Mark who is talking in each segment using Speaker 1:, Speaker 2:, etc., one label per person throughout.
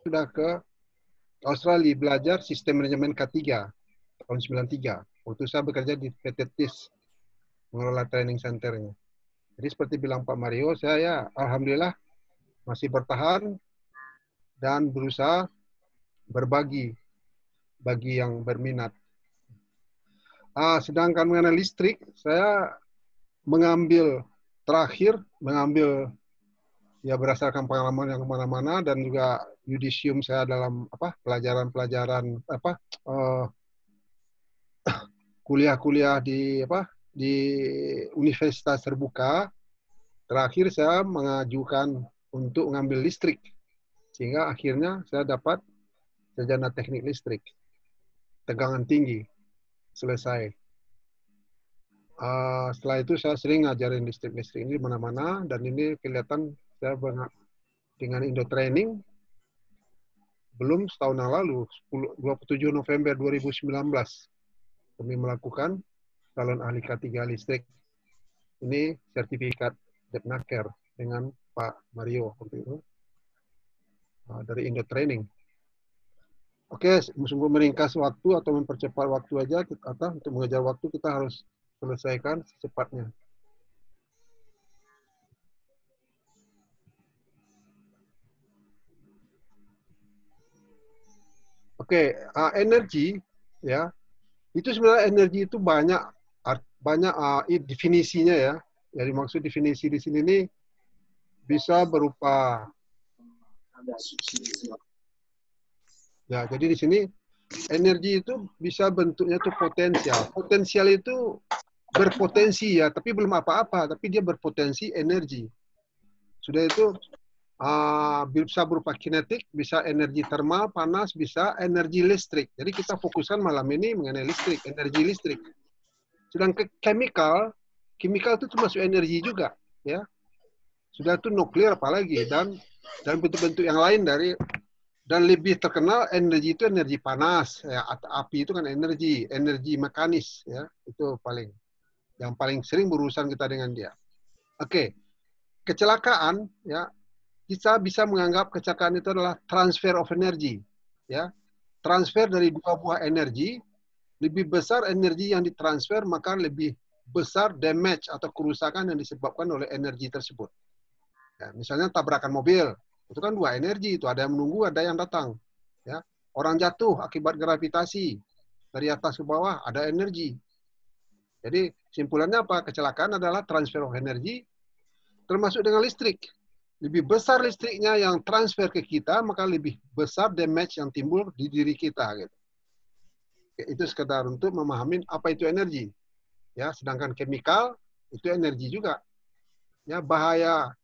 Speaker 1: Sudah ke Australia belajar sistem manajemen K3 tahun 93. Waktu saya bekerja di PT TIS, mengelola training centernya. Jadi seperti bilang Pak Mario, saya alhamdulillah masih bertahan dan berusaha berbagi bagi yang berminat. Sedangkan mengenai listrik, saya mengambil ya berdasarkan pengalaman yang kemana-mana dan juga yudisium saya dalam pelajaran-pelajaran kuliah-kuliah di universitas terbuka. Terakhir saya mengajukan untuk mengambil listrik, sehingga akhirnya saya dapat sarjana teknik listrik, tegangan tinggi, selesai. Setelah itu saya sering ngajarin listrik-listrik ini di mana-mana, dan ini kelihatan saya dengan Indo Training belum setahun yang lalu, 27 November 2019, kami melakukan calon ahli K3 listrik. Ini sertifikat Depnaker dengan Pak Mario waktu itu dari Indo Training. Oke, sungguh meringkas waktu atau mempercepat waktu aja, untuk mengejar waktu kita harus selesaikan secepatnya. Oke, energi ya. Itu sebenarnya energi itu banyak definisinya ya. Jadi maksud definisi di sini nih bisa berupa ya. Jadi di sini energi itu bisa bentuknya tuh potensial. Potensial itu berpotensi ya, tapi belum apa-apa, tapi dia berpotensi energi. Sudah itu bisa berupa kinetik, bisa energi termal, panas, bisa energi listrik. Jadi kita fokuskan malam ini mengenai listrik, energi listrik. Sedangkan chemical itu termasuk energi juga, ya. Sudah itu nuklir apalagi dan bentuk-bentuk yang lain dan lebih terkenal energi itu energi panas, ya, atau api itu kan energi mekanis, ya. Itu yang paling sering berurusan kita dengan dia. Oke. Kecelakaan, ya. Kita bisa menganggap kecelakaan itu adalah transfer of energy, ya. Transfer dari dua buah energi, lebih besar energi yang ditransfer, maka lebih besar damage atau kerusakan yang disebabkan oleh energi tersebut. Ya, misalnya tabrakan mobil, itu kan dua energi, itu ada yang menunggu, ada yang datang. Ya. Orang jatuh akibat gravitasi, dari atas ke bawah ada energi. Jadi simpulannya apa? Kecelakaan adalah transfer of energy, termasuk dengan listrik. Lebih besar listriknya yang transfer ke kita, maka lebih besar damage yang timbul di diri kita. Gitu. Itu sekedar untuk memahami apa itu energi. Ya, sedangkan chemical itu energi juga. Ya, bahaya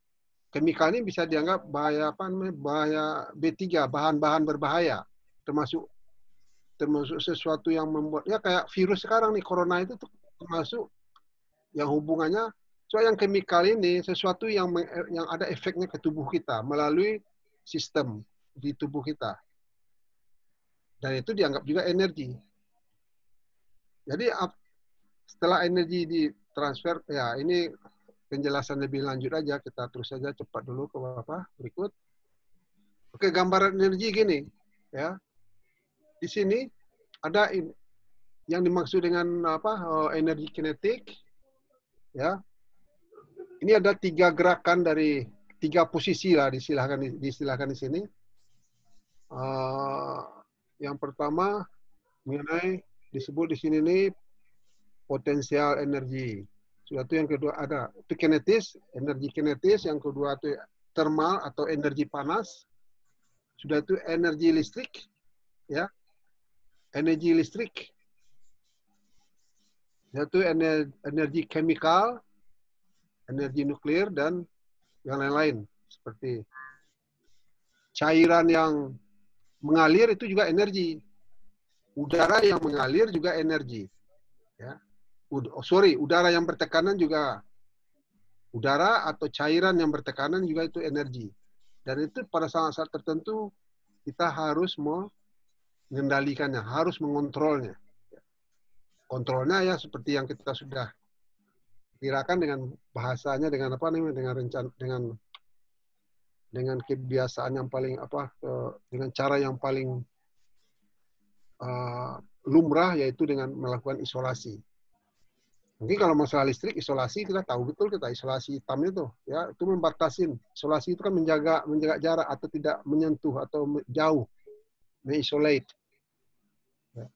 Speaker 1: chemical ini bisa dianggap bahaya bahaya B3, bahan-bahan berbahaya, termasuk sesuatu yang membuat ya kayak virus sekarang nih, corona itu termasuk yang hubungannya. Soal yang chemical ini sesuatu yang ada efeknya ke tubuh kita melalui sistem di tubuh kita. Dan itu dianggap juga energi. Jadi setelah energi ditransfer, ya ini penjelasan lebih lanjut aja, kita terus saja cepat dulu ke berikut. Oke, gambaran energi gini, ya. Di sini ada yang dimaksud dengan energi kinetik, ya. Ini ada 3 gerakan dari 3 posisi lah, distilahkan di sini. Yang pertama mengenai disebut di sini nih potensial energi. Suatu yang kedua ada itu kinetis, energi kinetis. Yang kedua itu thermal atau energi panas. Sudah itu energi listrik, ya. Energi listrik. Yaitu energi chemical, energi nuklir, dan yang lain-lain. Seperti cairan yang mengalir itu juga energi. Udara yang mengalir juga energi. Ya. Udara yang bertekanan juga. Udara atau cairan yang bertekanan juga itu energi. Dan itu pada saat-saat tertentu kita harus mengendalikannya, harus mengontrolnya. Kontrolnya ya seperti yang kita sudah kirakan dengan bahasanya, dengan dengan dengan kebiasaan yang paling dengan cara yang paling lumrah, yaitu dengan melakukan isolasi. Mungkin kalau masalah listrik, isolasi kita tahu betul, kita isolasi hitam itu, ya itu membatasin. Isolasi itu kan menjaga jarak atau tidak menyentuh atau jauh, mengisolate. Ya.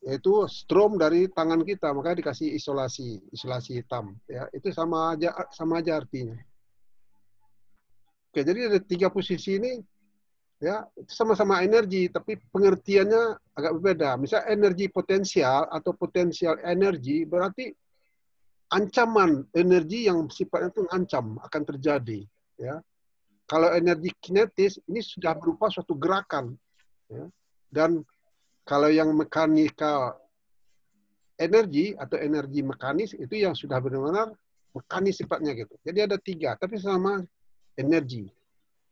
Speaker 1: Yaitu strom dari tangan kita, makanya dikasih isolasi hitam. Ya itu sama aja artinya. Oke, jadi ada 3 posisi ini, ya sama-sama energi, tapi pengertiannya agak berbeda. Misal energi potensial atau potensial energi berarti ancaman energi yang sifatnya itu ancam akan terjadi. Ya, kalau energi kinetis ini sudah berupa suatu gerakan. Ya. Dan kalau yang mekanikal energi atau energi mekanis itu yang sudah benar-benar mekanis sifatnya gitu. Jadi ada 3, tapi sama energi.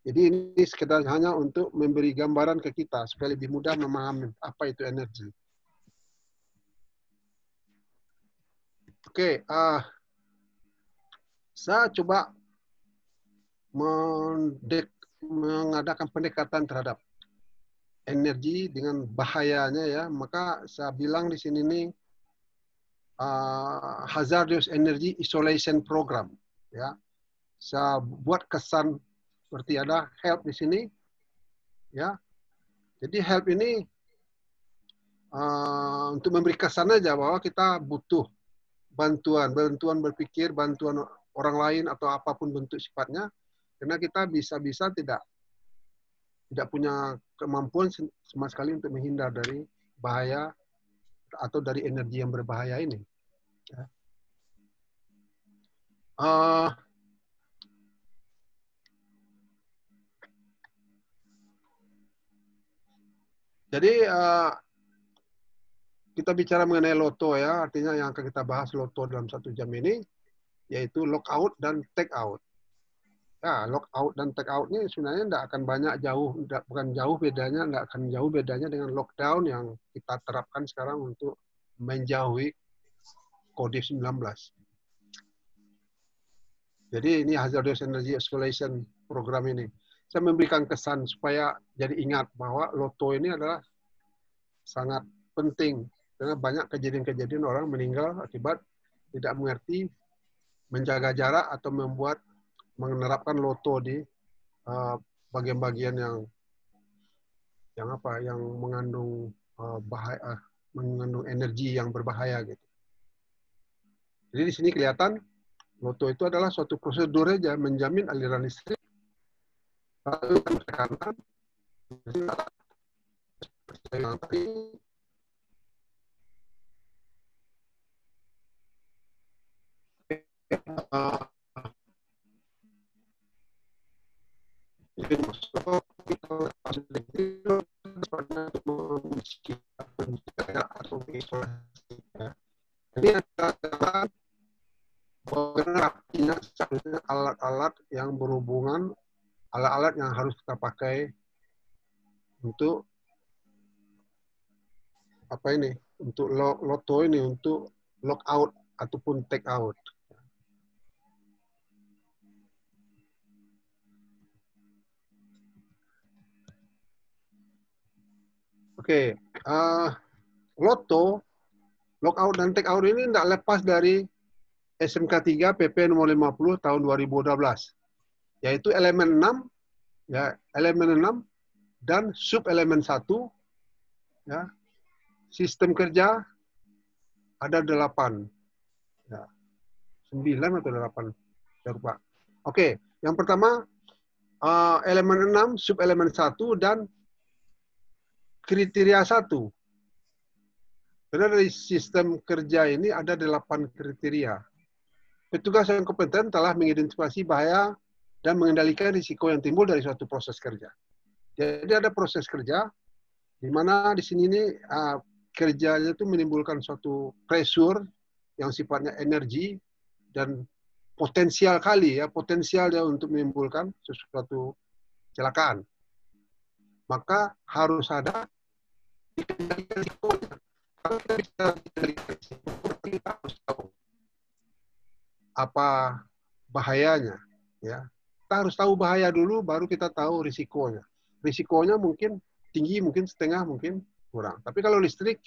Speaker 1: Jadi ini sekedar hanya untuk memberi gambaran ke kita supaya lebih mudah memahami apa itu energi. Oke, saya coba mengadakan pendekatan terhadap energi dengan bahayanya, ya. Maka saya bilang di sini nih hazardous energy isolation program, ya. Saya buat kesan seperti ada help di sini, ya. Jadi help ini untuk memberi kesan aja bahwa kita butuh bantuan berpikir, bantuan orang lain atau apapun bentuk sifatnya, karena kita bisa tidak punya kemampuan sama sekali untuk menghindar dari bahaya atau dari energi yang berbahaya ini. Ya. Jadi kita bicara mengenai loto, ya, artinya yang akan kita bahas loto dalam 1 jam ini, yaitu lockout dan take out. Ya, lockout dan take out ini sebenarnya tidak akan banyak bukan jauh bedanya, tidak akan jauh bedanya dengan lockdown yang kita terapkan sekarang untuk menjauhi COVID-19. Jadi ini hazardous energy isolation program ini. Saya memberikan kesan supaya jadi ingat bahwa loto ini adalah sangat penting, karena banyak kejadian-kejadian orang meninggal akibat tidak mengerti menjaga jarak atau menerapkan loto di bagian-bagian yang mengandung mengandung energi yang berbahaya gitu. Jadi di sini kelihatan loto itu adalah suatu prosedur aja menjamin aliran listrik lalu tekanan yang tadi jadi alat-alat yang berhubungan, alat-alat yang harus kita pakai untuk untuk loto ini, untuk lock out ataupun take out. Oke, loto, lockout dan take out ini tidak lepas dari SMK 3 PP nomor 50 tahun 2012, yaitu elemen 6, ya, elemen 6 dan sub elemen 1, ya. Sistem kerja ada 8, ya, 9 atau 8, saya lupa. Oke, yang pertama elemen 6, sub elemen 1 dan kriteria 1. Karena dari sistem kerja ini ada 8 kriteria. Petugas yang kompeten telah mengidentifikasi bahaya dan mengendalikan risiko yang timbul dari suatu proses kerja. Jadi ada proses kerja di mana di sini ini kerjanya itu menimbulkan suatu pressure yang sifatnya energi dan potensial dia untuk menimbulkan sesuatu kecelakaan. Maka harus ada dikendalikan risikonya. Kalau kita bicara dikendalikan risiko, kita harus tahu apa bahayanya, ya. Kita harus tahu bahaya dulu, baru kita tahu risikonya. Risikonya mungkin tinggi, mungkin setengah, mungkin kurang. Tapi kalau listrik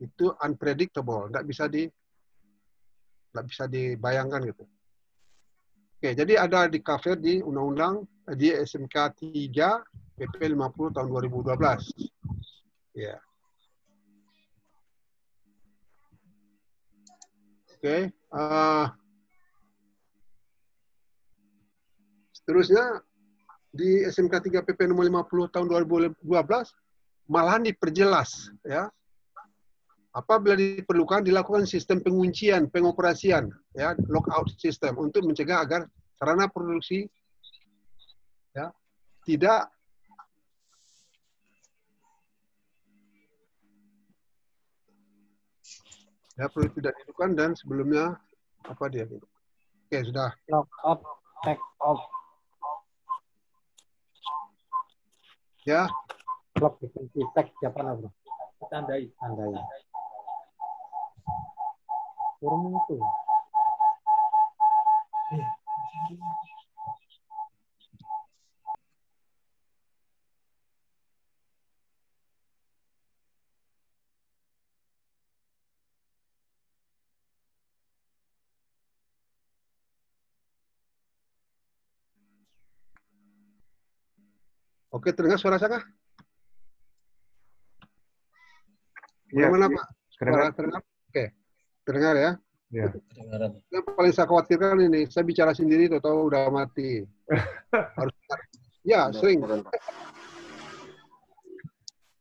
Speaker 1: itu unpredictable, nggak bisa dibayangkan gitu. Oke, jadi ada di cover di undang-undang di SMK 3 PP 50 tahun 2012. Ya. Oke. Seterusnya di SMK 3 PP nomor 50 tahun 2012 malahan diperjelas, ya. Apabila diperlukan dilakukan sistem penguncian, pengoperasian, ya, lockout system untuk mencegah agar sarana produksi, ya, tidak perlu tidak dihidupkan dan sebelumnya apa dia? Oke, sudah.
Speaker 2: Lockout, take off.
Speaker 1: Ya.
Speaker 2: Lock dikunci, tag siapa bro? Tandai. Kurung itu.
Speaker 1: Oke, terdengar suara saya kah? Bagaimana Pak? Suara terdengar? Oke, terdengar ya?
Speaker 3: Ya.
Speaker 1: Yang paling saya khawatirkan ini, saya bicara sendiri tahu udah mati. Harus, ya sering.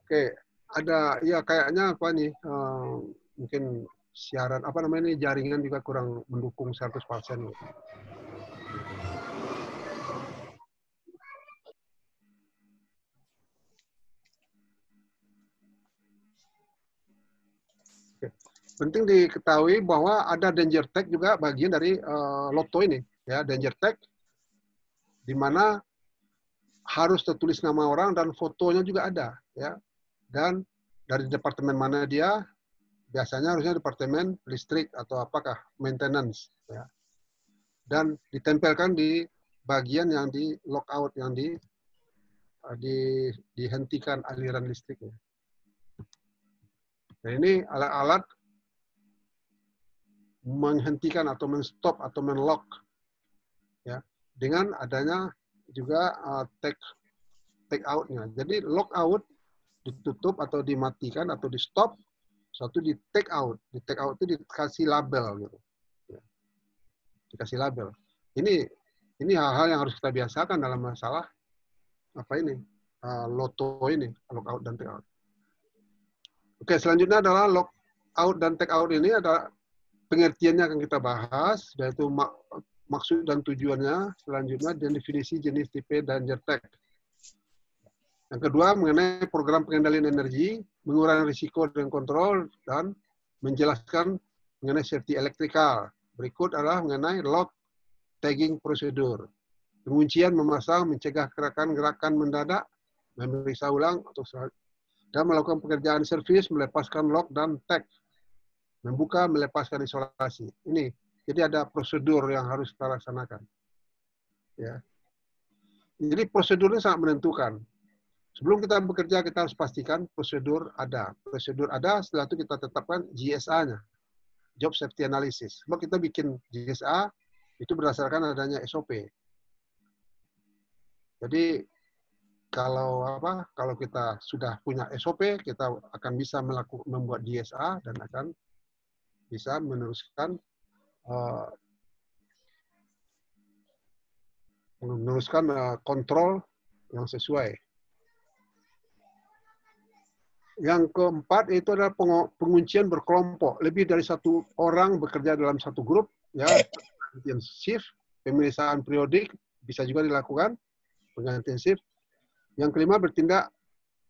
Speaker 1: Oke, ada ya kayaknya apa nih? Mungkin siaran apa namanya ini jaringan juga kurang mendukung 100%. Penting diketahui bahwa ada danger tag juga bagian dari Lotto ini, ya, danger tag di mana harus tertulis nama orang dan fotonya juga ada, ya. Dan dari departemen mana dia, biasanya harusnya departemen listrik atau apakah maintenance, ya. Dan ditempelkan di bagian yang di lockout, yang dihentikan aliran listriknya. Nah, ini alat-alat menghentikan atau menstop atau menlock, ya, dengan adanya juga take out-nya. Jadi lock out ditutup atau dimatikan atau di stop, satu di take out. Di take out itu dikasih label gitu. Ya. Dikasih label. Ini hal-hal yang harus kita biasakan dalam masalah apa ini? Lotto ini, lock out dan take out. Oke, selanjutnya adalah lock out dan take out ini ada pengertiannya akan kita bahas, yaitu maksud dan tujuannya. Selanjutnya definisi jenis tipe danger tag. Yang kedua mengenai program pengendalian energi, mengurangi risiko dan kontrol, dan menjelaskan mengenai safety elektrikal. Berikut adalah mengenai lock tagging prosedur. Penguncian, memasang, mencegah gerakan mendadak, memeriksa ulang, dan melakukan pekerjaan servis, melepaskan lock dan tag. Membuka, melepaskan isolasi. Ini, jadi ada prosedur yang harus kita laksanakan. Ya. Jadi prosedurnya sangat menentukan. Sebelum kita bekerja, kita harus pastikan prosedur ada. Prosedur ada, setelah itu kita tetapkan GSA-nya. Job Safety Analysis. Kalau kita bikin GSA, itu berdasarkan adanya SOP. Jadi, kalau kita sudah punya SOP, kita akan bisa membuat GSA dan akan bisa meneruskan kontrol yang sesuai. Yang keempat itu adalah penguncian berkelompok. Lebih dari satu orang bekerja dalam satu grup, ya, penggantian shift, pemeriksaan periodik bisa juga dilakukan, penggantian shift. Yang kelima, bertindak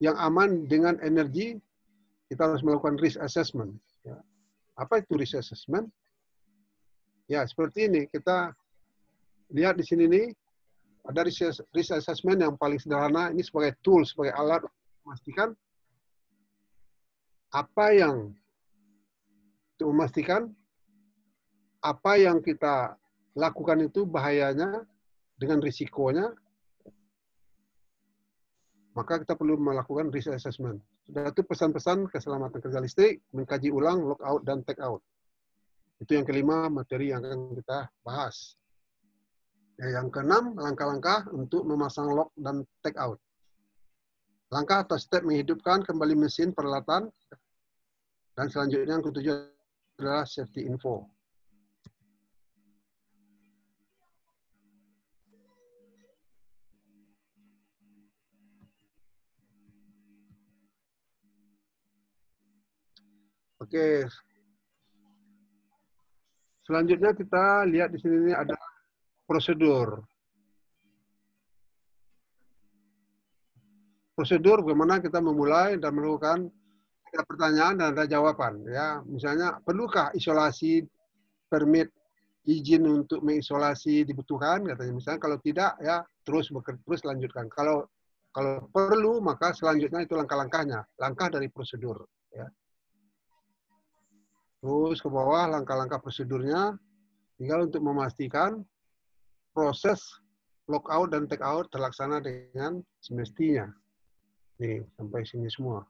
Speaker 1: yang aman dengan energi, kita harus melakukan risk assessment. Ya. Apa itu risk assessment? Ya, seperti ini. Kita lihat di sini nih, ada risk assessment yang paling sederhana, ini sebagai tool, sebagai alat memastikan apa yang kita lakukan itu bahayanya dengan risikonya, maka kita perlu melakukan risk assessment. Sudah itu pesan-pesan keselamatan kerja listrik, mengkaji ulang lockout dan take out. Itu yang kelima materi yang akan kita bahas. Yang keenam, langkah-langkah untuk memasang lock dan take out. Langkah atau step menghidupkan kembali mesin peralatan. Dan selanjutnya yang ketujuh adalah safety info. Oke. Selanjutnya kita lihat di sini ada prosedur. Prosedur bagaimana kita memulai dan melakukan pertanyaan dan ada jawaban. Ya, misalnya perlukah isolasi, permit, izin untuk mengisolasi dibutuhkan? Katanya. Misalnya kalau tidak, ya terus lanjutkan. Kalau perlu, maka selanjutnya itu langkah-langkahnya, langkah dari prosedur. Ya. Terus ke bawah langkah-langkah prosedurnya, tinggal untuk memastikan proses lockout dan take out terlaksana dengan semestinya. Nih, sampai sini semua.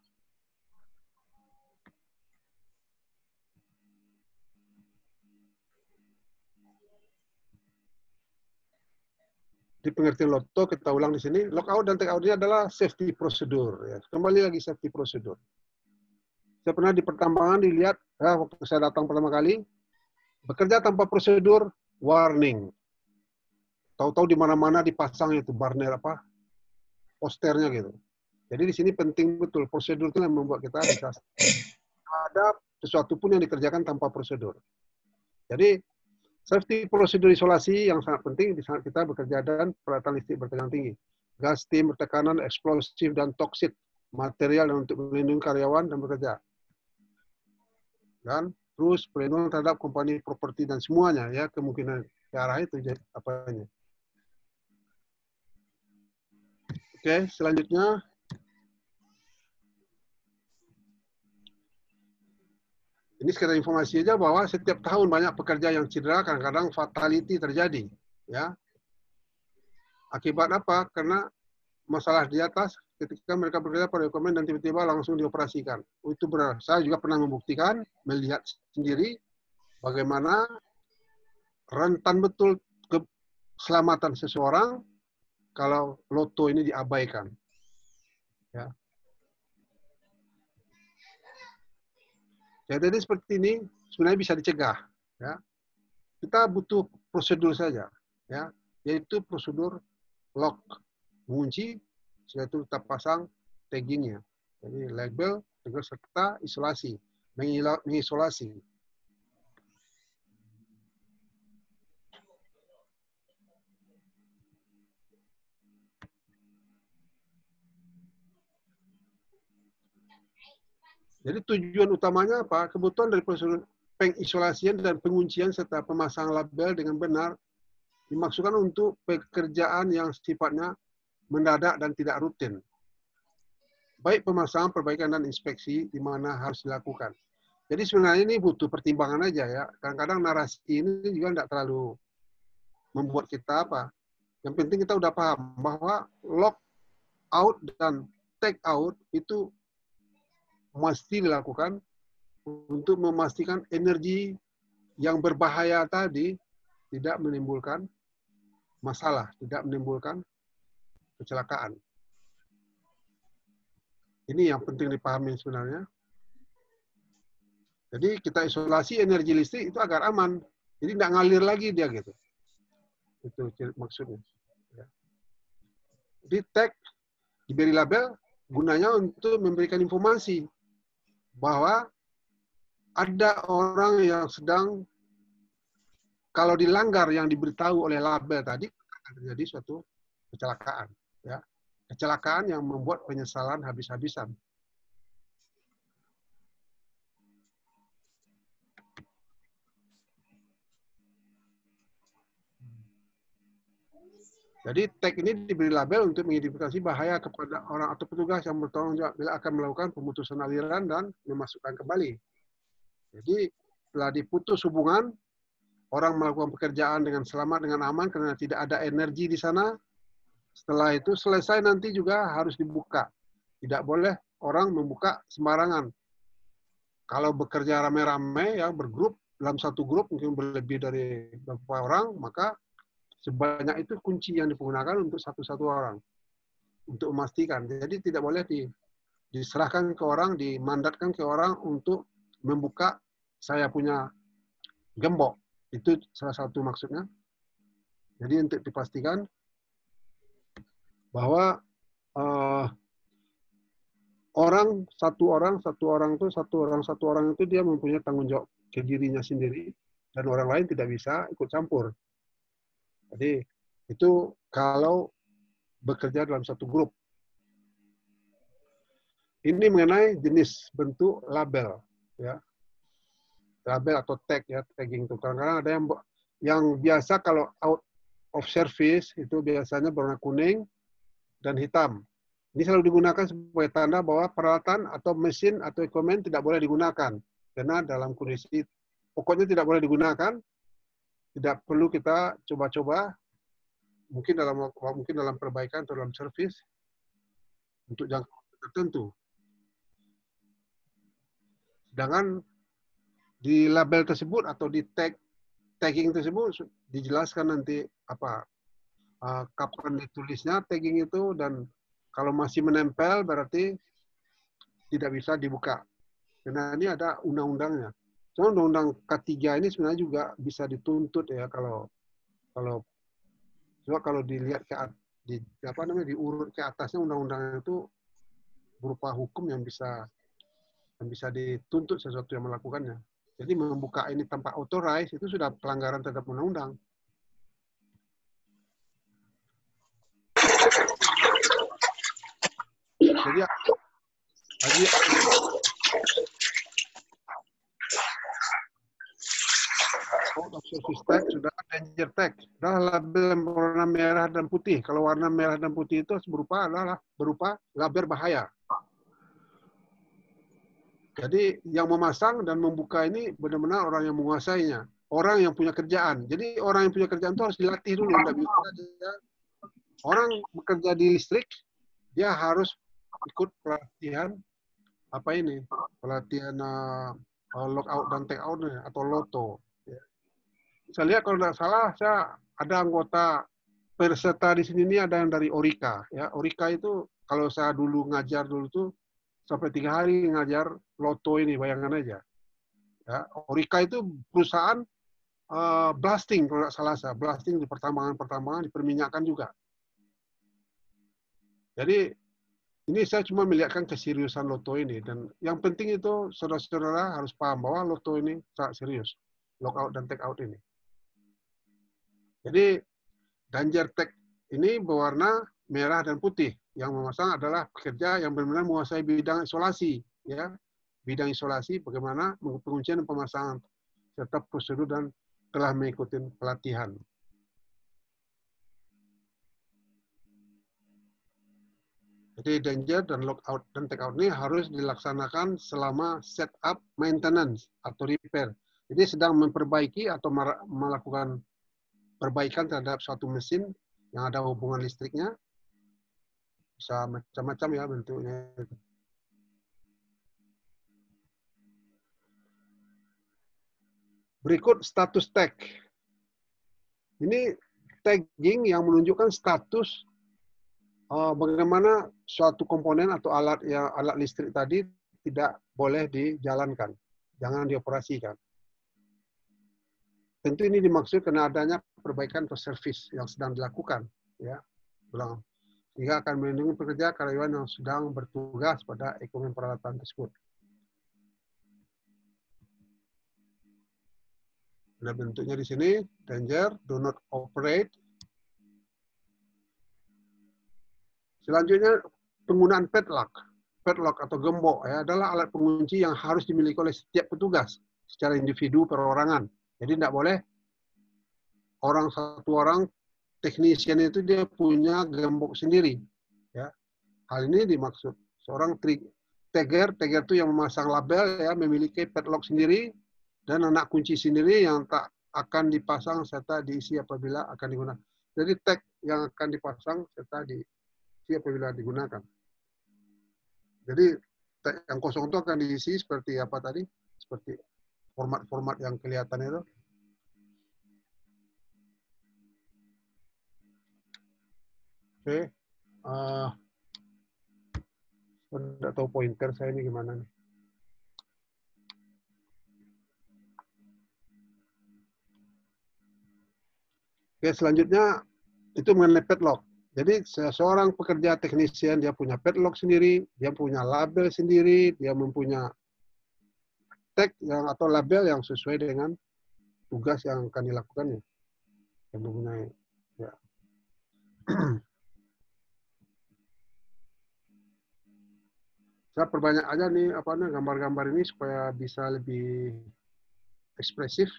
Speaker 1: Di pengertian Lotto, kita ulang di sini, lockout dan take out ini adalah safety prosedur. Ya. Kembali lagi safety prosedur. Saya pernah di pertambangan dilihat, ya, waktu saya datang pertama kali, bekerja tanpa prosedur, warning. Tahu-tahu di mana-mana dipasang itu banner apa, posternya gitu. Jadi di sini penting betul, prosedur itu yang membuat kita bisa ada sesuatu pun yang dikerjakan tanpa prosedur. Jadi safety prosedur isolasi yang sangat penting di saat kita bekerja dan peralatan listrik bertegangan tinggi. Gas, steam, bertekanan, eksplosif, dan toksit. Material untuk melindungi karyawan dan bekerja. Dan terus perlindungan terhadap kompani properti dan semuanya. Ya, kemungkinan ke arah itu apanya. Oke, selanjutnya. Ini sekedar informasi saja bahwa setiap tahun banyak pekerja yang cedera, kadang-kadang fatality terjadi. Ya. Akibat apa? Karena masalah di atas, ketika mereka bekerja pada dokumen dan tiba-tiba langsung dioperasikan. Itu benar. Saya juga pernah membuktikan, melihat sendiri bagaimana rentan betul keselamatan seseorang kalau loto ini diabaikan. Ya. Jadi seperti ini sebenarnya bisa dicegah. Ya. Kita butuh prosedur saja, ya, yaitu prosedur lock, mengunci, setelah itu kita pasang taggingnya. Jadi label, serta isolasi, mengisolasi. Jadi tujuan utamanya apa? Kebutuhan dari prosedur pengisolasian dan penguncian serta pemasangan label dengan benar dimaksudkan untuk pekerjaan yang sifatnya mendadak dan tidak rutin. Baik pemasangan, perbaikan, dan inspeksi di mana harus dilakukan. Jadi sebenarnya ini butuh pertimbangan aja ya. Kadang-kadang narasi ini juga tidak terlalu membuat kita apa. Yang penting kita udah paham bahwa lock out dan take out itu mesti dilakukan untuk memastikan energi yang berbahaya tadi tidak menimbulkan masalah, tidak menimbulkan kecelakaan. Ini yang penting dipahami sebenarnya. Jadi kita isolasi energi listrik itu agar aman. Jadi tidak ngalir lagi dia gitu. Itu maksudnya. Jadi tag diberi label gunanya untuk memberikan informasi bahwa ada orang yang sedang, kalau dilanggar yang diberitahu oleh label tadi, akan terjadi suatu kecelakaan. Ya. Kecelakaan yang membuat penyesalan habis-habisan. Jadi tag ini diberi label untuk mengidentifikasi bahaya kepada orang atau petugas yang bertanggung jawab bila akan melakukan pemutusan aliran dan memasukkan kembali. Jadi setelah diputus hubungan, orang melakukan pekerjaan dengan selamat, dengan aman, karena tidak ada energi di sana. Setelah itu selesai nanti juga harus dibuka. Tidak boleh orang membuka sembarangan. Kalau bekerja rame-rame, ya bergrup, dalam satu grup mungkin berlebih dari beberapa orang, maka sebanyak itu kunci yang digunakan untuk satu-satu orang. Untuk memastikan. Jadi tidak boleh diserahkan ke orang, dimandatkan ke orang untuk membuka saya punya gembok. Itu salah satu maksudnya. Jadi untuk dipastikan bahwa satu orang itu dia mempunyai tanggung jawab ke dirinya sendiri dan orang lain tidak bisa ikut campur. Jadi itu kalau bekerja dalam satu grup. Ini mengenai jenis bentuk label, ya. Label atau tag, ya, tagging itu. Kadang-kadang ada yang biasa kalau out of service itu biasanya berwarna kuning dan hitam. Ini selalu digunakan sebagai tanda bahwa peralatan atau mesin atau equipment tidak boleh digunakan. Karena dalam kondisi pokoknya tidak boleh digunakan, tidak perlu kita coba-coba, mungkin dalam perbaikan atau dalam service untuk jangka tertentu. Sedangkan di label tersebut atau di tagging tersebut dijelaskan nanti kapan ditulisnya tagging itu, dan kalau masih menempel berarti tidak bisa dibuka. Karena ini ada undang-undangnya. Cuma undang-undang K3 ini sebenarnya juga bisa dituntut, ya, kalau dilihat diurut ke atasnya undang-undang itu berupa hukum yang bisa dituntut sesuatu yang melakukannya. Jadi membuka ini tanpa authorize itu sudah pelanggaran terhadap undang-undang. Jadi service tag sudah danger tag, sudah label warna merah dan putih. Kalau warna merah dan putih itu berupa label bahaya. Jadi yang memasang dan membuka ini benar-benar orang yang menguasainya, orang yang punya kerjaan. Jadi orang yang punya kerjaan itu harus dilatih dulu. Orang bekerja di listrik, dia harus ikut pelatihan pelatihan lockout dan take out atau loto. Saya lihat kalau tidak salah, ada anggota peserta di sini ini ada yang dari Orica. Ya, Orica itu kalau saya dulu ngajar dulu tuh sampai 3 hari ngajar loto ini, bayangkan aja. Ya, Orica itu perusahaan blasting kalau tidak salah saya, blasting di pertambangan, di perminyakan juga. Jadi ini saya cuma melihatkan keseriusan loto ini, dan yang penting itu saudara-saudara harus paham bahwa loto ini sangat serius, lockout dan take out ini. Jadi danger tag ini berwarna merah dan putih. Yang memasang adalah pekerja yang benar-benar menguasai bidang isolasi, ya, bidang isolasi, bagaimana penguncian dan pemasangan serta prosedur dan telah mengikuti pelatihan. Jadi danger dan lockout dan take out ini harus dilaksanakan selama setup, maintenance atau repair. Jadi sedang memperbaiki atau melakukan perbaikan terhadap suatu mesin yang ada hubungan listriknya, bisa macam-macam ya bentuknya. Berikut status tag. Ini tagging yang menunjukkan status bagaimana suatu komponen atau alat listrik tadi tidak boleh dijalankan, jangan dioperasikan. Tentu ini dimaksud karena adanya perbaikan atau servis yang sedang dilakukan, ya, sehingga akan melindungi pekerja karyawan yang sedang bertugas pada equipment peralatan tersebut. Ada bentuknya di sini, danger, do not operate. Selanjutnya penggunaan padlock. Padlock atau gembok, ya, adalah alat pengunci yang harus dimiliki oleh setiap petugas secara individu perorangan. Jadi tidak boleh satu orang teknisian itu dia punya gembok sendiri. Ya. Hal ini dimaksud seorang tagger itu yang memasang label, ya, memiliki padlock sendiri dan anak kunci sendiri yang tak akan dipasang serta diisi apabila akan digunakan. Jadi tag yang akan dipasang serta diisi apabila digunakan. Jadi tag yang kosong itu akan diisi seperti apa tadi? Seperti format-format yang kelihatan itu. Oke. Tidak tahu pointer saya ini gimana nih. Oke, selanjutnya itu mengenai padlock. Jadi seorang pekerja teknisian dia punya padlock sendiri, dia punya label sendiri, dia mempunyai tag yang atau label yang sesuai dengan tugas yang akan dilakukannya. Yang mempunyai ya. Saya perbanyak aja nih gambar-gambar ini supaya bisa lebih ekspresif.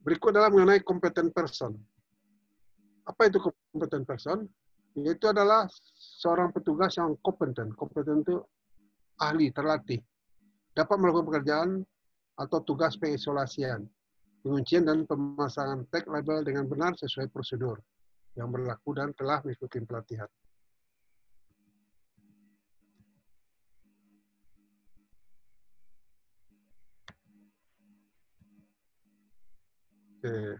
Speaker 1: Berikut adalah mengenai competent person. Apa itu competent person? Yaitu adalah seorang petugas yang kompeten. Kompeten itu ahli, terlatih. Dapat melakukan pekerjaan atau tugas pengisolasian, penguncian dan pemasangan tag label dengan benar sesuai prosedur yang berlaku dan telah mengikuti pelatihan. Oke.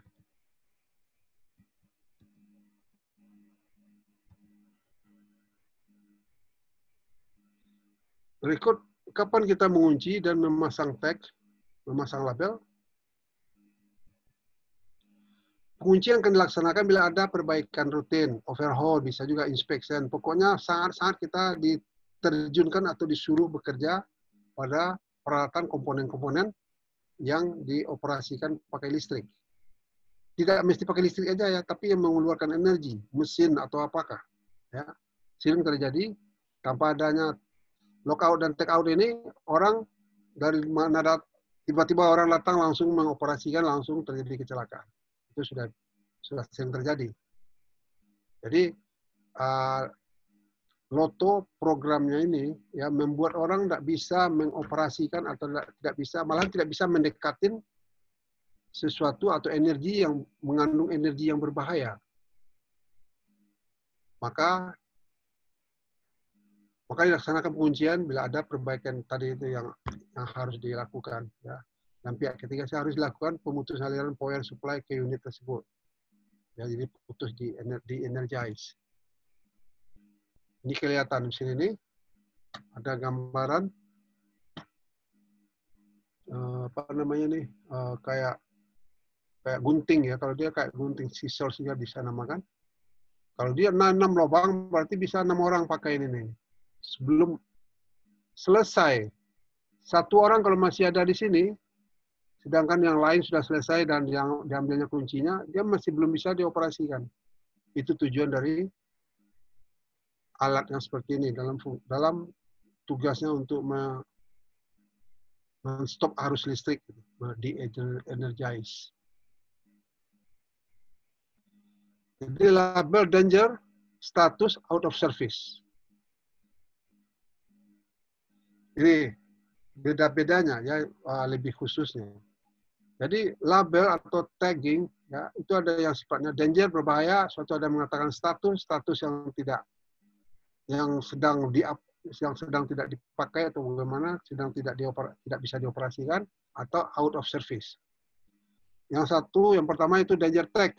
Speaker 1: Berikut kapan kita mengunci dan memasang tag, memasang label. Penguncian akan dilaksanakan bila ada perbaikan rutin, overhaul, bisa juga inspection. Pokoknya sangat-sangat kita diterjunkan atau disuruh bekerja pada peralatan komponen-komponen yang dioperasikan pakai listrik. Tidak mesti pakai listrik aja ya, tapi yang mengeluarkan energi, mesin atau apakah. Ya, sering terjadi tanpa adanya lockout dan take out ini, orang dari mana tiba-tiba orang datang langsung mengoperasikan, langsung terjadi kecelakaan. Itu sudah sering terjadi. Jadi Loto programnya ini ya membuat orang tidak bisa mengoperasikan atau tidak bisa, malah tidak bisa mendekatin sesuatu atau energi yang mengandung energi yang berbahaya. Maka dilaksanakan penguncian bila ada perbaikan tadi itu yang harus dilakukan. Ya. Dan pihak ketiga harus dilakukan pemutusan aliran power supply ke unit tersebut. Ya, jadi putus di energize. Ini kelihatan di sini nih, ada gambaran apa namanya nih, kayak gunting ya. Kalau dia kayak gunting scissors juga bisa namakan. Kalau dia 6 lubang berarti bisa 6 orang pakai ini nih. Sebelum selesai, satu orang kalau masih ada di sini, sedangkan yang lain sudah selesai dan yang diambilnya kuncinya, dia masih belum bisa dioperasikan. Itu tujuan dari alat yang seperti ini dalam tugasnya untuk men-stop arus listrik, de-energize. Jadi label danger, status out of service. Ini beda-bedanya ya, lebih khususnya. Jadi label atau tagging ya itu ada yang sifatnya danger, berbahaya, suatu ada mengatakan status yang sedang tidak dipakai atau bagaimana, sedang tidak bisa dioperasikan atau out of service. Yang satu, yang pertama itu danger tag.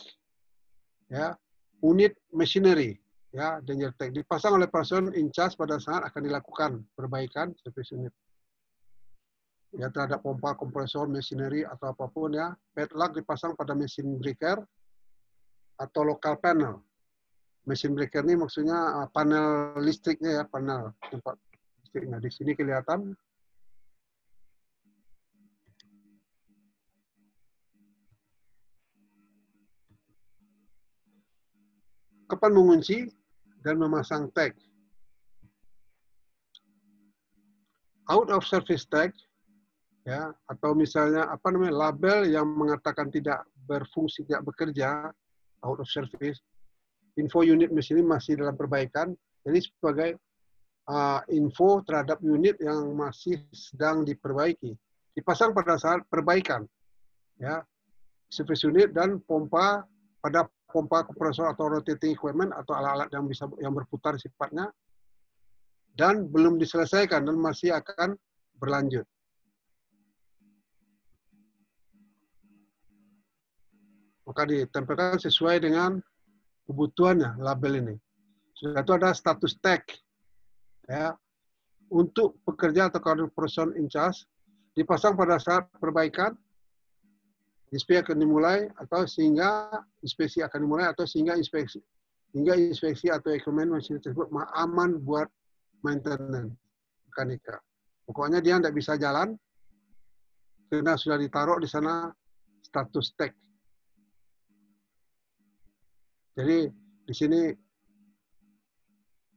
Speaker 1: Ya, unit machinery, ya, danger tag dipasang oleh person in charge pada saat akan dilakukan perbaikan service unit. Ya, terhadap pompa, kompresor, machinery atau apapun ya. Padlock dipasang pada mesin breaker atau local panel. Mesin breaker ini maksudnya panel listriknya ya, panel tempat listriknya. Di sini kelihatan. Kapan mengunci dan memasang tag. Out of service tag ya, atau misalnya label yang mengatakan tidak berfungsi, tidak bekerja, out of service. Info unit mesin ini masih dalam perbaikan. Jadi sebagai info terhadap unit yang masih sedang diperbaiki. Dipasang pada saat perbaikan, ya, service unit dan pompa pada pompa kompresor atau rotating equipment atau alat-alat yang berputar sifatnya dan belum diselesaikan dan masih akan berlanjut. Maka ditempelkan sesuai dengan kebutuhannya label ini. Sudah itu ada status tag, ya, untuk pekerja atau person in charge dipasang pada saat perbaikan, inspeksi akan dimulai atau sehingga inspeksi akan dimulai atau sehingga inspeksi atau equipment mesin tersebut aman buat maintenance mekanika. Pokoknya dia tidak bisa jalan karena sudah ditaruh di sana status tag. Jadi di sini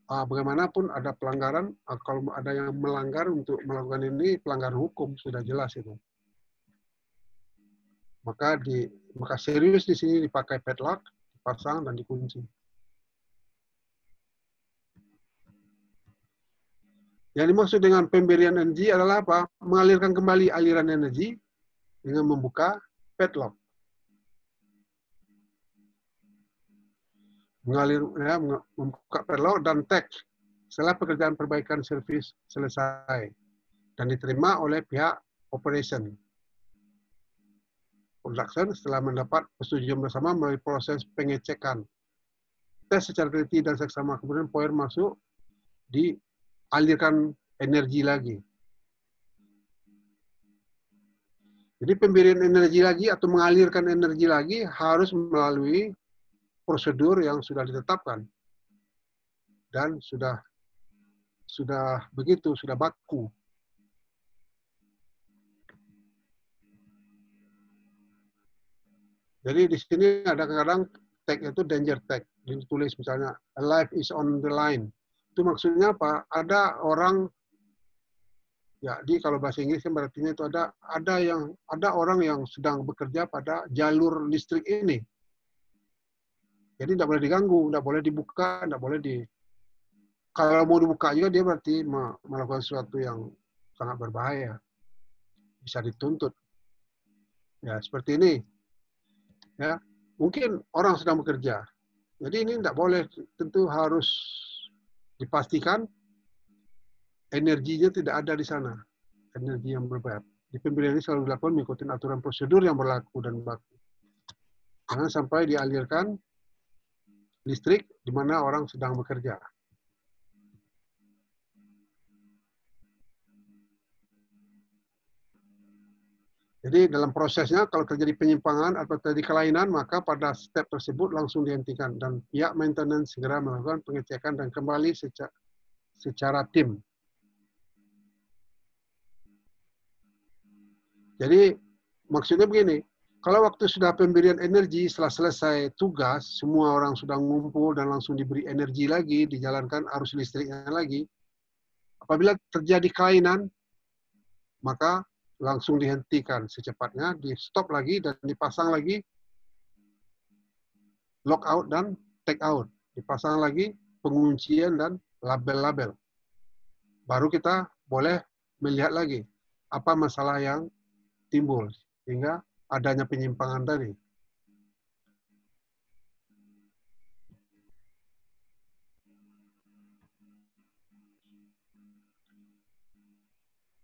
Speaker 1: bagaimanapun ada pelanggaran, kalau ada yang melanggar untuk melakukan ini pelanggaran hukum sudah jelas itu. Maka serius di sini dipakai padlock, dipasang dan dikunci. Yang dimaksud dengan pemberian energi adalah apa? Mengalirkan kembali aliran energi dengan membuka padlock. Membuka padlock dan tag setelah pekerjaan perbaikan servis selesai dan diterima oleh pihak operation. Production setelah mendapat persetujuan bersama melalui proses pengecekan. Tes secara teliti dan seksama, kemudian power masuk, dialirkan energi lagi. Jadi pemberian energi lagi atau mengalirkan energi lagi harus melalui prosedur yang sudah ditetapkan dan sudah begitu, sudah baku. Jadi di sini ada kadang tag itu danger tag, ditulis misalnya a life is on the line. Itu maksudnya apa? Ada orang, ya, kalau bahasa Inggris kan berarti itu ada orang yang sedang bekerja pada jalur listrik ini. Jadi tidak boleh diganggu, tidak boleh dibuka, tidak boleh kalau mau dibuka juga dia berarti melakukan sesuatu yang sangat berbahaya. Bisa dituntut. Ya, seperti ini. Ya, mungkin orang sedang bekerja. Jadi ini tidak boleh, tentu harus dipastikan energinya tidak ada di sana. Energi yang berbahaya. Di pemberian ini selalu dilakukan mengikuti aturan prosedur yang berlaku dan baku. Jangan sampai dialirkan listrik di mana orang sedang bekerja. Jadi dalam prosesnya kalau terjadi penyimpangan atau terjadi kelainan, maka pada step tersebut langsung dihentikan dan pihak maintenance segera melakukan pengecekan dan kembali secara tim. Jadi maksudnya begini, kalau waktu sudah pemberian energi setelah selesai tugas, semua orang sudah ngumpul dan langsung diberi energi lagi, dijalankan arus listriknya lagi. Apabila terjadi kelainan, maka langsung dihentikan secepatnya, di stop lagi dan dipasang lagi lockout dan take out, dipasang lagi penguncian dan label-label. Baru kita boleh melihat lagi apa masalah yang timbul sehingga adanya penyimpangan tadi.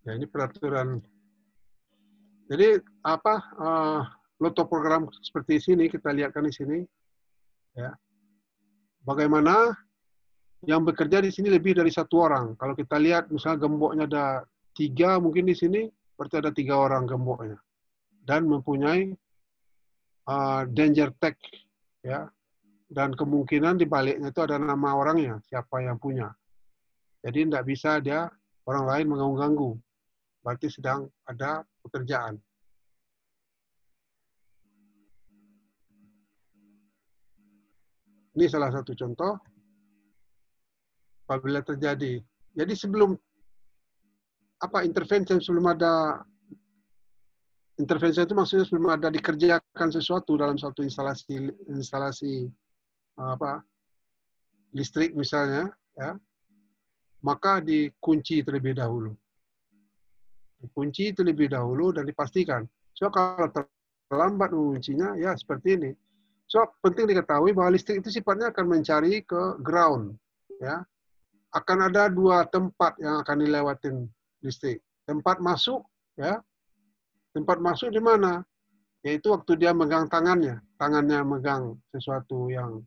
Speaker 1: Ya, ini peraturan. Jadi apa loto program seperti sini kita lihatkan di sini, ya. Bagaimana yang bekerja di sini lebih dari satu orang. Kalau kita lihat misalnya gemboknya ada 3 mungkin di sini, berarti ada 3 orang gemboknya dan mempunyai danger tag, ya. Dan kemungkinan di baliknya itu ada nama orangnya, siapa yang punya. Jadi tidak bisa dia orang lain mengganggu. Berarti sedang ada pekerjaan. Ini salah satu contoh apabila terjadi. Jadi sebelum intervensi, sebelum ada intervensi itu maksudnya sebelum ada dikerjakan sesuatu dalam suatu instalasi listrik misalnya, ya, maka dikunci terlebih dahulu. Dikunci terlebih dahulu dan dipastikan. So kalau terlambat menguncinya, ya seperti ini. So penting diketahui bahwa listrik itu sifatnya akan mencari ke ground, ya. Akan ada dua tempat yang akan dilewatin listrik. Tempat masuk, ya. Tempat masuk di mana? Yaitu waktu dia megang tangannya megang sesuatu yang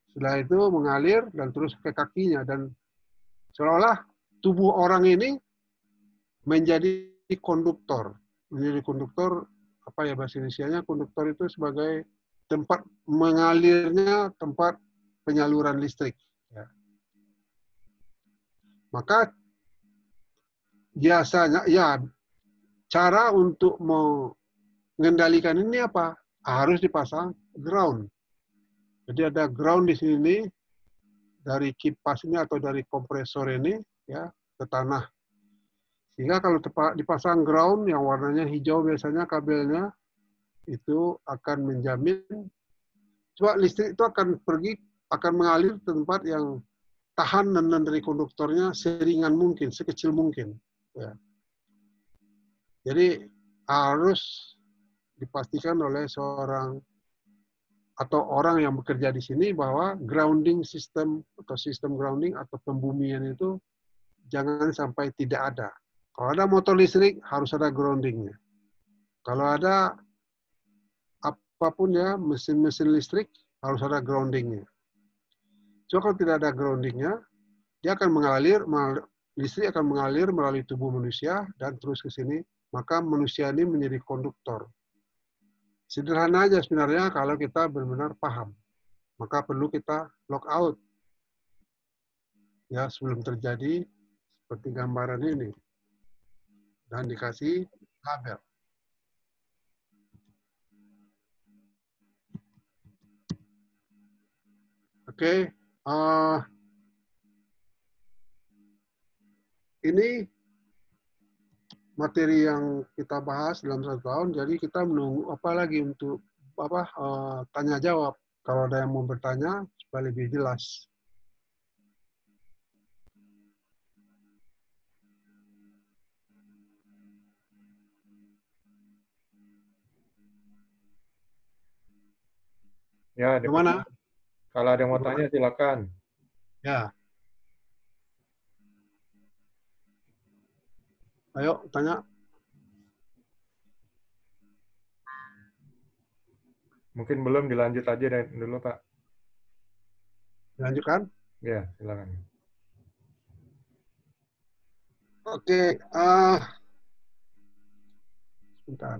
Speaker 1: setelah itu mengalir dan terus ke kakinya dan seolah-olah tubuh orang ini menjadi konduktor. Menjadi konduktor, apa ya bahasa Indonesianya, konduktor itu sebagai tempat mengalirnya, tempat penyaluran listrik. Ya. Maka biasanya, ya cara untuk mengendalikan ini apa? Harus dipasang ground. Jadi ada ground di sini dari kipas ini atau dari kompresor ini ya ke tanah. Sehingga kalau dipasang ground yang warnanya hijau biasanya kabelnya itu akan menjamin coba listrik itu akan pergi akan mengalir ke tempat yang tahanan dari konduktornya seringan mungkin, sekecil mungkin. Ya. Jadi harus dipastikan oleh seorang atau orang yang bekerja di sini bahwa grounding system atau sistem grounding atau pembumian itu jangan sampai tidak ada. Kalau ada motor listrik harus ada groundingnya. Kalau ada apapun ya mesin-mesin listrik harus ada groundingnya. So kalau tidak ada groundingnya, dia akan listrik akan mengalir melalui tubuh manusia dan terus ke sini, maka manusia ini menjadi konduktor. Sederhana aja sebenarnya kalau kita benar-benar paham. Maka perlu kita lock out. Ya, sebelum terjadi seperti gambaran ini. Dan dikasih label. Oke. Ini materi yang kita bahas dalam 1 tahun, jadi kita menunggu apa lagi untuk tanya jawab. Kalau ada yang mau bertanya supaya lebih jelas.
Speaker 3: Ya,
Speaker 1: Gimana?
Speaker 3: Kalau ada yang mau tanya silakan.
Speaker 1: Ya. Ayo tanya.
Speaker 3: Mungkin belum, dilanjut aja dulu, Pak.
Speaker 1: Lanjutkan.
Speaker 3: Ya, silakan.
Speaker 1: Oke. Sebentar.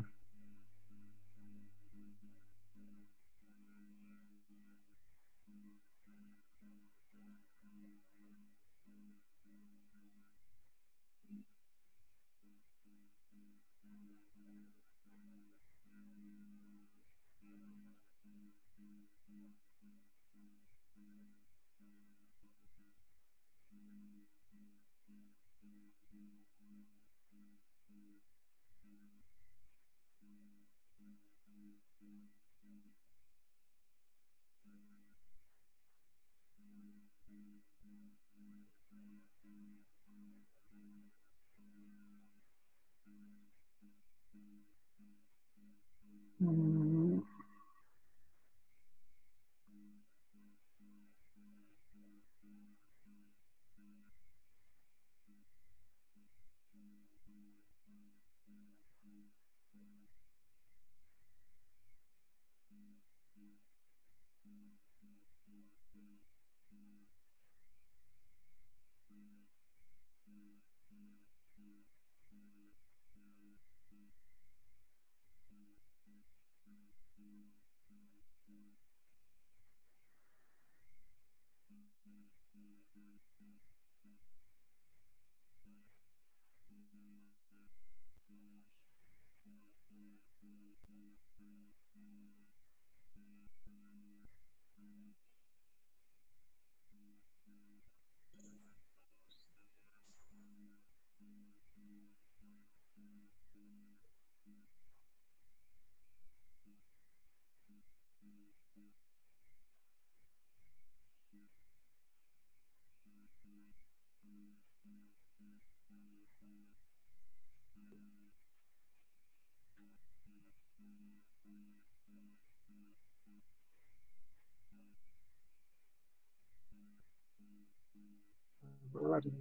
Speaker 1: tadi.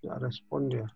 Speaker 1: Nggak respon dia.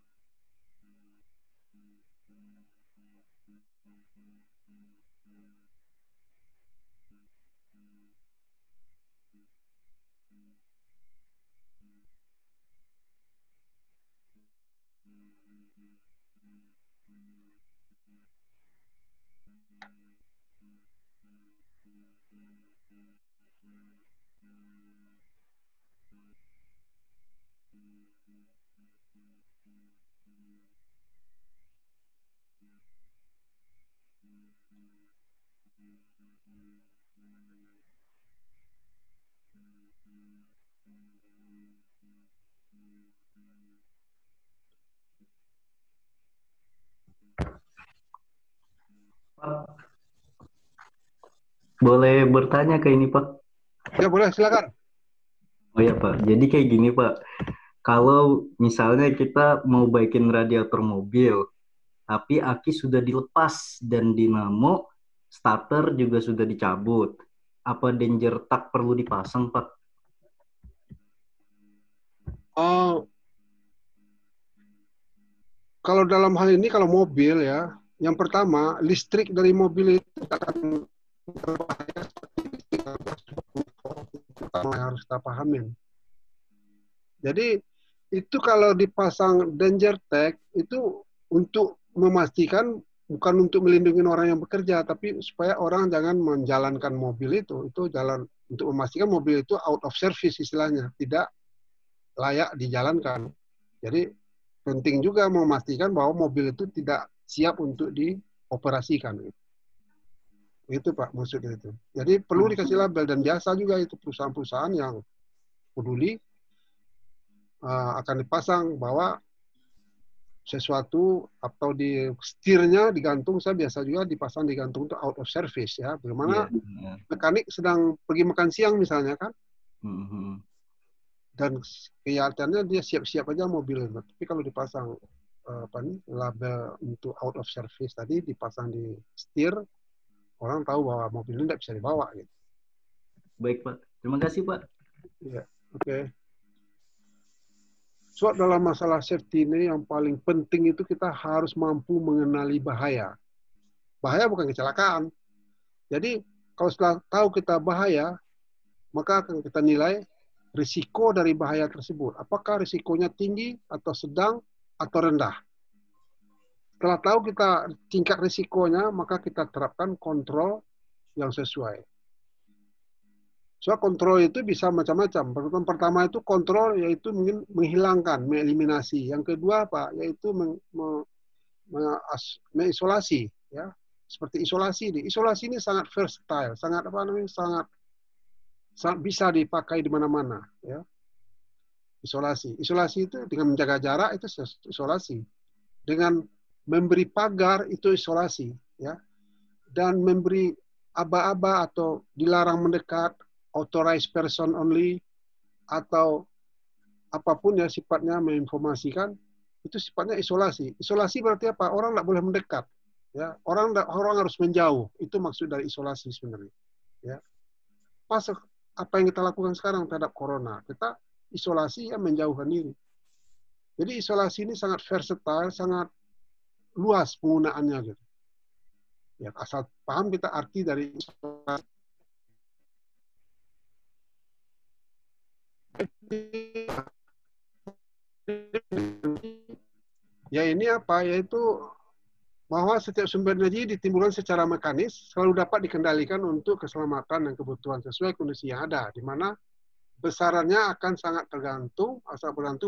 Speaker 4: Boleh bertanya ke ini, Pak?
Speaker 1: Ya boleh, silakan.
Speaker 4: Oh ya, Pak. Jadi kayak gini, Pak. Kalau misalnya kita mau baikin radiator mobil, tapi aki sudah dilepas dan dinamo starter juga sudah dicabut, apa danger tag perlu dipasang, Pak?
Speaker 1: Oh, kalau dalam hal ini, kalau mobil ya, yang pertama, listrik dari mobil itu akan berbahaya seperti listrik pertama yang harus kita pahamin. Jadi, itu kalau dipasang danger tag, itu untuk memastikan, bukan untuk melindungi orang yang bekerja, tapi supaya orang jangan menjalankan mobil itu jalan, untuk memastikan mobil itu out of service istilahnya, tidak layak dijalankan. Jadi, penting juga memastikan bahwa mobil itu tidak siap untuk dioperasikan. Itu Pak maksudnya itu. Jadi perlu dikasih label, dan biasa juga itu perusahaan-perusahaan yang peduli akan dipasang bahwa sesuatu atau di setirnya digantung, saya biasa juga dipasang digantung untuk out of service ya. Bagaimana mekanik sedang pergi makan siang misalnya kan, dan kelihatannya dia siap-siap aja mobil, tapi kalau dipasang label untuk out of service tadi, dipasang di setir, orang tahu bahwa mobil ini tidak bisa dibawa gitu.
Speaker 4: Baik, Pak. Terima kasih, Pak.
Speaker 1: Ya, oke. So, dalam masalah safety ini yang paling penting itu kita harus mampu mengenali bahaya. Bahaya bukan kecelakaan. Jadi, kalau setelah tahu kita bahaya, maka akan kita nilai risiko dari bahaya tersebut. Apakah risikonya tinggi atau sedang atau rendah. Setelah tahu kita tingkat risikonya, maka kita terapkan kontrol yang sesuai. So, kontrol itu bisa macam-macam. Pertama itu kontrol, yaitu menghilangkan, mengeliminasi. Yang kedua apa? Yaitu mengisolasi. Ya, seperti isolasi ini. Isolasi ini sangat versatile, sangat sangat bisa dipakai di mana-mana. Ya, isolasi. Isolasi itu dengan menjaga jarak itu isolasi. Dengan memberi pagar itu isolasi. Ya, dan memberi aba-aba atau dilarang mendekat, authorized person only, atau apapun yang sifatnya menginformasikan, itu sifatnya isolasi. Isolasi berarti apa? Orang tidak boleh mendekat. Ya, orang harus menjauh. Itu maksud dari isolasi sebenarnya. Ya, pas apa yang kita lakukan sekarang terhadap corona, kita isolasi, ya, menjauhkan diri. Jadi isolasi ini sangat versatile, sangat luas penggunaannya gitu. Ya, asal paham kita arti dari isolasi. Ya, ini apa? Yaitu bahwa setiap sumber energi ditimbulkan secara mekanis selalu dapat dikendalikan untuk keselamatan dan kebutuhan sesuai kondisi yang ada, di mana besarannya akan sangat tergantung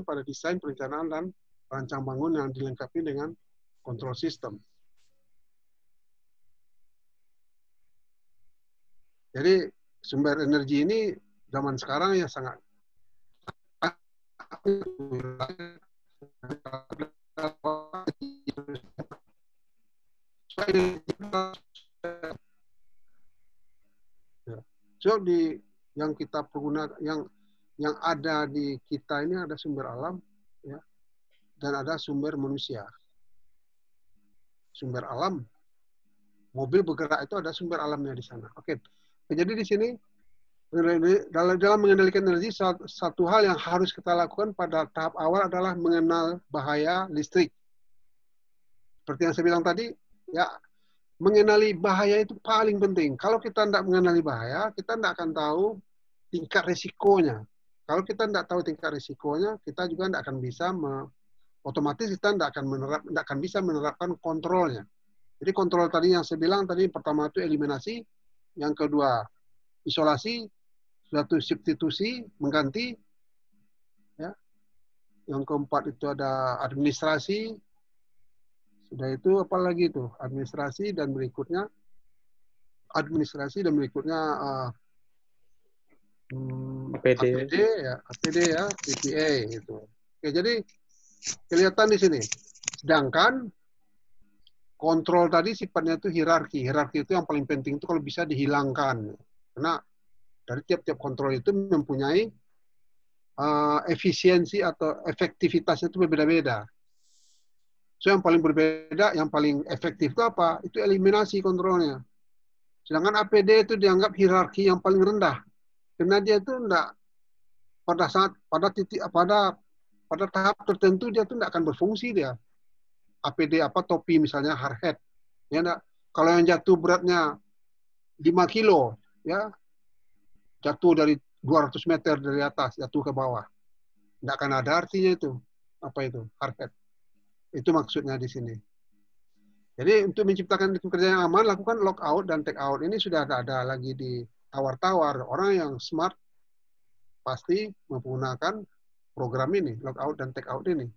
Speaker 1: pada desain, perencanaan, dan rancang bangun yang dilengkapi dengan kontrol sistem. Jadi sumber energi ini zaman sekarang ya sangat so, yang kita pergunakan, yang ada di kita ini ada sumber alam, ya, dan ada sumber manusia. Sumber alam, mobil bergerak itu ada sumber alamnya di sana. Oke, jadi di sini Dalam mengendalikan energi, satu hal yang harus kita lakukan pada tahap awal adalah mengenal bahaya listrik. Seperti yang saya bilang tadi, ya, mengenali bahaya itu paling penting. Kalau kita tidak mengenali bahaya, kita tidak akan tahu tingkat risikonya. Kalau kita tidak tahu tingkat risikonya, kita juga tidak akan bisa otomatis kita tidak akan bisa menerapkan kontrolnya. Jadi kontrol tadi yang saya bilang tadi, pertama itu eliminasi, yang kedua isolasi, suatu substitusi, mengganti, ya. Yang keempat itu ada administrasi. Sudah itu apalagi itu? Administrasi dan berikutnya
Speaker 5: APD.
Speaker 1: APD ya, PPA itu. Oke, jadi kelihatan di sini. Sedangkan kontrol tadi sifatnya itu hierarki. Hierarki itu yang paling penting itu kalau bisa dihilangkan. Karena dari tiap-tiap kontrol itu mempunyai efisiensi atau efektivitasnya itu berbeda-beda. So yang paling berbeda, yang paling efektif itu apa? Itu eliminasi kontrolnya. Sedangkan APD itu dianggap hierarki yang paling rendah. Karena dia itu enggak pada tahap tertentu dia itu enggak akan berfungsi dia. APD topi misalnya hard hat. Ya enggak? Kalau yang jatuh beratnya 5 kilo, ya jatuh dari 200 meter dari atas, jatuh ke bawah. Enggak akan ada artinya itu. Apa itu? Hard hat. Itu maksudnya di sini. Jadi untuk menciptakan kerja yang aman, lakukan lockout dan take out. Ini sudah ada lagi di tawar-tawar. Orang yang smart pasti menggunakan program ini, lockout dan take out ini.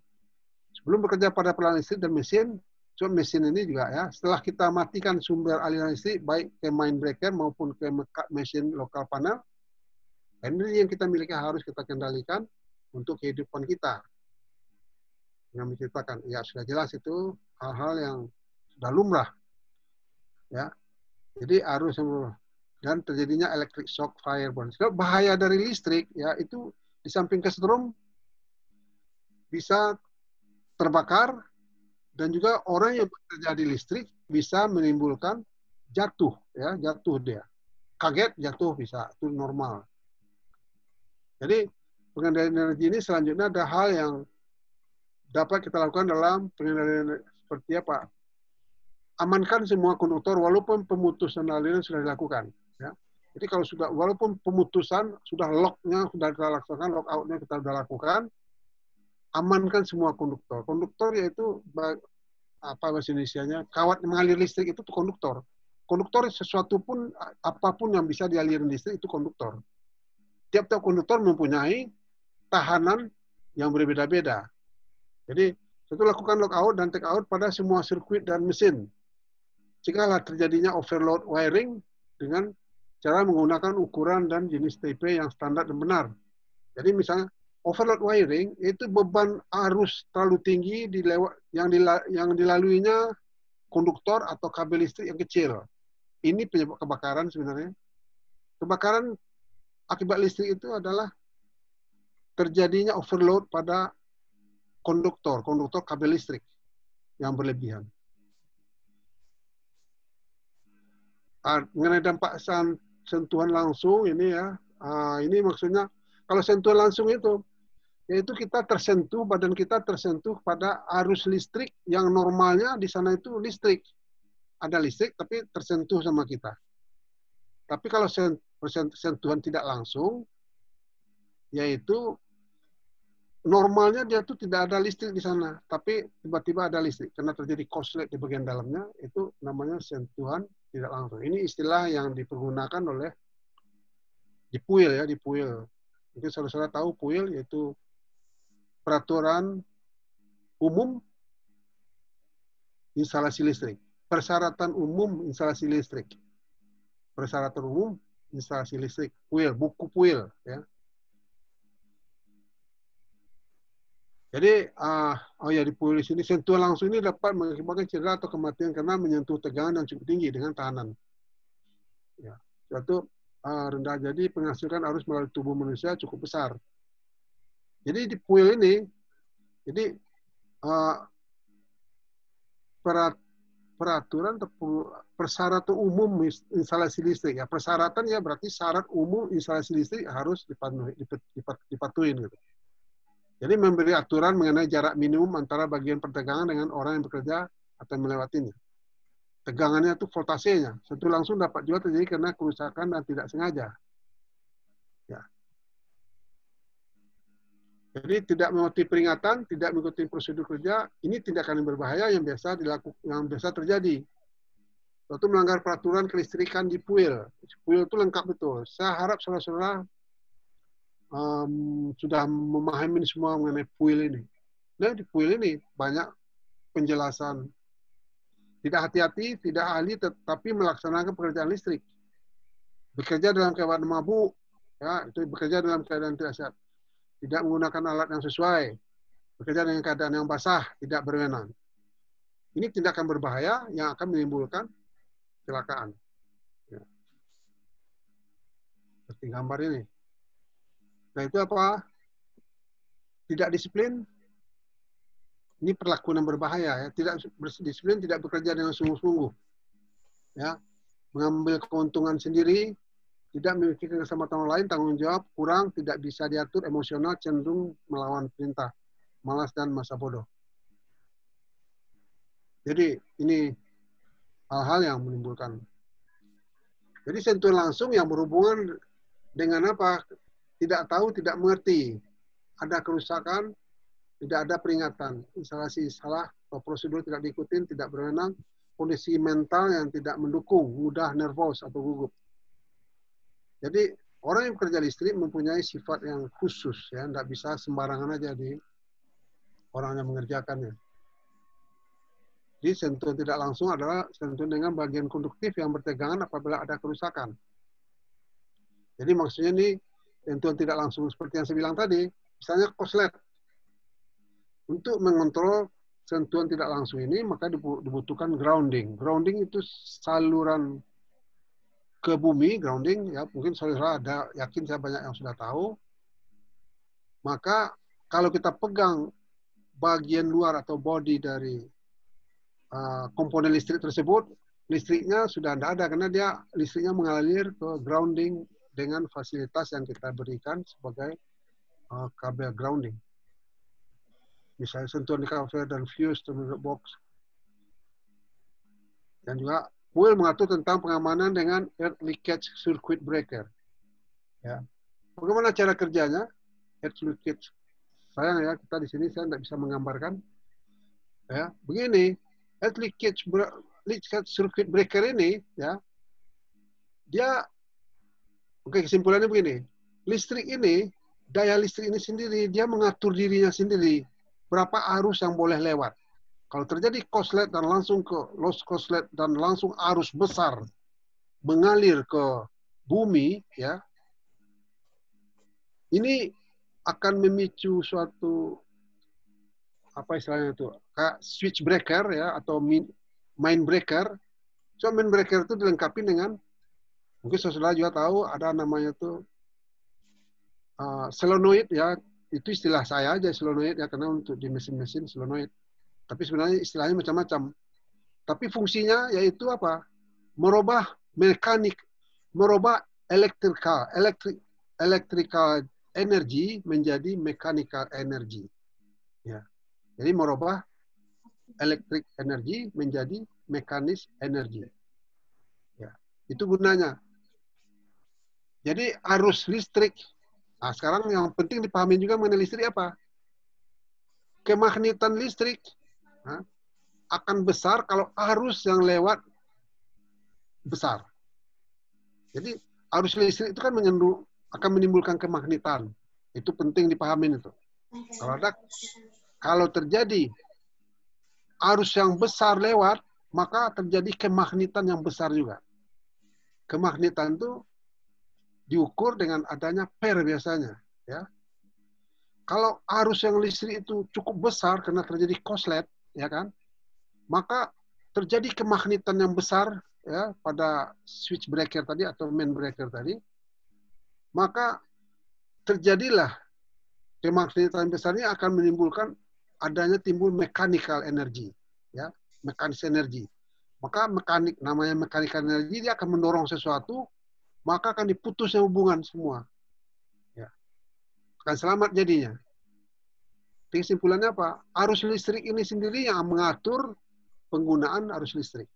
Speaker 1: Sebelum bekerja pada pelan listrik dan mesin, mesin ini juga ya, setelah kita matikan sumber aliran listrik, baik ke main breaker maupun ke mesin lokal panel, energi yang kita miliki harus kita kendalikan untuk kehidupan kita. Yang menciptakan, ya sudah jelas itu hal-hal yang sudah lumrah, ya. Jadi arus dan terjadinya electric shock fireburn. Bahaya dari listrik, ya itu di samping kesetrum bisa terbakar dan juga orang yang bekerja di listrik bisa menimbulkan jatuh, ya jatuh dia, kaget jatuh bisa, itu normal. Jadi pengendalian energi ini selanjutnya ada hal yang dapat kita lakukan dalam pengendalian seperti apa? Amankan semua konduktor walaupun pemutusan aliran sudah dilakukan. Ya. Jadi kalau sudah, walaupun pemutusan sudah locknya sudah kita lakukan, lockoutnya kita sudah lakukan, amankan semua konduktor. Konduktor yaitu apa bahasa Indonesianya? Kawat mengalir listrik itu konduktor. Konduktor sesuatu pun apapun yang bisa dialirin listrik itu konduktor. Tiap-tiap konduktor mempunyai tahanan yang berbeda-beda. Jadi, itu lakukan lockout dan take out pada semua sirkuit dan mesin. Jikalau terjadinya overload wiring dengan cara menggunakan ukuran dan jenis TP yang standar dan benar. Jadi misalnya overload wiring itu beban arus terlalu tinggi yang dilaluinya konduktor atau kabel listrik yang kecil. Ini penyebab kebakaran sebenarnya. Kebakaran akibat listrik itu adalah terjadinya overload pada konduktor kabel listrik yang berlebihan. Mengenai dampak sentuhan langsung ini ya, ini maksudnya kalau sentuhan langsung itu, yaitu kita tersentuh, badan kita tersentuh pada arus listrik yang normalnya di sana itu listrik. Ada listrik tapi tersentuh sama kita. Tapi kalau sentuhan tidak langsung, yaitu normalnya dia tuh tidak ada listrik di sana, tapi tiba-tiba ada listrik karena terjadi korslet di bagian dalamnya, itu namanya sentuhan tidak langsung. Ini istilah yang dipergunakan oleh di PUIL ya, di PUIL. Mungkin saudara-saudara tahu PUIL yaitu peraturan umum instalasi listrik, persyaratan umum instalasi listrik, persyaratan umum instalasi listrik, PUIL, buku PUIL ya. Jadi, di PUIL di sini, sentuhan langsung ini dapat mengakibatkan cedera atau kematian karena menyentuh tegangan yang cukup tinggi dengan tahanan. Ya, suatu rendah, jadi penghasilkan arus melalui tubuh manusia cukup besar. Jadi di PUIL ini, jadi peraturan atau persyaratan umum instalasi listrik ya. Persyaratan ya berarti syarat umum instalasi listrik harus dipatuhin gitu. Jadi memberi aturan mengenai jarak minimum antara bagian pertegangan dengan orang yang bekerja atau melewatinya. Tegangannya itu voltasenya. Sentuh langsung dapat juga terjadi karena kerusakan dan tidak sengaja. Ya. Jadi tidak mematuhi peringatan, tidak mengikuti prosedur kerja, ini tindakan yang berbahaya yang biasa terjadi. Waktu melanggar peraturan kelistrikan di puil. Puil itu lengkap betul. Saya harap saudara-saudara sudah memahami semua mengenai puil ini. Nah, di puil ini banyak penjelasan. Tidak hati-hati, tidak ahli, tetapi melaksanakan pekerjaan listrik. Bekerja dalam keadaan mabuk, ya, itu bekerja dalam keadaan tidak sehat. Tidak menggunakan alat yang sesuai, bekerja dengan keadaan yang basah, tidak berwenang. Ini tindakan berbahaya yang akan menimbulkan kecelakaan. Ya. Seperti gambar ini. Nah itu apa? Tidak disiplin. Ini perlakuan yang berbahaya. Ya. Tidak berdisiplin, tidak bekerja dengan sungguh-sungguh. Ya. Mengambil keuntungan sendiri, tidak memiliki keselamatan orang lain, tanggung jawab kurang, tidak bisa diatur, emosional, cenderung melawan perintah, malas dan masa bodoh. Jadi ini hal-hal yang menimbulkan. Jadi sentuhan langsung yang berhubungan dengan apa? Tidak tahu, tidak mengerti. Ada kerusakan, tidak ada peringatan. Instalasi salah, atau prosedur tidak diikutin, tidak berwenang, kondisi mental yang tidak mendukung, mudah nervous atau gugup. Jadi orang yang bekerja listrik mempunyai sifat yang khusus, ya, tidak bisa sembarangan aja di orang yang mengerjakannya. Jadi sentuhan tidak langsung adalah sentuhan dengan bagian konduktif yang bertegangan apabila ada kerusakan. Jadi maksudnya ini sentuhan tidak langsung seperti yang saya bilang tadi, misalnya koslet. Untuk mengontrol sentuhan tidak langsung ini maka dibutuhkan grounding. Grounding itu saluran ke bumi, grounding, ya mungkin saudara ada, yakin saya banyak yang sudah tahu. Maka kalau kita pegang bagian luar atau body dari komponen listrik tersebut, listriknya sudah tidak ada karena dia listriknya mengalir ke grounding dengan fasilitas yang kita berikan sebagai kabel grounding. Misalnya sentuhan di cover dan fuse termasuk box. Dan juga Will mengatur tentang pengamanan dengan earth leakage circuit breaker. Ya. Bagaimana cara kerjanya? Earth leakage. Sayang ya, kita di sini saya tidak bisa menggambarkan. Ya, begini, earth leakage circuit breaker ini, ya, dia, oke, kesimpulannya begini. Listrik ini, daya listrik ini sendiri, dia mengatur dirinya sendiri. Berapa arus yang boleh lewat. Kalau terjadi koslet dan langsung ke loss koslet dan langsung arus besar mengalir ke bumi, ya, ini akan memicu suatu apa istilahnya itu, kayak switch breaker ya atau main breaker. So main breaker itu dilengkapi dengan mungkin saudara juga tahu ada namanya itu solenoid ya, itu istilah saya aja solenoid ya karena untuk di mesin-mesin solenoid. Tapi sebenarnya istilahnya macam-macam. Tapi fungsinya yaitu apa? Merubah mekanik, merubah electrical energy menjadi mechanical energy. Ya. Jadi merubah electric energy menjadi mekanis energy. Ya. Itu gunanya. Jadi arus listrik. Nah, sekarang yang penting dipahami juga mengenai listrik apa? Kemagnetan listrik akan besar kalau arus yang lewat besar. Jadi arus listrik itu kan akan menimbulkan kemagnetan. Itu penting dipahamin itu. Kalau terjadi arus yang besar lewat, maka terjadi kemagnetan yang besar juga. Kemagnetan itu diukur dengan adanya pair biasanya. Ya. Kalau arus yang listrik itu cukup besar karena terjadi koslet, ya kan? Maka terjadi kemagnetan yang besar ya pada switch breaker tadi atau main breaker tadi. Maka terjadilah kemagnetan besar ini akan menimbulkan adanya timbul mechanical energy, ya, mekanis energi. maka namanya mekanikal energi, dia akan mendorong sesuatu, maka akan diputusnya hubungan semua. Ya. Akan selamat jadinya. Jadi kesimpulannya apa? Arus listrik ini sendiri yang mengatur penggunaan arus listrik.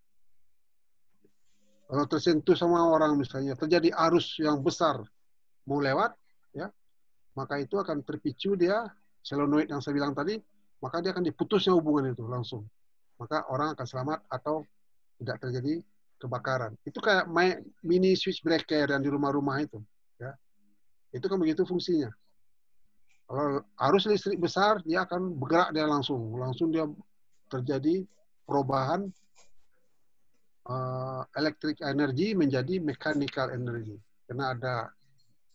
Speaker 1: Kalau tersentuh sama orang misalnya, terjadi arus yang besar mau lewat, ya, maka itu akan terpicu dia, solenoid yang saya bilang tadi, maka dia akan diputusnya hubungan itu langsung. Maka orang akan selamat atau tidak terjadi kebakaran. Itu kayak mini switch breaker yang di rumah-rumah itu. Ya. Itu kan begitu fungsinya. Kalau arus listrik besar, dia akan bergerak dia langsung. Langsung dia terjadi perubahan electric energy menjadi mechanical energy. Karena ada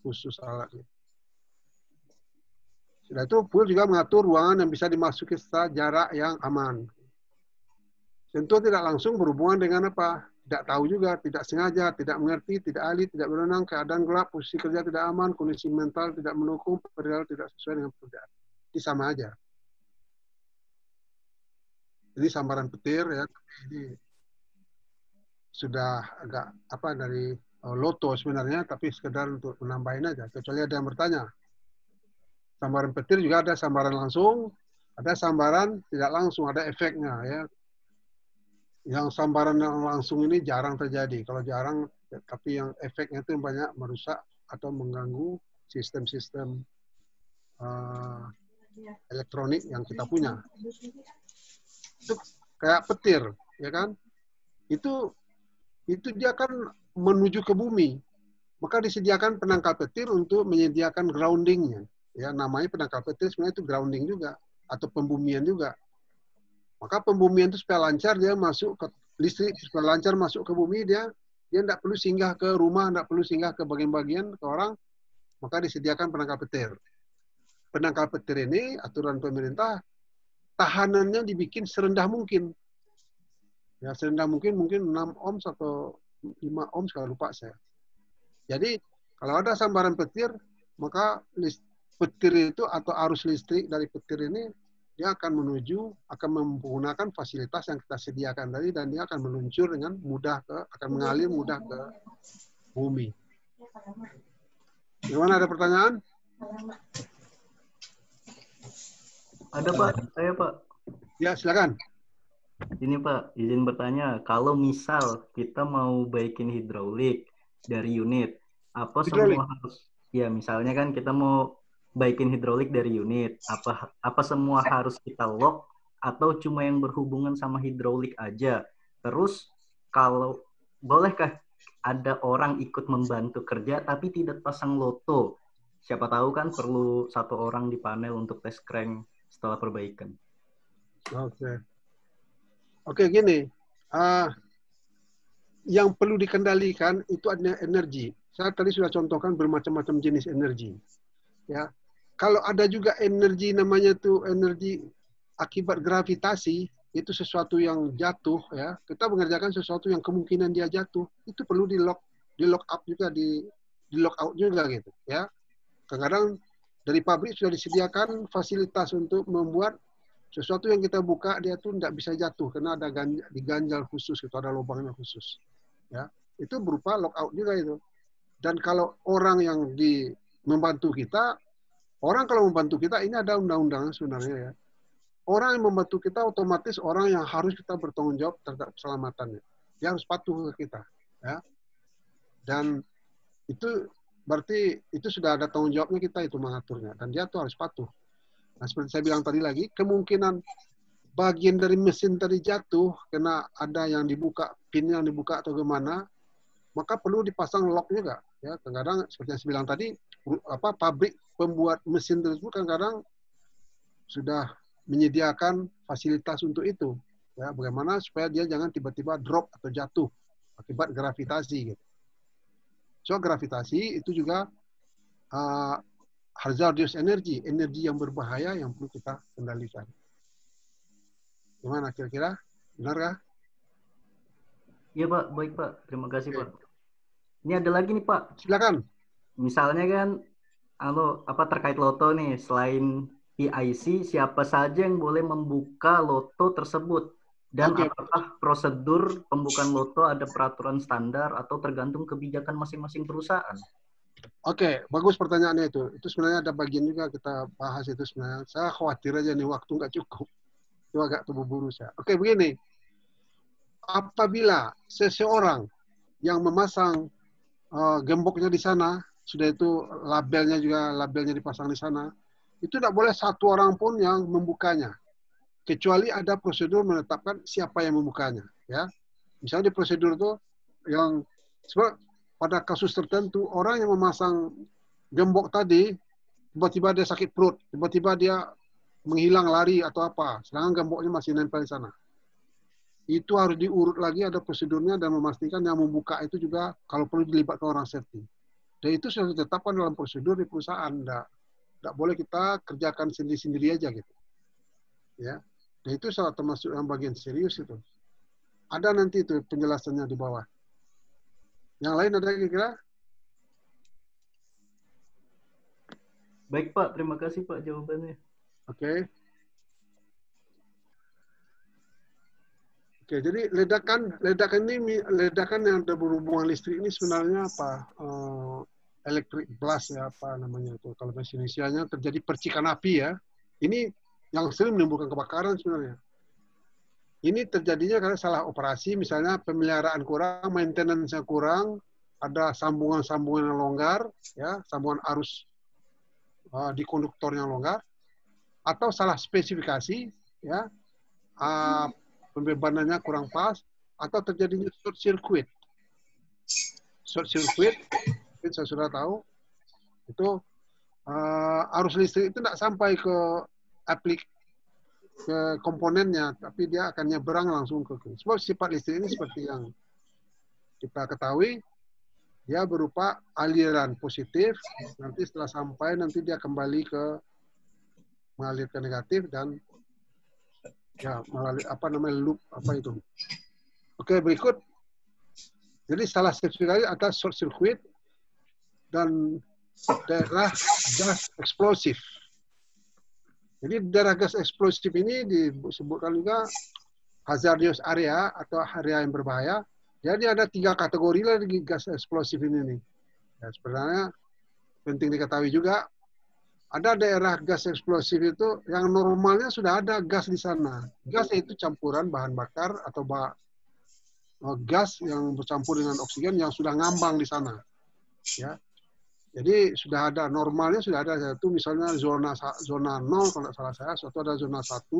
Speaker 1: khusus alatnya. Sudah itu, pool juga mengatur ruangan yang bisa dimasuki secara jarak yang aman. Tentu tidak langsung berhubungan dengan apa? Tidak tahu juga, tidak sengaja, tidak mengerti, tidak ahli, tidak berwenang, keadaan gelap, posisi kerja tidak aman, kondisi mental tidak mendukung, perilaku tidak sesuai dengan pekerjaan. Ini sama aja. Ini sambaran petir ya, ini sudah agak apa dari loto sebenarnya, tapi sekedar untuk menambahin aja. Kecuali ada yang bertanya. Sambaran petir juga ada sambaran langsung, ada sambaran tidak langsung, ada efeknya ya. Yang sambaran yang langsung ini jarang terjadi. Kalau jarang, tapi yang efeknya itu banyak merusak atau mengganggu sistem-sistem elektronik yang kita punya. Itu kayak petir, ya kan? Itu dia kan menuju ke bumi. Maka disediakan penangkal petir untuk menyediakan groundingnya. Ya, namanya penangkal petir sebenarnya itu grounding juga atau pembumian juga. Maka pembumian itu supaya lancar dia masuk ke listrik, supaya lancar masuk ke bumi, dia tidak perlu singgah ke rumah, tidak perlu singgah ke bagian-bagian ke orang, maka disediakan penangkal petir. Penangkal petir ini aturan pemerintah tahanannya dibikin serendah mungkin. Ya, serendah mungkin 6 ohms atau 5 ohms kalau lupa saya. Jadi kalau ada sambaran petir, maka petir itu atau arus listrik dari petir ini dia akan menggunakan fasilitas yang kita sediakan tadi, dan dia akan meluncur dengan mudah akan mengalir mudah ke bumi. Gimana, ada pertanyaan?
Speaker 4: Ada Pak, saya Pak.
Speaker 1: Ya, silakan.
Speaker 4: Ini Pak, izin bertanya, kalau misal kita mau baikin hidrolik dari unit, apa
Speaker 1: Hidrolik.
Speaker 4: semua harus, ya misalnya kan kita mau baikin hidrolik dari unit, apa semua harus kita lock atau cuma yang berhubungan sama hidrolik aja? Terus kalau bolehkah ada orang ikut membantu kerja tapi tidak pasang loto? Siapa tahu kan perlu 1 orang di panel untuk tes crank setelah perbaikan.
Speaker 1: Oke, gini. Yang perlu dikendalikan itu ada energi. Saya tadi sudah contohkan bermacam-macam jenis energi. Ya, kalau ada juga energi namanya tuh energi akibat gravitasi, itu sesuatu yang jatuh ya. Kita mengerjakan sesuatu yang kemungkinan dia jatuh, itu perlu di lock up juga, di lock out juga gitu ya. Kadang-kadang dari pabrik sudah disediakan fasilitas untuk membuat sesuatu yang kita buka dia tuh tidak bisa jatuh karena ada diganjal khusus, itu ada lubangnya khusus. Ya, itu berupa lock out juga itu. Dan kalau orang yang membantu kita, kalau membantu kita, ini ada undang-undang sebenarnya ya. Orang yang membantu kita otomatis orang yang harus kita bertanggung jawab terhadap keselamatannya. Dia harus patuh ke kita. Ya. Dan itu berarti itu sudah ada tanggung jawabnya kita itu mengaturnya. Dan dia tuh harus patuh. Nah, seperti saya bilang tadi lagi, kemungkinan bagian dari mesin tadi jatuh karena ada yang dibuka, pin yang dibuka atau gimana, maka perlu dipasang lock juga. Ya, kadang-kadang seperti yang saya bilang tadi, pabrik pembuat mesin tersebut kadang-kadang sudah menyediakan fasilitas untuk itu. Ya, bagaimana supaya dia jangan tiba-tiba drop atau jatuh akibat gravitasi. Gitu. So, gravitasi itu juga hazardous energy yang berbahaya yang perlu kita kendalikan. Gimana kira-kira? Benarkah?
Speaker 4: Iya Pak, baik Pak. Terima kasih Pak. Ini ada lagi nih Pak.
Speaker 1: Silakan.
Speaker 4: Misalnya kan, terkait loto nih, selain PIC, siapa saja yang boleh membuka loto tersebut? Dan
Speaker 1: Oke.
Speaker 4: apakah prosedur pembukaan loto ada peraturan standar atau tergantung kebijakan masing-masing perusahaan?
Speaker 1: Oke, bagus pertanyaannya itu. Itu sebenarnya ada bagian juga kita bahas itu sebenarnya. Saya khawatir aja nih waktu nggak cukup. Itu agak terburu-buru saya. Oke, begini. Apabila seseorang yang memasang gemboknya di sana, sudah itu labelnya dipasang di sana, itu tidak boleh satu orang pun yang membukanya. Kecuali ada prosedur menetapkan siapa yang membukanya. Ya, misalnya di prosedur itu yang sebab pada kasus tertentu orang yang memasang gembok tadi tiba-tiba dia sakit perut, tiba-tiba dia menghilang lari atau apa, sedangkan gemboknya masih nempel di sana. Itu harus diurut lagi, ada prosedurnya dan memastikan yang membuka itu juga kalau perlu dilibatkan orang safety. Dan itu sudah ditetapkan dalam prosedur di perusahaan. Tidak boleh kita kerjakan sendiri-sendiri aja gitu. Ya. Dan itu salah termasuk yang bagian serius itu. Ada nanti itu penjelasannya di bawah. Yang lain ada kira-kira?
Speaker 4: Baik Pak, terima kasih Pak jawabannya.
Speaker 1: Oke. Oke, jadi ledakan yang ada berhubungan listrik ini sebenarnya apa? Electric blast ya, apa namanya itu? Kalau bahasa Indonesianya terjadi percikan api ya. Ini yang sering menimbulkan kebakaran sebenarnya. Ini terjadinya karena salah operasi, misalnya pemeliharaan kurang, maintenance-nya kurang, ada sambungan-sambungan yang longgar, ya, sambungan arus di konduktornya longgar, atau salah spesifikasi, ya, pembebanannya kurang pas, atau terjadinya short circuit. Short circuit, mungkin saya sudah tahu, itu arus listrik itu tidak sampai ke komponennya, tapi dia akan nyebrang langsung ke. Sebab sifat listrik ini seperti yang kita ketahui, dia berupa aliran positif, nanti setelah sampai nanti dia kembali ke mengalir ke negatif dan ya melalui apa namanya loop apa itu. Oke, berikut. Jadi salah spesifikasi ada short circuit dan daerah gas eksplosif. Jadi daerah gas eksplosif ini disebutkan juga hazardous area atau area yang berbahaya. Jadi ada 3 kategori lagi gas eksplosif ini nih. Ya, sebenarnya penting diketahui juga ada daerah gas eksplosif itu yang normalnya sudah ada gas di sana. Gas itu campuran bahan bakar atau gas yang bercampur dengan oksigen yang sudah ngambang di sana. Ya. Jadi sudah ada normalnya, sudah ada satu misalnya zona 0 kalau tidak salah saya, suatu ada zona 1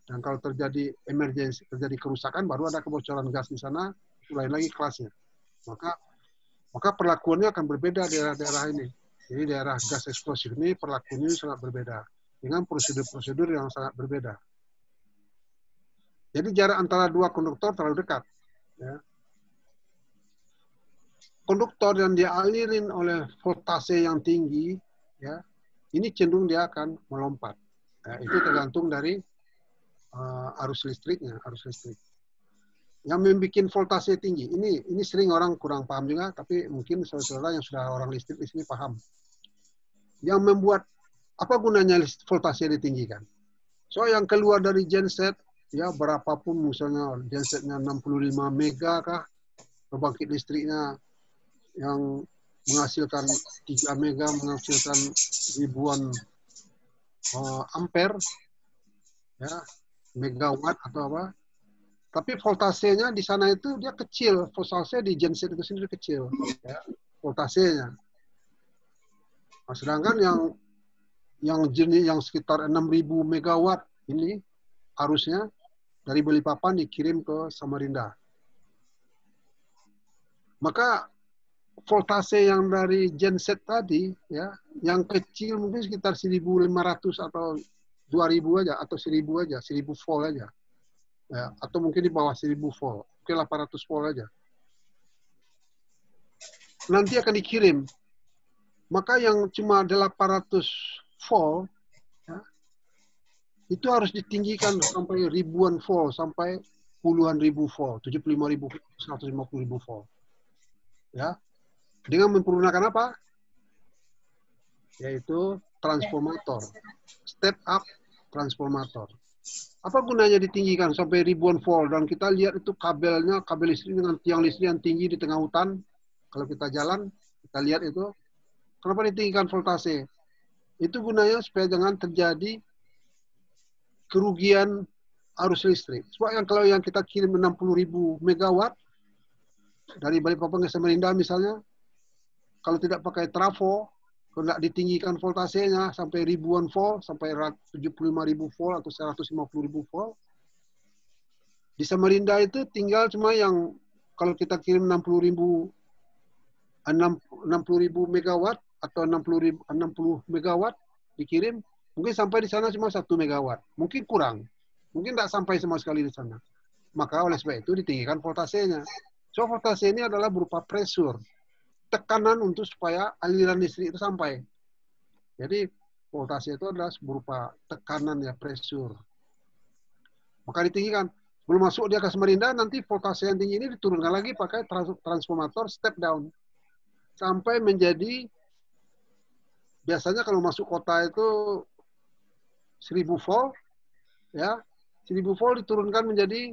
Speaker 1: dan kalau terjadi emergensi, terjadi kerusakan baru ada kebocoran gas di sana, itu lain lagi kelasnya. Maka perlakuannya akan berbeda daerah-daerah ini. Jadi daerah gas eksplosif ini perlakuannya sangat berbeda dengan prosedur-prosedur yang sangat berbeda. Jadi jarak antara 2 konduktor terlalu dekat. Ya. Konduktor yang dialirin oleh voltase yang tinggi, ya, ini cenderung dia akan melompat. Ya, itu tergantung dari arus listriknya, arus listrik. Yang membuat voltase tinggi, ini sering orang kurang paham juga, tapi mungkin saudara-saudara yang sudah orang listrik di sini paham. Yang membuat apa gunanya voltase ditinggikan? So yang keluar dari genset, ya berapapun misalnya gensetnya 65 mega kah, pembangkit listriknya yang menghasilkan 3 mega, menghasilkan ribuan ampere, ya, megawatt atau apa. Tapi voltasenya di sana itu dia kecil, voltase di genset itu sendiri kecil, ya, voltasenya. Nah, sedangkan yang sekitar 6.000 megawatt ini harusnya dari Balikpapan dikirim ke Samarinda. Maka voltase yang dari genset tadi, ya, yang kecil mungkin sekitar 1.500 atau 2.000 aja, atau 1.000 aja, 1.000 volt aja. Ya, atau mungkin di bawah 1.000 volt, mungkin 800 volt aja. Nanti akan dikirim. Maka yang cuma 800 volt, ya, itu harus ditinggikan sampai ribuan volt, sampai puluhan ribu volt, 75.000, 150.000 volt. Ya. Dengan menggunakan apa? Yaitu transformator. Step up transformator. Apa gunanya ditinggikan sampai ribuan volt dan kita lihat itu kabelnya, kabel listrik dengan tiang listrik yang tinggi di tengah hutan. Kalau kita jalan, kita lihat itu. Kenapa ditinggikan voltase? Itu gunanya supaya jangan terjadi kerugian arus listrik. Sebab kalau yang kita kirim 60.000 megawatt dari Balikpapan ke Samarinda misalnya, kalau tidak pakai trafo, kalau tidak ditinggikan voltasenya sampai ribuan volt, sampai 75.000 volt atau 150.000 volt, di Samarinda itu tinggal cuma yang kalau kita kirim 60.000 megawatt atau 60 megawatt dikirim, mungkin sampai di sana cuma 1 megawatt, mungkin kurang, mungkin tidak sampai sama sekali di sana. Maka oleh sebab itu ditinggikan voltasenya. So voltase ini adalah berupa pressure, tekanan untuk supaya aliran listrik itu sampai. Jadi voltase itu adalah berupa tekanan ya, pressure. Maka ditinggikan. Belum masuk dia ke Samarinda, nanti voltase yang tinggi ini diturunkan lagi pakai transformator step down. Sampai menjadi, biasanya kalau masuk kota itu 1000 volt, ya 1000 volt diturunkan menjadi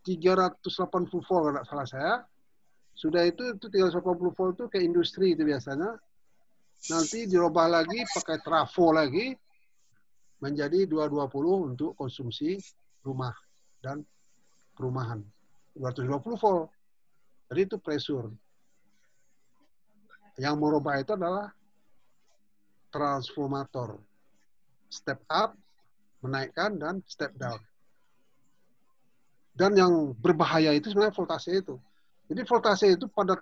Speaker 1: 380 volt kalau tidak salah saya. Sudah itu 380 volt itu ke industri itu biasanya. Nanti dirubah lagi pakai trafo lagi menjadi 220 untuk konsumsi rumah dan perumahan. 220 volt. Jadi itu pressure. Yang merubah itu adalah transformator. Step up, menaikkan, dan step down. Dan yang berbahaya itu sebenarnya voltase itu. Jadi voltase itu pada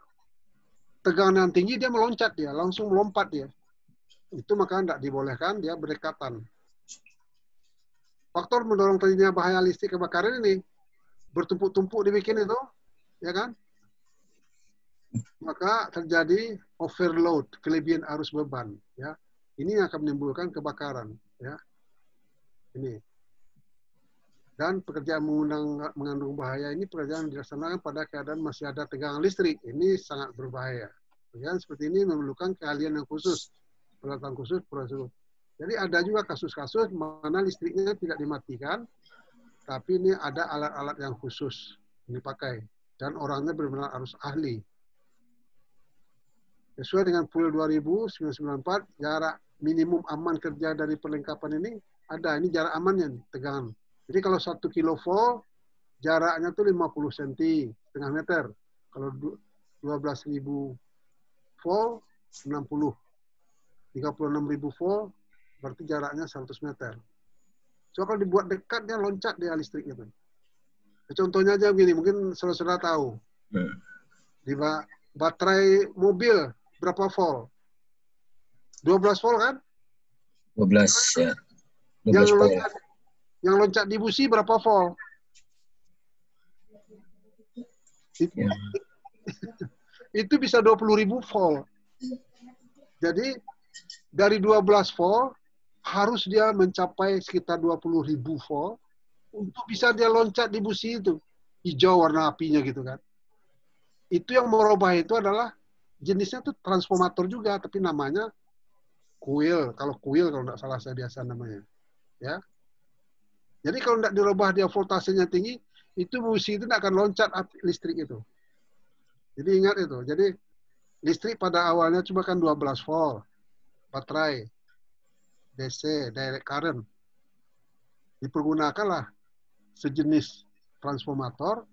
Speaker 1: tegangan yang tinggi dia meloncat, dia langsung melompat dia. Itu maka tidak dibolehkan dia berdekatan. Faktor mendorong terjadinya bahaya listrik kebakaran ini bertumpuk-tumpuk dibikin itu, ya kan? Maka terjadi overload, kelebihan arus beban, ya. Ini yang akan menimbulkan kebakaran, ya. Ini. Dan pekerjaan mengandung bahaya ini pekerjaan dilaksanakan pada keadaan masih ada tegangan listrik. Ini sangat berbahaya. Pekerjaan seperti ini memerlukan keahlian yang khusus, peralatan khusus, prosedur. Jadi ada juga kasus-kasus mana listriknya tidak dimatikan, tapi ini ada alat-alat yang khusus yang dipakai. Dan orangnya benar-benar harus ahli. Sesuai dengan PUL 2094, jarak minimum aman kerja dari perlengkapan ini ada. Ini jarak amannya, tegangan. Jadi kalau 1 kilovolt, jaraknya tuh 50 cm, setengah meter. Kalau 12.000 volt, 60. 36.000 volt, berarti jaraknya 100 meter. So kalau dibuat dekat, dia loncat dia listrik itu. Contohnya aja begini, mungkin saudara-saudara tahu. Di baterai mobil, berapa volt? 12 volt kan?
Speaker 6: 12 ya. 12 volt.
Speaker 1: Yang loncat di busi berapa volt?
Speaker 6: Ya.
Speaker 1: Itu bisa 20.000 volt. Jadi dari 12 volt harus dia mencapai sekitar 20.000 volt untuk bisa dia loncat di busi itu. Hijau warna apinya gitu kan. Itu yang merubah itu adalah jenisnya tuh transformator juga, tapi namanya coil. Kalau tidak salah saya biasa namanya. Ya. Jadi kalau tidak dirubah dia voltasenya tinggi, itu busi itu tidak akan loncat listrik itu. Jadi ingat itu. Jadi listrik pada awalnya cuma kan 12 volt. Baterai. DC, direct current. Dipergunakanlah sejenis transformator,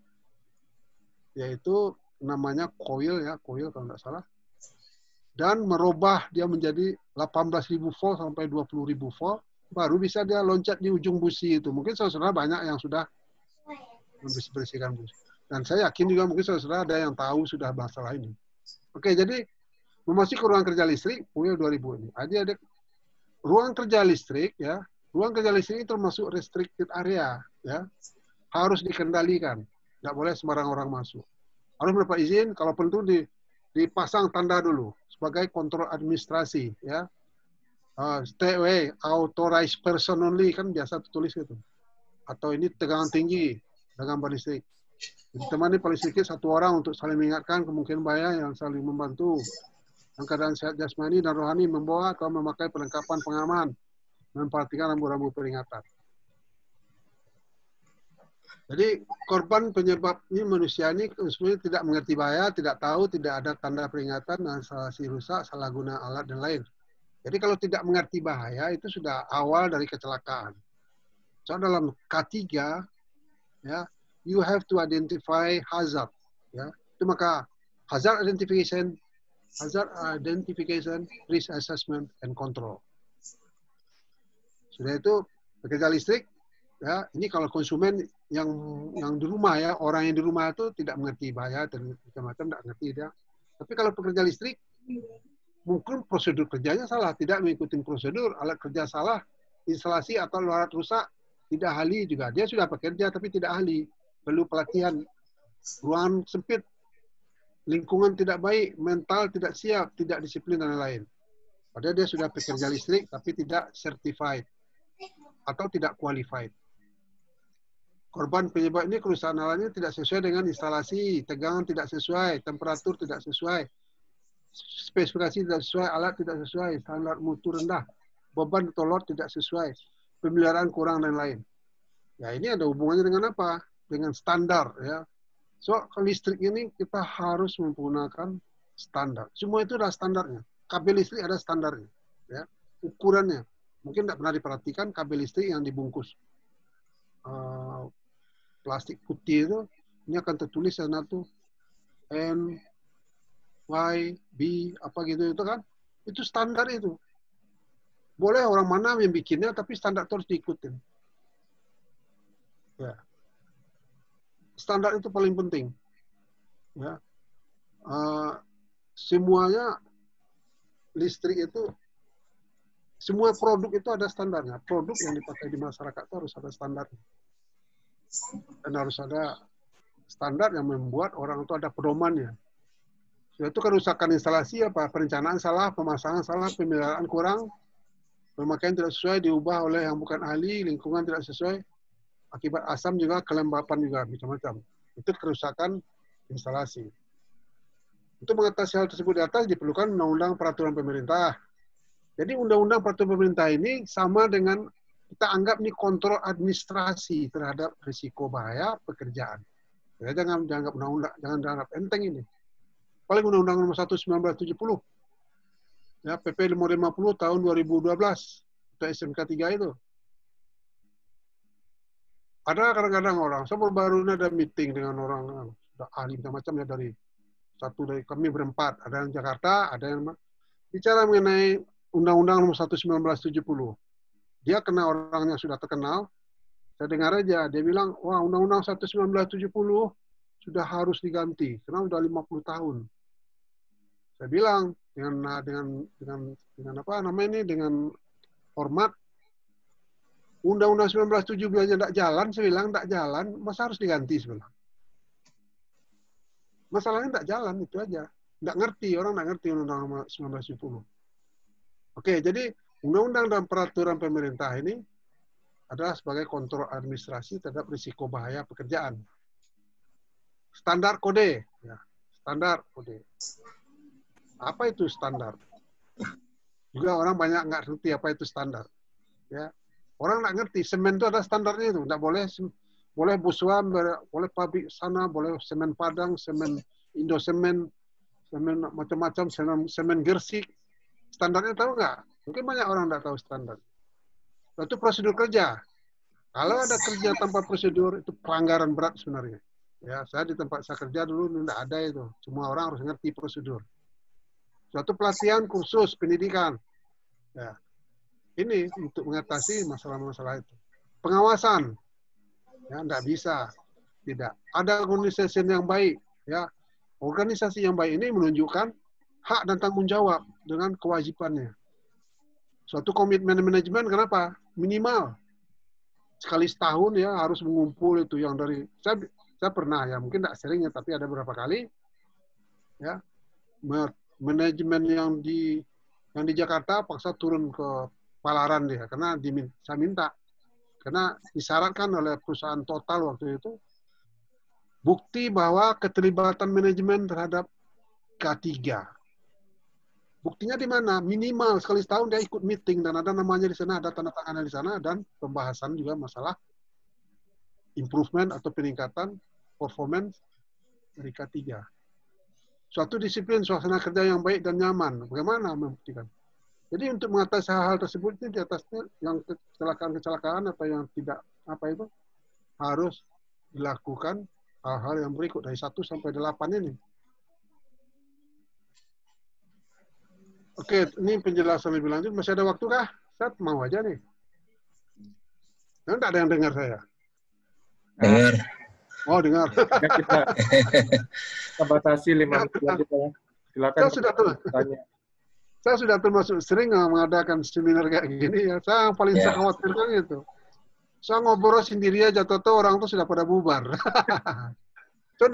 Speaker 1: yaitu namanya coil ya, coil kalau tidak salah. Dan merubah dia menjadi 18.000 volt sampai 20.000 volt. Baru bisa dia loncat di ujung busi itu. Mungkin saudara banyak yang sudah membersihkan busi. Dan saya yakin juga mungkin saudara ada yang tahu sudah masalah ini. Oke, jadi memasuki ruang kerja listrik, PUL 2000 ini. Ada ruang kerja listrik, ya. Ruang kerja listrik ini termasuk restricted area, ya. Harus dikendalikan. Tidak boleh sembarang orang masuk. Harus mendapat izin, kalau perlu dipasang tanda dulu sebagai kontrol administrasi, ya. Stay away, authorized person only, kan biasa tulis gitu. Atau ini tegangan tinggi, tegangan listrik. Ditemani paling sedikit 1 orang untuk saling mengingatkan kemungkinan bahaya yang saling membantu. Yang keadaan sehat jasmani dan rohani membawa atau memakai perlengkapan pengaman, memperhatikan rambu-rambu peringatan. Jadi korban penyebab ini manusia ini sebenarnya tidak mengerti bahaya, tidak tahu, tidak ada tanda peringatan, instalasi rusak, salah guna alat dan lain. Jadi kalau tidak mengerti bahaya itu sudah awal dari kecelakaan. So dalam K3 ya, you have to identify hazard. Ya, itu maka hazard identification, risk assessment, and control. Sudah itu pekerja listrik. Ya, ini kalau konsumen yang di rumah ya, orang yang di rumah itu tidak mengerti bahaya dan macam-macam, tidak mengerti dia. Tapi kalau pekerja listrik, mungkin prosedur kerjanya salah, tidak mengikuti prosedur, alat kerja salah, instalasi atau alat rusak, tidak ahli juga. Dia sudah bekerja tapi tidak ahli, perlu pelatihan. Ruangan sempit, lingkungan tidak baik, mental tidak siap, tidak disiplin dan lain-lain. Padahal dia sudah pekerja listrik tapi tidak certified atau tidak qualified. Korban penyebab ini kerusakan alatnya tidak sesuai dengan instalasi, tegangan tidak sesuai, temperatur tidak sesuai, spesifikasi tidak sesuai, alat tidak sesuai, standar mutu rendah, beban atau load tidak sesuai, pemeliharaan kurang dan lain. Ya ini ada hubungannya dengan apa? Dengan standar ya. So listrik ini kita harus menggunakan standar. Semua itu ada standarnya. Kabel listrik ada standarnya, ya. Ukurannya. Mungkin tidak pernah diperhatikan kabel listrik yang dibungkus plastik putih itu, ini akan tertulis sana tuh N, Y, B, apa gitu itu kan. Itu standar itu. Boleh orang mana yang bikinnya, tapi standar itu harus diikutin. Ya. Standar itu paling penting. Ya. Semuanya listrik itu, semua produk itu ada standarnya. Produk yang dipakai di masyarakat itu harus ada standarnya. Dan harus ada standar yang membuat orang itu ada pedomannya. Itu kerusakan instalasi apa? Perencanaan salah, pemasangan salah, pemeliharaan kurang, pemakaian tidak sesuai, diubah oleh yang bukan ahli, lingkungan tidak sesuai, akibat asam juga, kelembapan juga, macam-macam. Itu kerusakan instalasi. Untuk mengatasi hal tersebut di atas diperlukan undang-undang peraturan pemerintah. Jadi undang-undang peraturan pemerintah ini sama dengan kita anggap ini kontrol administrasi terhadap risiko bahaya pekerjaan. Ya, jangan dianggap undang-undang, jangan dianggap enteng ini. Paling Undang-Undang Nomor 1 1970. Ya, PP 550 tahun 2012. Untuk SMK 3 itu. Ada kadang-kadang orang, saya baru ada meeting dengan orang sudah ahli macam-macam ya dari kami berempat, ada yang Jakarta, ada yang bicara mengenai Undang-Undang Nomor 1 1970. Dia kena orangnya sudah terkenal. Saya dengar aja, dia bilang, wah Undang-Undang 1 1970 sudah harus diganti karena sudah 50 tahun. Saya bilang dengan apa namanya ini, dengan hormat, Undang-Undang 1970 aja tidak jalan, saya bilang tidak jalan, masa harus diganti sebenarnya. Masalahnya tidak jalan, itu aja. Tidak ngerti, orang tidak ngerti Undang-Undang 1970. Oke, jadi Undang-Undang dan peraturan pemerintah ini adalah sebagai kontrol administrasi terhadap risiko bahaya pekerjaan. Standar kode. Ya, standar kode. Apa itu standar? Juga orang banyak nggak ngerti apa itu standar. Ya, orang nggak ngerti. Semen itu ada standarnya itu. Nggak boleh Buswa, boleh pabrik sana, boleh semen Padang, semen Indosemen, semen macam-macam, semen Gersik. Standarnya tahu nggak? Mungkin banyak orang nggak tahu standar. Itu prosedur kerja. Kalau ada kerja tanpa prosedur, itu pelanggaran berat sebenarnya. Ya, saya di tempat saya kerja dulu tidak ada itu. Semua orang harus ngerti prosedur. Suatu pelatihan, kursus, pendidikan. Ya. Ini untuk mengatasi masalah-masalah itu. Pengawasan. Ya, tidak bisa. Tidak. Ada organisasi yang baik. Ya. Organisasi yang baik ini menunjukkan hak dan tanggung jawab dengan kewajibannya. Suatu komitmen manajemen kenapa? Minimal sekali setahun ya harus mengumpul itu yang dari saya pernah ya mungkin tidak seringnya tapi ada beberapa kali ya manajemen yang di Jakarta paksa turun ke Palaran dia karena saya minta karena disyaratkan oleh perusahaan Total waktu itu bukti bahwa keterlibatan manajemen terhadap K3. Buktinya di mana? Minimal sekali setahun dia ikut meeting dan ada namanya di sana, ada tanda tangannya di sana dan pembahasan juga masalah improvement atau peningkatan performance dari K3. Suatu disiplin suasana kerja yang baik dan nyaman. Bagaimana membuktikan? Jadi untuk mengatasi hal-hal tersebut itu di atasnya yang kecelakaan-kecelakaan atau yang tidak apa itu harus dilakukan hal-hal yang berikut dari 1 sampai 8 ini. Oke, ini penjelasan lebih lanjut. Masih ada waktu kah? Saya mau aja nih. Tidak ada yang dengar saya.
Speaker 6: Dengar.
Speaker 1: Oh, dengar.
Speaker 3: Ya, kita batasi 5 menit lagi, Pak. Silakan. Tanya.
Speaker 1: Saya sudah termasuk sering mengadakan seminar kayak gini ya. Saya yang paling saya khawatirkan itu. Saya ngobrol sendiri aja, toto orang tuh sudah pada bubar.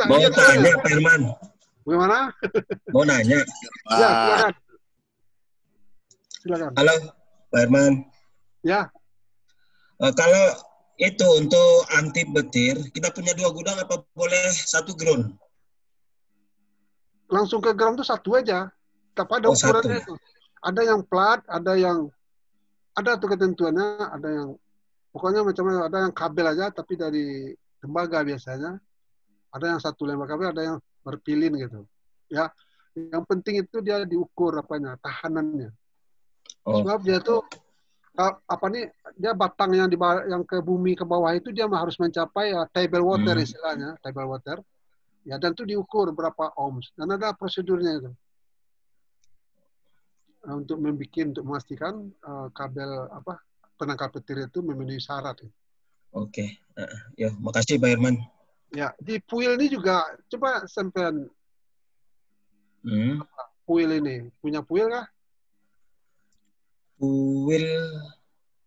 Speaker 6: Mau tanya, Pak Herman.
Speaker 1: Bagaimana?
Speaker 6: Mau nanya.
Speaker 1: Ya, silakan. Silakan.
Speaker 6: Halo, Pak Herman.
Speaker 1: Ya.
Speaker 6: Kalau itu untuk anti petir, kita punya 2 gudang apa boleh 1 ground?
Speaker 1: Langsung ke ground tuh 1 aja. Tapi ada ukurannya itu. Ada yang plat, ada tuh ketentuannya, ada yang pokoknya macam-macam, ada yang kabel aja tapi dari tembaga biasanya. Ada yang 1 lempar kabel, ada yang berpilin gitu. Ya, yang penting itu dia diukur apanya, tahanannya. Sebab dia tuh dia batang yang yang ke bumi ke bawah itu dia harus mencapai table water istilahnya, table water. Ya, dan itu diukur berapa ohms. Dan ada prosedurnya itu. Untuk memastikan kabel penangkal petir itu memenuhi syarat.
Speaker 6: Oke. Ya, makasih Pak Herman.
Speaker 1: Ya, di puil ini juga coba sampean puil ini punya puil kah?
Speaker 6: Puil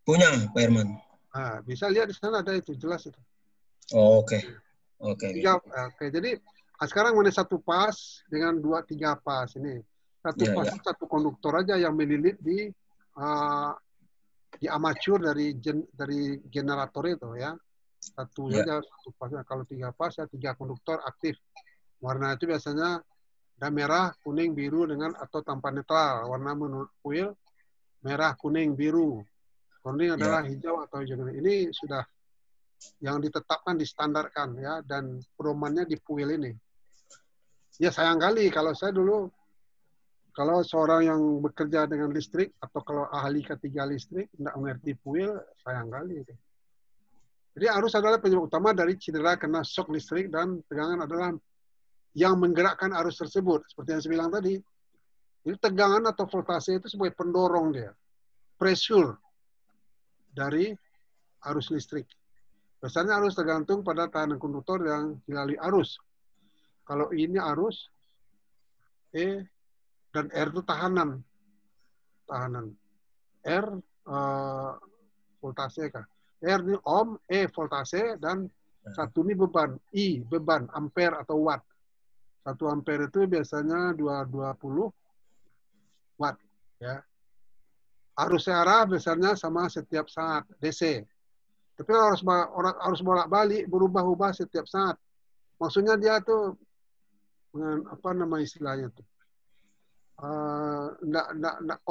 Speaker 6: punya Pak Herman.
Speaker 1: Nah, bisa lihat di sana ada itu jelas itu.
Speaker 6: Oh, oke. Oke.
Speaker 1: Jadi sekarang mana 1 pas dengan 2-3 pas ini. 1 pas 1 konduktor aja yang melilit di armature dari generator itu ya. 1 aja 1 pasnya. Kalau 3 pas ya 3 konduktor aktif. Warna itu biasanya ada merah, kuning, biru dengan atau tanpa netral. Warna menurut puil merah, kuning, biru. Kuning adalah hijau atau hijau. Ini sudah yang ditetapkan, distandarkan ya, dan pedomannya di puil ini. Ya sayang kali kalau saya dulu, kalau seorang yang bekerja dengan listrik atau kalau ahli K3 listrik tidak mengerti puil, sayang kali itu. Jadi arus adalah penyebab utama dari cedera kena shock listrik dan tegangan adalah yang menggerakkan arus tersebut. Seperti yang saya bilang tadi, jadi tegangan atau voltase itu sebagai pendorong dia, pressure dari arus listrik. Biasanya arus tergantung pada tahanan konduktor yang dilalui arus. Kalau ini arus, E dan R itu tahanan. R voltase kah? R ini ohm, E voltase, dan 1 ini beban, I beban, ampere atau watt. 1 ampere itu biasanya 220 watt ya. Arus searah biasanya sama setiap saat DC. Tapi harus bolak-balik berubah-ubah setiap saat. Maksudnya dia tuh dengan apa nama istilahnya tuh? Enggak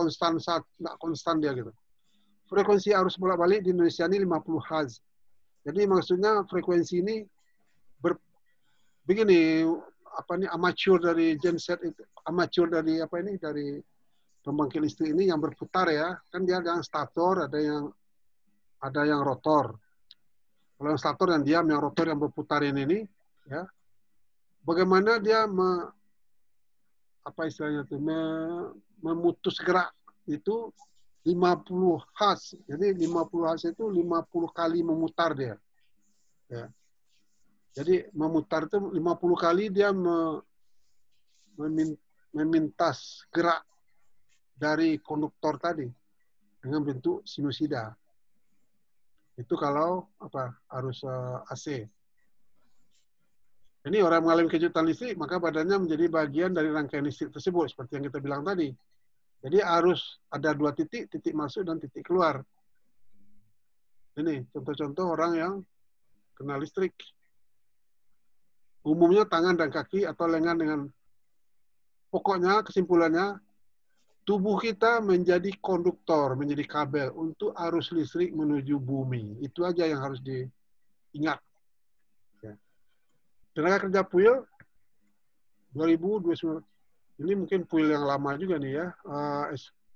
Speaker 1: konstan dia gitu. Frekuensi arus bolak-balik di Indonesia ini 50 Hz. Jadi maksudnya frekuensi ini begini amatir dari genset itu, amatir dari dari pembangkit listrik ini yang berputar ya, kan dia ada yang stator, ada yang rotor. Kalau yang stator yang diam, yang rotor yang berputar ini ya, bagaimana dia memutus gerak itu 50 Hz. Jadi 50 Hz itu 50 kali memutar dia. Ya. Jadi memutar itu 50 kali dia memintas gerak dari konduktor tadi dengan bentuk sinusida. Itu kalau arus AC. Ini orang mengalami kejutan listrik, maka badannya menjadi bagian dari rangkaian listrik tersebut, seperti yang kita bilang tadi. Jadi harus ada 2 titik masuk dan titik keluar. Ini contoh-contoh orang yang kena listrik. Umumnya tangan dan kaki atau lengan dengan, pokoknya kesimpulannya, tubuh kita menjadi konduktor, menjadi kabel untuk arus listrik menuju bumi. Itu aja yang harus diingat. Tenaga kerja Puil 2029. Ini mungkin Puil yang lama juga nih ya.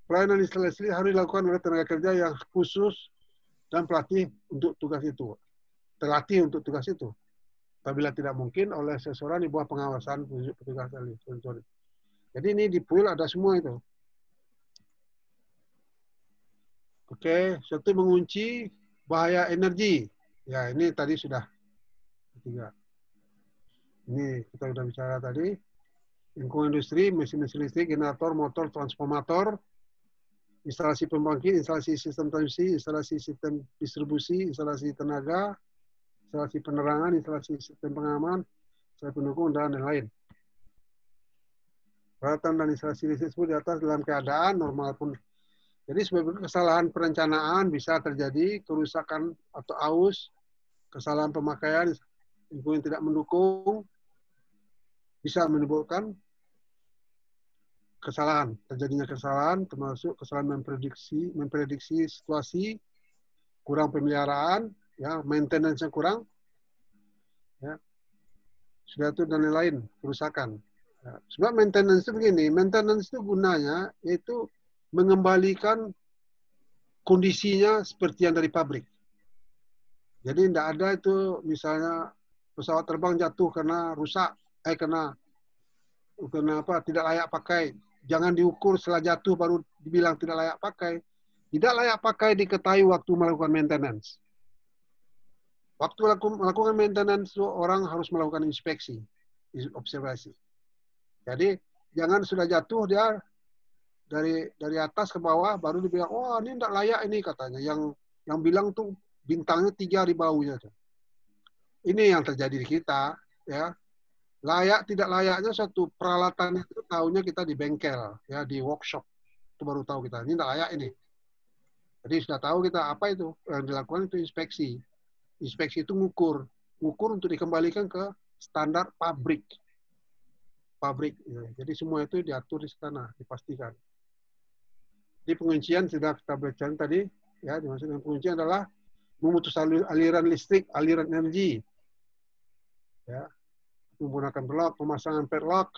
Speaker 1: Pelayanan instalasi harus dilakukan oleh tenaga kerja yang khusus dan pelatih untuk tugas itu. Terlatih untuk tugas itu. Apabila tidak mungkin oleh seseorang di bawah pengawasan petugas ahli. Jadi ini di Puil ada semua itu. Oke, satu mengunci bahaya energi. Ya, ini tadi sudah ketiga. Ini kita sudah bicara tadi. Lingkungan industri, mesin-mesin listrik, generator, motor, transformator, instalasi pembangkit, instalasi sistem transmisi, instalasi sistem distribusi, instalasi tenaga, instalasi penerangan, instalasi sistem pengaman, instalasi pendukung, dan lain-lain. Peralatan dan instalasi listrik tersebut di atas dalam keadaan normal pun. Jadi sebagai kesalahan perencanaan bisa terjadi kerusakan atau aus, kesalahan pemakaian, lingkungan tidak mendukung, bisa menimbulkan kesalahan. Terjadinya kesalahan termasuk kesalahan memprediksi situasi, kurang pemeliharaan, ya, maintenance yang kurang, ya, sudah itu dan lain-lain, kerusakan. Ya, sebab maintenance itu begini, maintenance itu gunanya yaitu mengembalikan kondisinya seperti yang dari pabrik. Jadi tidak ada itu misalnya pesawat terbang jatuh karena rusak, karena apa, tidak layak pakai. Jangan diukur setelah jatuh baru dibilang tidak layak pakai. Tidak layak pakai diketahui waktu melakukan maintenance. Waktu melakukan maintenance itu orang harus melakukan inspeksi, observasi. Jadi jangan sudah jatuh dia dari atas ke bawah baru dibilang, oh ini tidak layak ini katanya. Yang bilang tuh bintangnya 3 di baunya tuh. Ini yang terjadi di kita, ya. Layak tidak layaknya satu peralatan itu tahunya kita di bengkel, ya, di workshop. Itu baru tahu kita, ini tidak layak ini. Jadi sudah tahu kita apa itu yang dilakukan itu inspeksi. Inspeksi itu ngukur untuk dikembalikan ke standar pabrik. Ya. Jadi semua itu diatur di sana, dipastikan. Di penguncian sudah kita baca tadi, ya, dimaksud dengan penguncian adalah memutus aliran listrik, aliran energi, ya, menggunakan padlock, pemasangan padlock.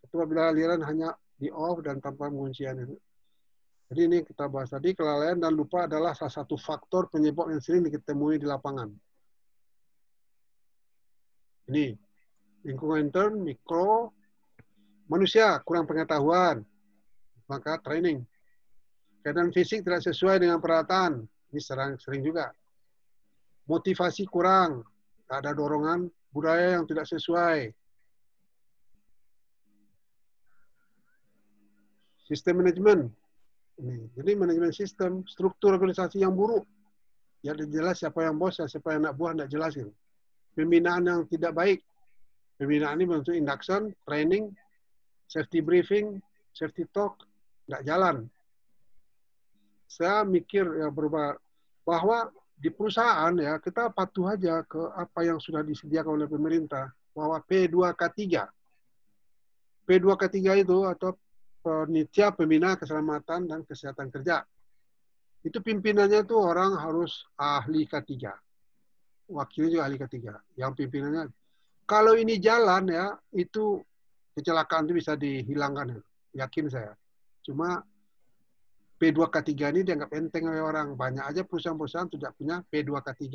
Speaker 1: Itu apabila aliran hanya di off dan tanpa penguncian itu. Jadi ini kita bahas tadi, kelalaian dan lupa adalah salah satu faktor penyebab yang sering ditemui di lapangan. Ini lingkungan intern, mikro, manusia kurang pengetahuan, maka training. Keadaan fisik tidak sesuai dengan peralatan, ini sering juga. Motivasi kurang, ada dorongan, budaya yang tidak sesuai. Sistem manajemen. Jadi manajemen sistem, struktur organisasi yang buruk. Ya jelas siapa yang bos, siapa yang anak buah, tidak jelas itu. Pembinaan yang tidak baik. Pembinaan ini bentuk induction, training, safety briefing, safety talk, tidak jalan. Saya mikir ya berubah bahwa di perusahaan ya kita patuh aja ke apa yang sudah disediakan oleh pemerintah bahwa P2K3. P2K3 itu atau panitia pembina keselamatan dan kesehatan kerja. Itu pimpinannya tuh orang harus ahli K3. Wakilnya juga ahli K3. Yang pimpinannya kalau ini jalan ya itu kecelakaan itu bisa dihilangkan, yakin saya. Cuma P2K3 ini dianggap enteng oleh orang. Banyak aja perusahaan-perusahaan tidak punya P2K3.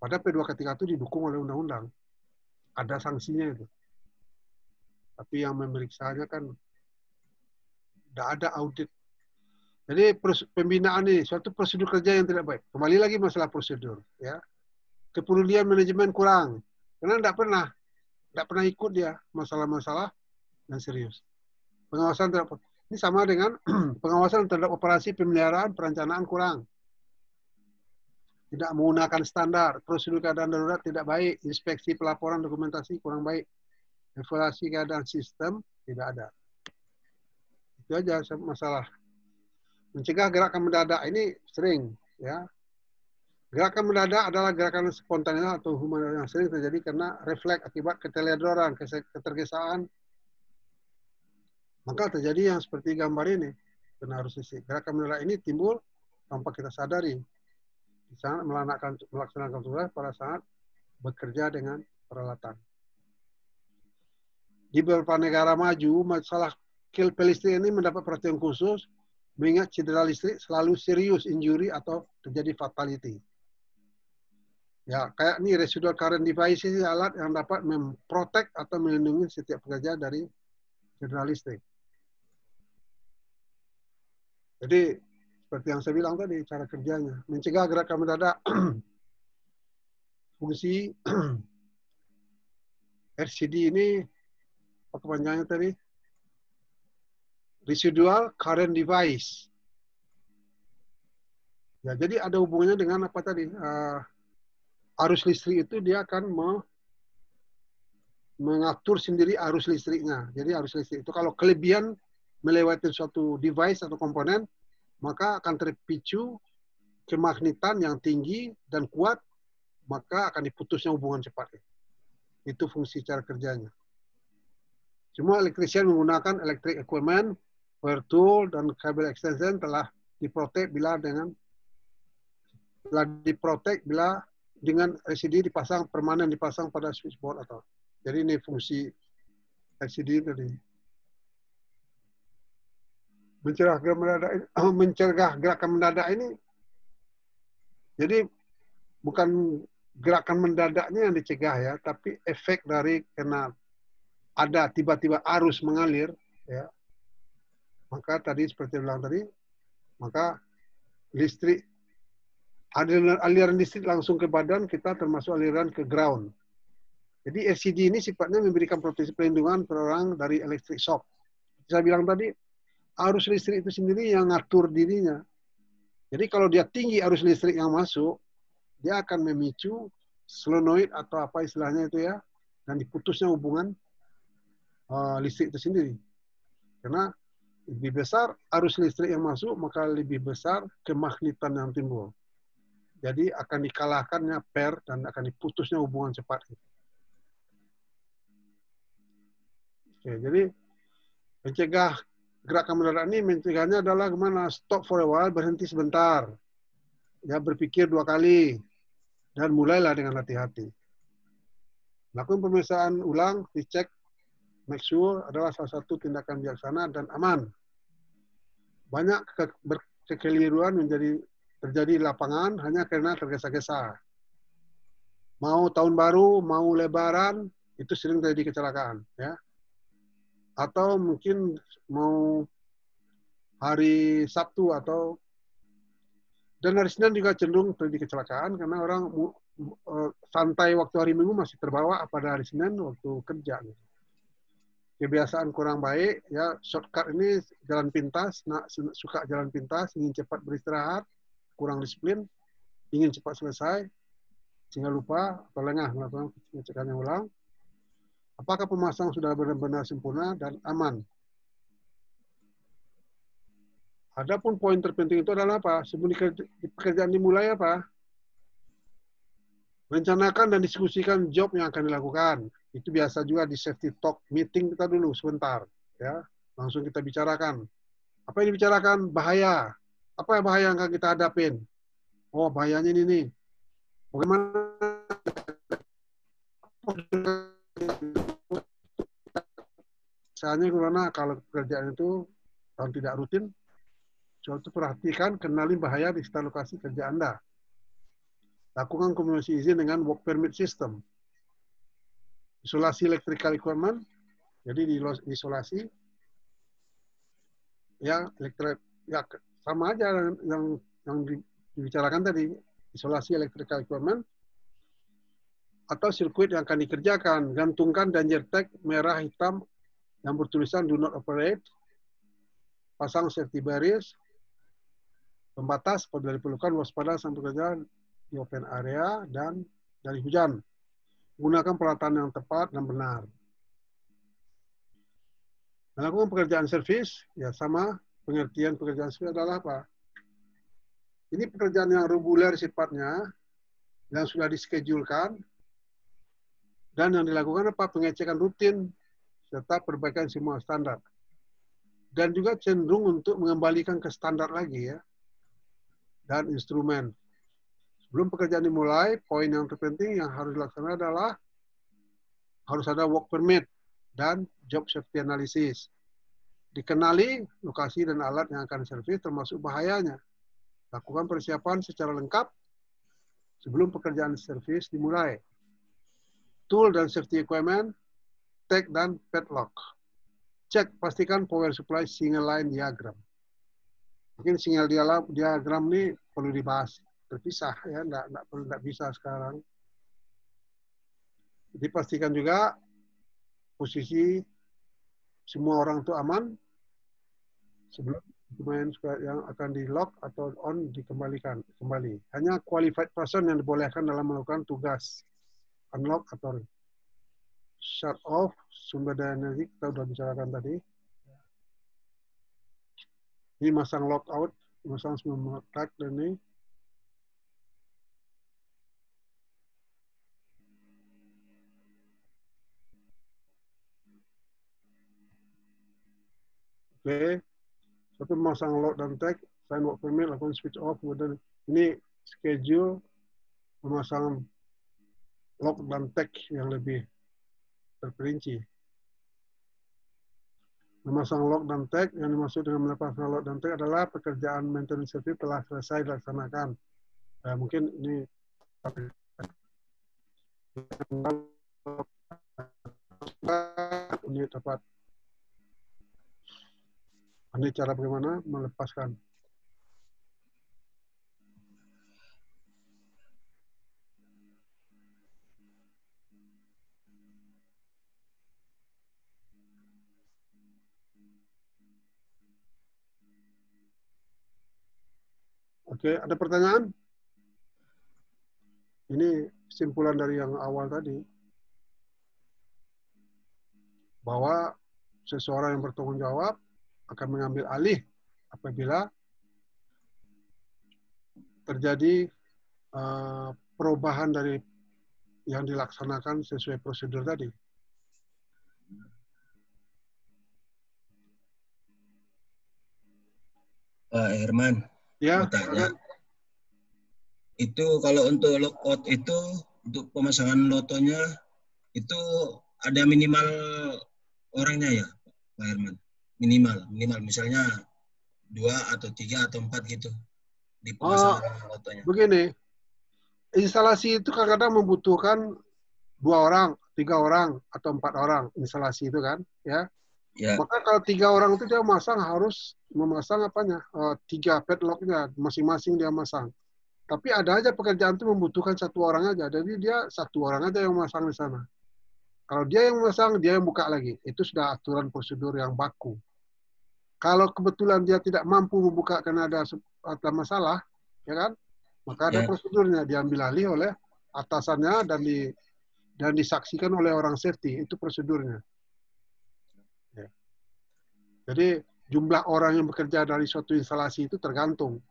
Speaker 1: Padahal P2K3 itu didukung oleh undang-undang. Ada sanksinya itu. Tapi yang memeriksanya kan tidak ada audit. Jadi pembinaan ini suatu prosedur kerja yang tidak baik. Kembali lagi masalah prosedur. Ya. Kepedulian manajemen kurang. Karena tidak pernah ikut dia masalah-masalah yang serius. Pengawasan terhadap ini sama dengan pengawasan terhadap operasi pemeliharaan perencanaan kurang. Tidak menggunakan standar, prosedur keadaan darurat tidak baik, inspeksi pelaporan dokumentasi kurang baik, evaluasi keadaan sistem tidak ada. Itu aja masalah. Mencegah gerakan mendadak ini sering, ya. Gerakan mendadak adalah gerakan spontan atau human yang sering terjadi karena refleks akibat keteledoran, ketergesaan. Maka terjadi yang seperti gambar ini. Benar harus isi. Gerakan mendadak ini timbul tanpa kita sadari. Di saat melaksanakan tugas pada saat bekerja dengan peralatan. Di beberapa negara maju, masalah pelistrik ini mendapat perhatian khusus, mengingat cedera listrik selalu serius injury atau terjadi fatality. Ya, kayak ini residual current device ini alat yang dapat memprotek atau melindungi setiap pekerja dari cedera listrik. Jadi, seperti yang saya bilang tadi, cara kerjanya. Mencegah gerakan mendadak. Fungsi RCD ini, apa kepanjangannya tadi? Residual current device. Ya, jadi ada hubungannya dengan apa tadi? Arus listrik itu dia akan mengatur sendiri arus listriknya. Jadi arus listrik itu kalau kelebihan melewati suatu device atau komponen, maka akan terpicu kemagnetan yang tinggi dan kuat, maka akan diputusnya hubungan cepat. Itu fungsi cara kerjanya. Semua elektrisian menggunakan electric equipment, power tool, dan kabel extension telah diprotek bila dengan LCD dipasang permanen dipasang pada switchboard atau. Jadi ini fungsi LCD tadi. Mencegah gerakan mendadak ini. Jadi bukan gerakan mendadaknya yang dicegah ya, tapi efek dari karena ada tiba-tiba arus mengalir ya. Maka tadi seperti bilang tadi, maka listrik aliran listrik langsung ke badan kita termasuk aliran ke ground. Jadi LCD ini sifatnya memberikan proteksi perlindungan per orang dari electric shock. Saya bilang tadi, arus listrik itu sendiri yang ngatur dirinya. Jadi kalau dia tinggi arus listrik yang masuk, dia akan memicu solenoid atau apa istilahnya itu ya, dan diputusnya hubungan listrik itu sendiri. Karena lebih besar arus listrik yang masuk, maka lebih besar kemagnetan yang timbul. Jadi akan dikalahkannya pair dan akan diputusnya hubungan cepat. Oke, jadi mencegah gerakan mendadak ini, mencegahnya adalah gimana? Stop for a while, berhenti sebentar. Ya, berpikir 2 kali. Dan mulailah dengan hati-hati. Lakukan pemeriksaan ulang, dicek, make sure adalah salah satu tindakan bijaksana dan aman. Banyak kekeliruan terjadi di lapangan hanya karena tergesa-gesa. Mau tahun baru, mau lebaran, itu sering terjadi kecelakaan. Ya. Atau mungkin mau hari Sabtu atau dan hari Senin juga cenderung terjadi kecelakaan karena orang santai waktu hari Minggu masih terbawa pada hari Senin waktu kerja. Kebiasaan kurang baik, ya shortcut ini jalan pintas, suka jalan pintas, ingin cepat beristirahat, kurang disiplin, ingin cepat selesai, sehingga lupa atau lengah melakukan pengecekannya ulang. Apakah pemasangan sudah benar-benar sempurna dan aman? Adapun poin terpenting itu adalah apa? Sebelum pekerjaan dimulai apa? Rencanakan dan diskusikan job yang akan dilakukan. Itu biasa juga di safety talk meeting kita dulu sebentar, ya. Langsung kita bicarakan. Apa yang dibicarakan? Bahaya. Apa bahaya yang akan kita hadapin? Oh, bahayanya ini nih. Bagaimana misalnya karena kalau pekerjaan itu kalau tidak rutin, suatu perhatikan, kenali bahaya di sekitar lokasi kerja Anda. Lakukan komunikasi izin dengan work permit system. Isolasi electrical equipment, jadi isolasi ya sama aja yang dibicarakan tadi, isolasi electrical equipment atau sirkuit yang akan dikerjakan, gantungkan danger tag merah hitam yang bertulisan do not operate, pasang safety barriers, pembatas apabila diperlukan, waspada sampai kerja di open area dan dari hujan. Gunakan peralatan yang tepat dan benar. Melakukan pekerjaan servis, ya sama, pengertian pekerjaan servis adalah apa? Ini pekerjaan yang reguler sifatnya, yang sudah dischedulkan, dan yang dilakukan apa? Pengecekan rutin, serta perbaikan semua standar. Dan juga cenderung untuk mengembalikan ke standar lagi ya. Dan instrumen. Sebelum pekerjaan dimulai, poin yang terpenting yang harus dilaksanakan adalah harus ada work permit dan job safety analysis. Dikenali lokasi dan alat yang akan servis termasuk bahayanya. Lakukan persiapan secara lengkap sebelum pekerjaan servis dimulai. Tool dan safety equipment, tag dan padlock. Cek pastikan power supply single line diagram. Mungkin single diagram ini perlu dibahas terpisah ya, nggak bisa sekarang. Dipastikan juga posisi semua orang itu aman sebelum dokumen yang akan di lock atau on dikembalikan kembali. Hanya qualified person yang dibolehkan dalam melakukan tugas unlock atau shut off sumber daya energi, kita sudah bicarakan tadi. Ini masang lockout, masang semua tag dan ini. Oke, satu memasang lock dan tag, sign work permit, lakukan switch off, kemudian ini schedule memasang lock dan tag yang lebih terperinci. Memasang lock dan tag, yang dimaksud dengan melepaskan lock dan tag adalah pekerjaan maintenance service telah selesai dilaksanakan. Mungkin ini tepat. Ini cara bagaimana melepaskan. Oke, ada pertanyaan? Ini kesimpulan dari yang awal tadi. Bahwa seseorang yang bertanggung jawab akan mengambil alih apabila terjadi perubahan dari yang dilaksanakan sesuai prosedur tadi.
Speaker 6: Pak Herman,
Speaker 1: Ya,
Speaker 6: mau tanya. Itu kalau untuk lockout itu, untuk pemasangan lotonya, itu ada minimal orangnya ya, Pak Herman? Minimal misalnya 2 atau 3 atau 4 gitu di pemasangan lotonya.
Speaker 1: Begini, instalasi itu kadang-kadang membutuhkan 2 orang, 3 orang, atau 4 orang instalasi itu kan, ya.
Speaker 6: Ya.
Speaker 1: Maka kalau 3 orang itu dia harus memasang apanya, 3 padlocknya masing-masing dia masang. Tapi ada aja pekerjaan itu membutuhkan 1 orang aja, jadi dia 1 orang aja yang memasang di sana. Kalau dia yang memasang, dia yang buka lagi. Itu sudah aturan prosedur yang baku. Kalau kebetulan dia tidak mampu membuka karena ada masalah, ya kan? Maka ada prosedurnya, diambil alih oleh atasannya dan disaksikan oleh orang safety. Itu prosedurnya. Ya. Jadi jumlah orang yang bekerja dari suatu instalasi itu tergantung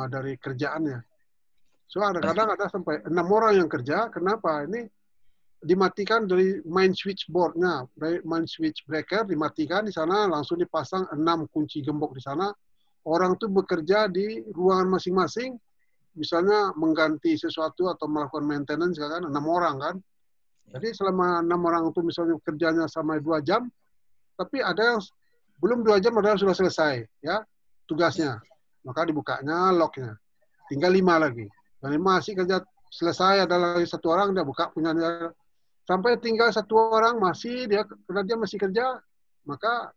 Speaker 1: dari kerjaannya. So kadang-kadang ada sampai 6 orang yang kerja. Kenapa? Ini dimatikan dari main switchboard-nya, dari main switch breaker dimatikan di sana, langsung dipasang 6 kunci gembok di sana. Orang tuh bekerja di ruangan masing-masing, misalnya mengganti sesuatu atau melakukan maintenance kan, 6 orang kan. Jadi selama 6 orang itu misalnya kerjanya sama 2 jam, tapi ada yang belum 2 jam ada yang sudah selesai ya tugasnya. Maka dibukanya locknya. Tinggal 5 lagi. Dan 5 masih kerja selesai, ada lagi 1 orang dia buka punya dia. Sampai tinggal 1 orang masih dia karena dia masih kerja, maka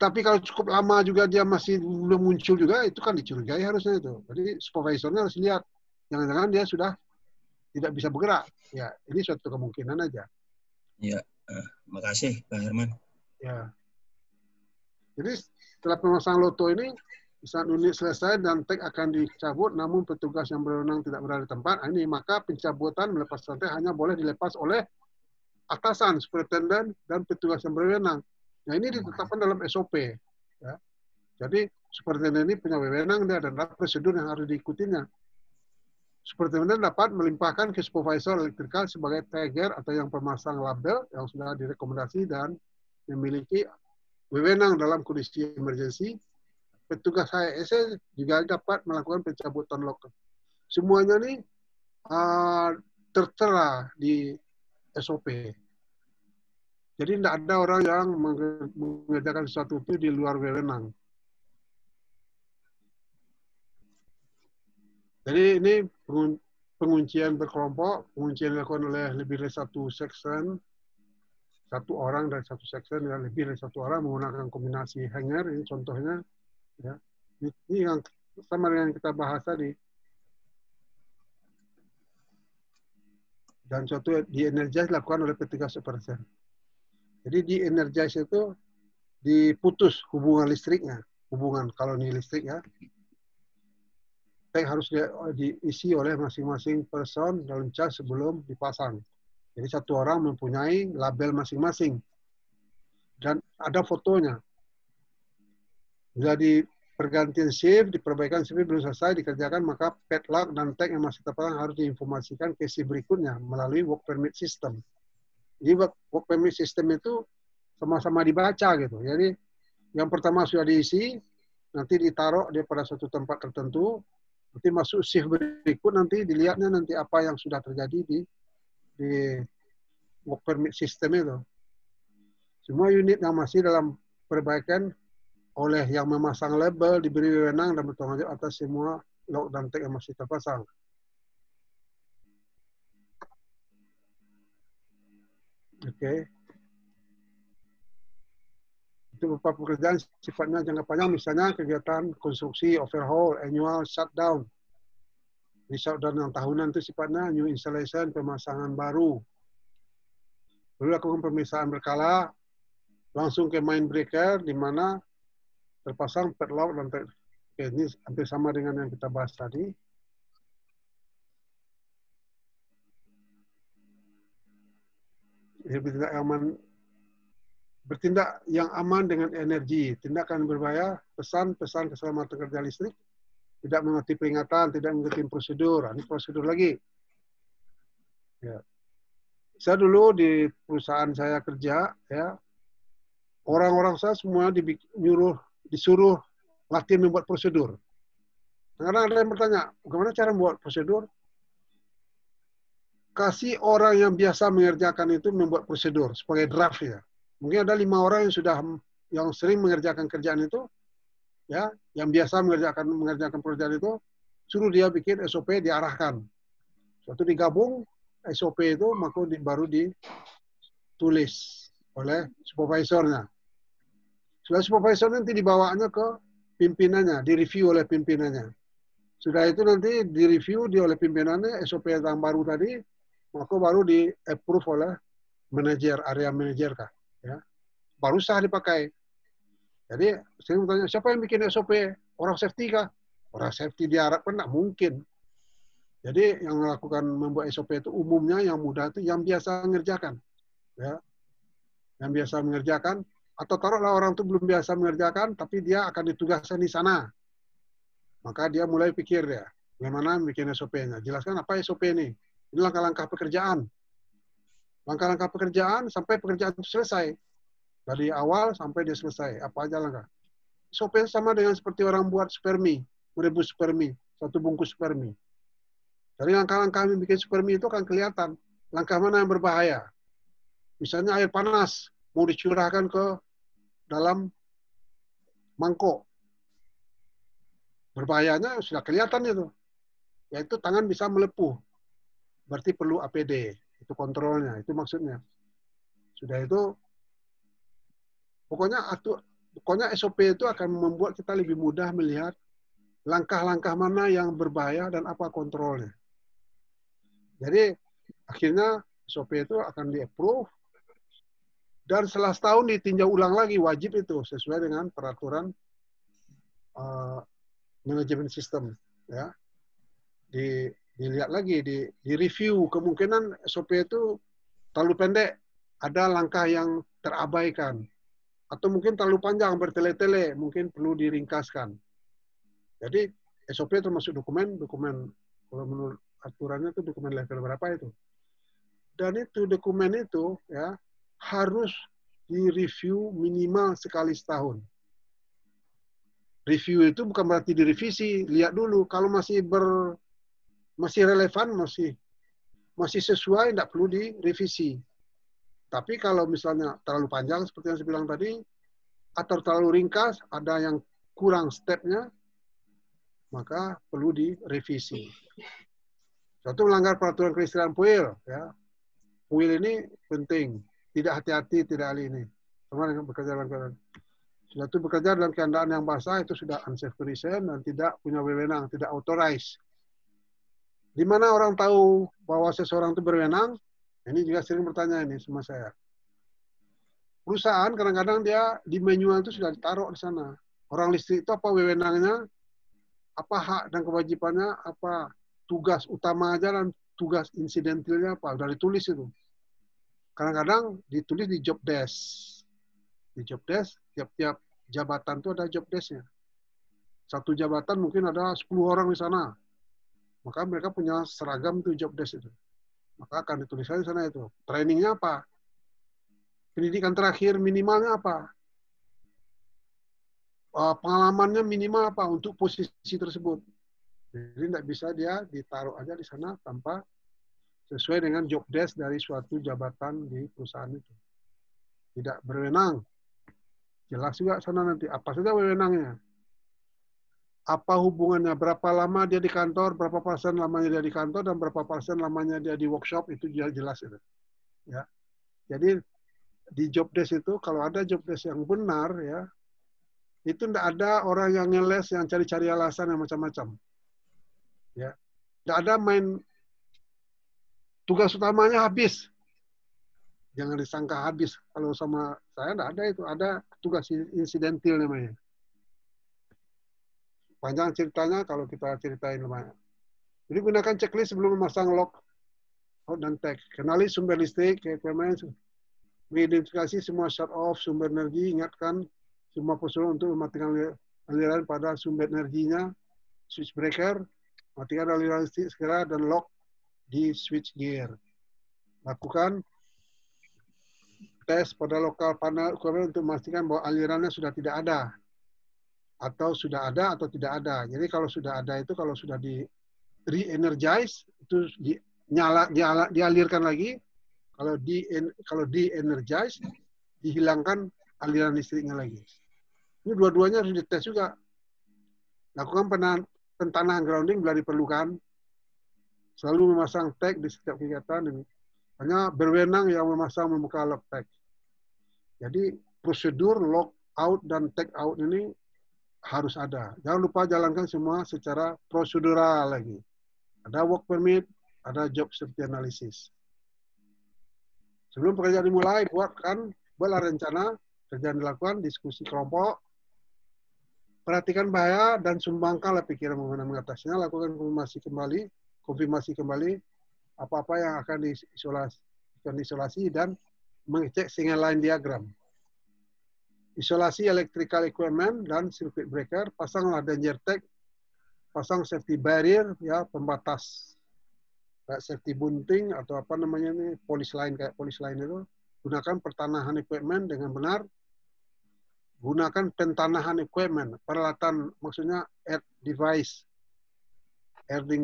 Speaker 1: tapi kalau cukup lama juga dia masih belum muncul juga, itu kan dicurigai harusnya itu. Jadi supervisornya harus lihat. Jangan-jangan dia sudah tidak bisa bergerak. Ya, ini suatu kemungkinan aja.
Speaker 6: Ya, makasih Pak Herman.
Speaker 1: Ya. Jadi setelah pemasang loto ini, saat unit selesai dan tag akan dicabut, namun petugas yang berwenang tidak berada di tempat, ini maka pencabutan melepas rantai hanya boleh dilepas oleh atasan, superintenden, dan petugas yang berwenang. Nah ini ditetapkan dalam SOP. Ya. Jadi superintenden ini punya wewenang dan ada prosedur yang harus diikutinya. Superintenden dapat melimpahkan ke supervisor elektrikal sebagai tagger atau yang pemasang label yang sudah direkomendasi dan memiliki wewenang dalam kondisi emergensi. Petugas HSE juga dapat melakukan pencabutan lock. Semuanya ini tertera di SOP. Jadi tidak ada orang yang mengerjakan sesuatu itu di luar wewenang. Jadi ini penguncian berkelompok, penguncian dilakukan oleh lebih dari satu section, satu orang dari satu section, dan lebih dari satu orang menggunakan kombinasi hanger. Ini contohnya, ya. Ini yang sama dengan yang kita bahas tadi. Dan suatu di energize dilakukan oleh P3 supersen. Jadi di energize itu diputus hubungan listriknya, hubungan koloni listrik ya. Tank harus diisi oleh masing-masing person dalam cas sebelum dipasang. Jadi satu orang mempunyai label masing-masing. Dan ada fotonya. Bila di pergantian shift, diperbaikan shift belum selesai, dikerjakan, maka padlock dan tag yang masih terpasang harus diinformasikan ke shift berikutnya melalui work permit system. Jadi work permit system itu sama-sama dibaca gitu. Jadi yang pertama sudah diisi, nanti ditaruh dia pada suatu tempat tertentu, nanti masuk shift berikut, nanti dilihatnya nanti apa yang sudah terjadi di work permit system itu. Semua unit yang masih dalam perbaikan oleh yang memasang label diberi wewenang dan bertanggung jawab atas semua log dan tag yang masih terpasang. Oke. Itu beberapa pekerjaan sifatnya jangka panjang, misalnya kegiatan konstruksi, overhaul, annual shutdown. Di shutdown yang tahunan itu sifatnya new installation, pemasangan baru. Lalu lakukan pemisahan berkala, langsung ke main breaker, di mana terpasang padlock dan tag. Oke, ini hampir sama dengan yang kita bahas tadi. Bertindak yang aman dengan energi, tindakan berbahaya, pesan-pesan keselamatan kerja listrik, tidak mematuhi peringatan, tidak mengikuti prosedur. Ini prosedur lagi. Ya. Saya dulu di perusahaan saya kerja, ya, orang-orang saya semua disuruh latihan membuat prosedur. Kadang ada yang bertanya, bagaimana cara membuat prosedur? Kasih orang yang biasa mengerjakan itu membuat prosedur sebagai draft ya. Mungkin ada 5 orang yang sering mengerjakan kerjaan itu, ya, yang biasa mengerjakan pekerjaan itu, suruh dia bikin SOP, diarahkan. Suatu digabung SOP itu, maka baru ditulis oleh supervisornya. Sudah supervisor nanti dibawanya ke pimpinannya, direview oleh pimpinannya. Sudah itu nanti direview oleh pimpinannya SOP yang baru tadi, maka baru di-approve oleh manajer, area manajer kah. Ya. Baru sah dipakai. Jadi, saya bertanya, siapa yang bikin SOP? Orang safety kah? Orang safety diharapkan tidak mungkin. Jadi, yang melakukan membuat SOP itu umumnya yang mudah itu yang biasa mengerjakan. Ya. Yang biasa mengerjakan, atau taruhlah orang itu belum biasa mengerjakan, tapi dia akan ditugaskan di sana. Maka dia mulai pikir ya, bagaimana bikin SOP-nya. Jelaskan apa SOP ini. Ini langkah-langkah pekerjaan. Langkah-langkah pekerjaan sampai pekerjaan itu selesai. Dari awal sampai dia selesai. Apa aja langkah. SOP sama dengan seperti orang buat spermi. Merebus spermi. Satu bungkus spermi. Dari langkah-langkah bikin spermi itu akan kelihatan. Langkah mana yang berbahaya. Misalnya air panas. Mau dicurahkan ke dalam mangkok. Berbahayanya sudah kelihatan itu. Yaitu tangan bisa melepuh. Berarti perlu APD. Itu kontrolnya. Itu maksudnya. Sudah itu, pokoknya SOP itu akan membuat kita lebih mudah melihat langkah-langkah mana yang berbahaya dan apa kontrolnya. Jadi, akhirnya SOP itu akan di-approve. Dan setelah setahun ditinjau ulang lagi, wajib itu sesuai dengan peraturan manajemen sistem. Ya. Dilihat lagi, di-review. Kemungkinan SOP itu terlalu pendek, ada langkah yang terabaikan. Atau mungkin terlalu panjang, bertele-tele, mungkin perlu diringkaskan. Jadi SOP termasuk dokumen, kalau menurut aturannya itu dokumen level berapa itu. Dan itu dokumen itu ya harus direview minimal sekali setahun. Review itu bukan berarti direvisi, lihat dulu kalau masih relevan, masih masih sesuai, tidak perlu direvisi. Tapi kalau misalnya terlalu panjang, seperti yang saya bilang tadi, atau terlalu ringkas, ada yang kurang stepnya, maka perlu direvisi. Satu, melanggar peraturan kelistrikan PUIL. Ya. PUIL ini penting. Tidak hati-hati, tidak ahli ini. Sama dengan bekerja dalam keadaan. Sudah itu bekerja dalam keadaan yang basah, itu sudah unsafe condition dan tidak punya wewenang, tidak authorized. Di mana orang tahu bahwa seseorang itu berwenang? Ini juga sering bertanya ini sama saya. Perusahaan kadang-kadang dia di manual itu sudah ditaruh di sana. Orang listrik itu apa wewenangnya, apa hak dan kewajibannya, apa tugas utama aja dan tugas insidentalnya apa, sudah ditulis itu. Kadang-kadang ditulis di job desk. Di job desk, tiap-tiap jabatan itu ada job desk-nya. Satu jabatan mungkin ada 10 orang di sana. Maka mereka punya seragam itu job desk itu. Maka akan dituliskan di sana itu. Trainingnya apa? Pendidikan terakhir minimalnya apa? Pengalamannya minimal apa untuk posisi tersebut. Jadi tidak bisa dia ditaruh aja di sana tanpa sesuai dengan job desk dari suatu jabatan di perusahaan itu. Tidak berwenang. Jelas juga sana nanti apa saja wewenangnya. Apa hubungannya, berapa lama dia di kantor, berapa persen lamanya dia di kantor, dan berapa persen lamanya dia di workshop, itu jelas itu. Ya. Jadi di job desk itu, kalau ada job desk yang benar, ya, itu tidak ada orang yang ngeles, yang cari-cari alasan yang macam-macam. Ya. Tidak ada main tugas utamanya habis. Jangan disangka habis. Kalau sama saya tidak ada itu, ada tugas insidental namanya. Panjang ceritanya kalau kita ceritain lumayan. Jadi gunakan checklist sebelum memasang lock, out, dan tag. Kenali sumber listrik, equipment, mengidentifikasi semua shut off sumber energi, ingatkan semua prosedur untuk mematikan aliran pada sumber energinya, switch breaker, matikan aliran listrik segera, dan lock di switch gear. Lakukan tes pada lokal panel equipment untuk memastikan bahwa alirannya sudah tidak ada. Atau sudah ada atau tidak ada. Jadi kalau sudah ada itu, kalau sudah di re-energize, itu dialirkan lagi. Kalau di-energize, dihilangkan aliran listriknya lagi. Ini dua-duanya harus dites juga. Lakukan pentanahan grounding bila diperlukan. Selalu memasang tag di setiap kegiatan. Hanya berwenang yang memasang membuka lock tag. Jadi prosedur lock out dan tag out ini harus ada. Jangan lupa jalankan semua secara prosedural lagi. Ada work permit, ada job safety analysis. Sebelum pekerjaan dimulai, buatlah rencana kerjaan dilakukan, diskusi kelompok, perhatikan bahaya dan sumbangkanlah pikiran mengatasinya, lakukan konfirmasi kembali apa-apa yang akan diisolasi dan mengecek single line diagram. Isolasi electrical equipment dan circuit breaker, pasanglah danger tag, pasang safety barrier, ya, pembatas kayak safety bunting atau apa namanya ini, police line, kayak police line itu. Gunakan pertanahan equipment dengan benar. Gunakan pentanahan equipment, peralatan, maksudnya earthing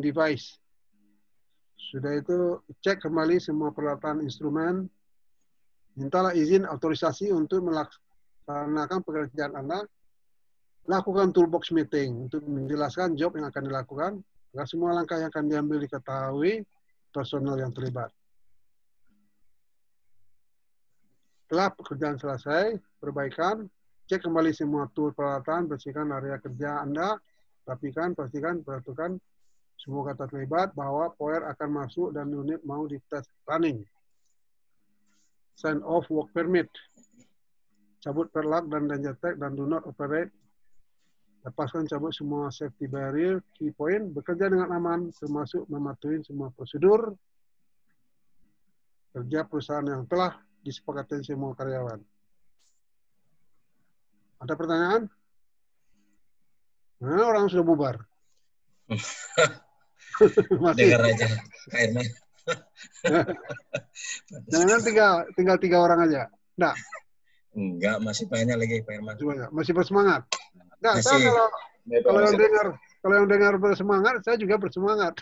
Speaker 1: device. Sudah itu cek kembali semua peralatan instrumen. Mintalah izin autorisasi untuk melaksanakan pekerjaan Anda. Lakukan toolbox meeting untuk menjelaskan job yang akan dilakukan, agar semua langkah yang akan diambil diketahui personel yang terlibat. Setelah pekerjaan selesai, perbaikan, cek kembali semua tool peralatan, bersihkan area kerja Anda, rapikan, pastikan, perhatikan semua kata terlibat bahwa power akan masuk dan unit mau dites running. Sign off work permit. Cabut perlak dan danger tag dan do not operate. Lepaskan cabut semua safety barrier, key point, bekerja dengan aman, termasuk mematuhi semua prosedur kerja perusahaan yang telah disepakati semua karyawan. Ada pertanyaan? Nah, orang sudah bubar. Masih.
Speaker 6: Dengar aja, Pak Herman.
Speaker 1: Jangan tinggal 3 orang aja. Enggak.
Speaker 6: Enggak, masih banyak lagi Pak Herman.
Speaker 1: Masih bersemangat. Enggak,
Speaker 6: Masih.
Speaker 1: saya kalau yang dengar bersemangat, saya juga bersemangat.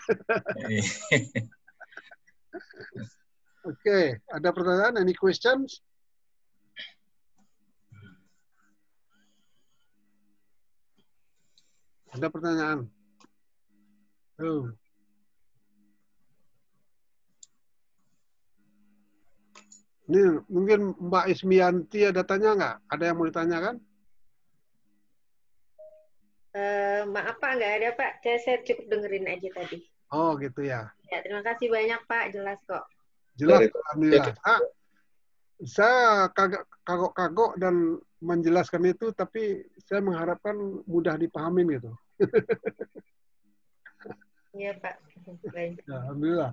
Speaker 1: Oke, ada pertanyaan? Any questions? Ada pertanyaan? Oh. Ini mungkin Mbak Ismianti ada tanya nggak? Ada yang mau ditanyakan?
Speaker 7: Maaf Pak, nggak ada Pak. Saya cukup dengerin aja tadi.
Speaker 1: Oh gitu ya.
Speaker 7: Ya, terima kasih banyak Pak, jelas kok.
Speaker 1: Jelas, alhamdulillah. Saya kagok-kagok dan menjelaskan itu, tapi saya mengharapkan mudah dipahamin gitu.
Speaker 7: Iya Pak. Baik.
Speaker 1: Ya, alhamdulillah.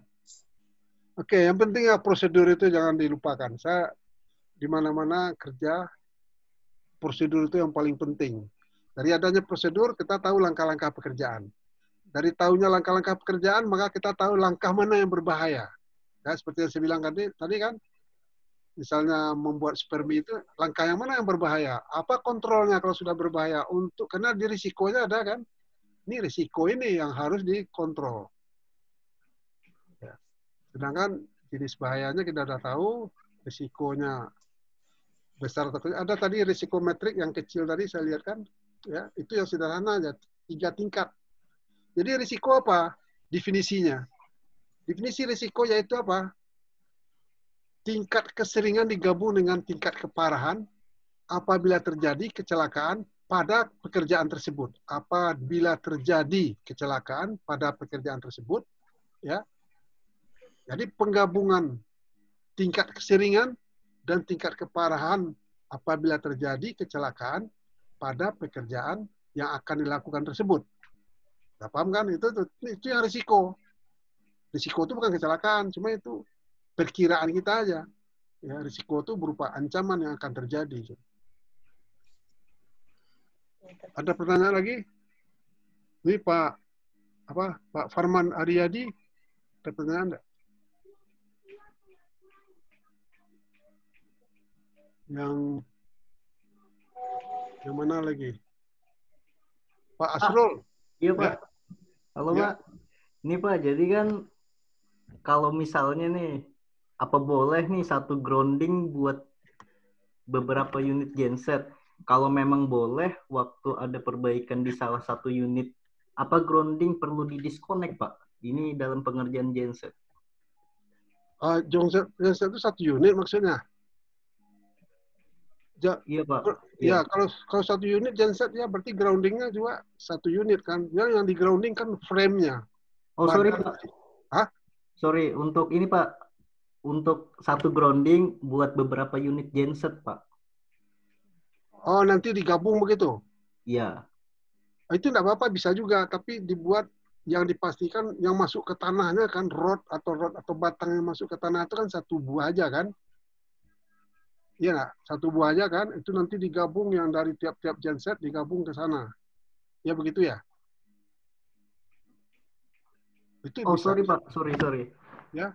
Speaker 1: Oke, yang penting ya prosedur itu jangan dilupakan. Saya di mana-mana kerja, prosedur itu yang paling penting. Dari adanya prosedur, kita tahu langkah-langkah pekerjaan. Dari tahunya langkah-langkah pekerjaan, maka kita tahu langkah mana yang berbahaya. Ya, seperti yang saya bilang tadi kan, misalnya membuat spermi itu, langkah yang mana yang berbahaya? Apa kontrolnya kalau sudah berbahaya? Karena di risikonya ada kan? Ini risiko ini yang harus dikontrol. Ya. Sedangkan jenis bahayanya kita sudah tahu, risikonya besar atau kecil. Ada tadi risiko metrik yang kecil tadi saya lihat kan, ya itu yang sederhana aja, 3 tingkat. Jadi risiko apa? Definisinya. Definisi risiko yaitu apa? Tingkat keseringan digabung dengan tingkat keparahan apabila terjadi kecelakaan pada pekerjaan tersebut. Apabila terjadi kecelakaan pada pekerjaan tersebut, ya. Jadi penggabungan tingkat keseringan dan tingkat keparahan apabila terjadi kecelakaan pada pekerjaan yang akan dilakukan tersebut. Nah, paham kan? Itu yang risiko. Risiko itu bukan kecelakaan, cuma itu perkiraan kita aja. Ya, risiko itu berupa ancaman yang akan terjadi. Ada pertanyaan lagi? Ini Pak Farman Aryadi, ada pertanyaan enggak? Yang mana lagi? Pak Asrul.
Speaker 4: Iya Pak.
Speaker 1: Ya.
Speaker 4: Halo
Speaker 1: Ya.
Speaker 4: Pak. Ini Pak, jadi kan kalau misalnya nih, apa boleh nih satu grounding buat beberapa unit genset? Kalau memang boleh, waktu ada perbaikan di salah satu unit, apa grounding perlu di-disconnect Pak? Ini dalam pengerjaan genset.
Speaker 1: Genset itu satu unit maksudnya?
Speaker 4: Iya Pak.
Speaker 1: Ya,
Speaker 4: Iya.
Speaker 1: kalau satu unit genset ya berarti groundingnya juga satu unit kan. Yang di grounding kan frame-nya.
Speaker 4: Oh sorry Pak.
Speaker 1: Hah?
Speaker 4: Sorry, untuk ini Pak, untuk satu grounding buat beberapa unit genset Pak.
Speaker 1: Oh nanti digabung begitu?
Speaker 4: Iya.
Speaker 1: Itu enggak apa-apa, bisa juga, tapi dibuat yang dipastikan yang masuk ke tanahnya kan rod atau batang yang masuk ke tanah itu kan satu buah aja kan? Iya nggak? Satu buah aja kan? Itu nanti digabung yang dari tiap-tiap genset digabung ke sana. Ya begitu ya? Itu
Speaker 4: Oh
Speaker 1: bisa.
Speaker 4: sorry Pak, sorry.
Speaker 1: Ya.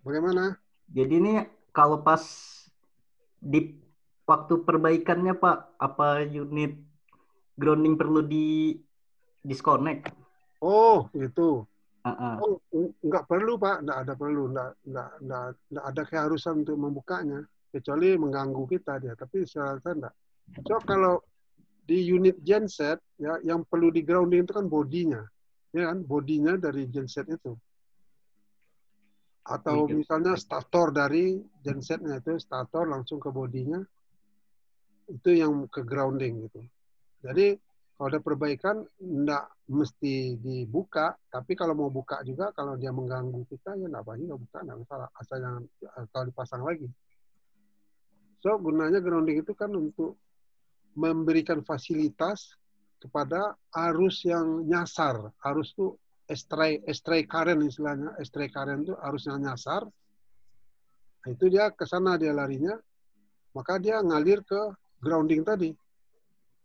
Speaker 1: Bagaimana?
Speaker 4: Jadi ini kalau pas di waktu perbaikannya Pak, apa unit grounding perlu di disconnect?
Speaker 1: Oh, gitu.
Speaker 4: Uh-uh.
Speaker 1: Oh, nggak perlu Pak, nggak ada keharusan untuk membukanya, kecuali mengganggu kita dia. Tapi saya rasa nggak. So kalau di unit genset ya, yang perlu di grounding itu kan bodinya, ya kan, bodinya dari genset itu. Atau misalnya stator dari gensetnya itu, stator langsung ke bodinya, itu yang ke grounding gitu. Jadi kalau ada perbaikan, enggak mesti dibuka, tapi kalau mau buka juga, kalau dia mengganggu kita, ya enggak apa-apa, buka, enggak masalah. Asal jangan kalau dipasang lagi. So, gunanya grounding itu kan untuk memberikan fasilitas kepada arus yang nyasar. Arus itu stray current istilahnya. Stray current itu arus yang nyasar. Nah, itu dia ke sana dia larinya, maka dia ngalir ke grounding tadi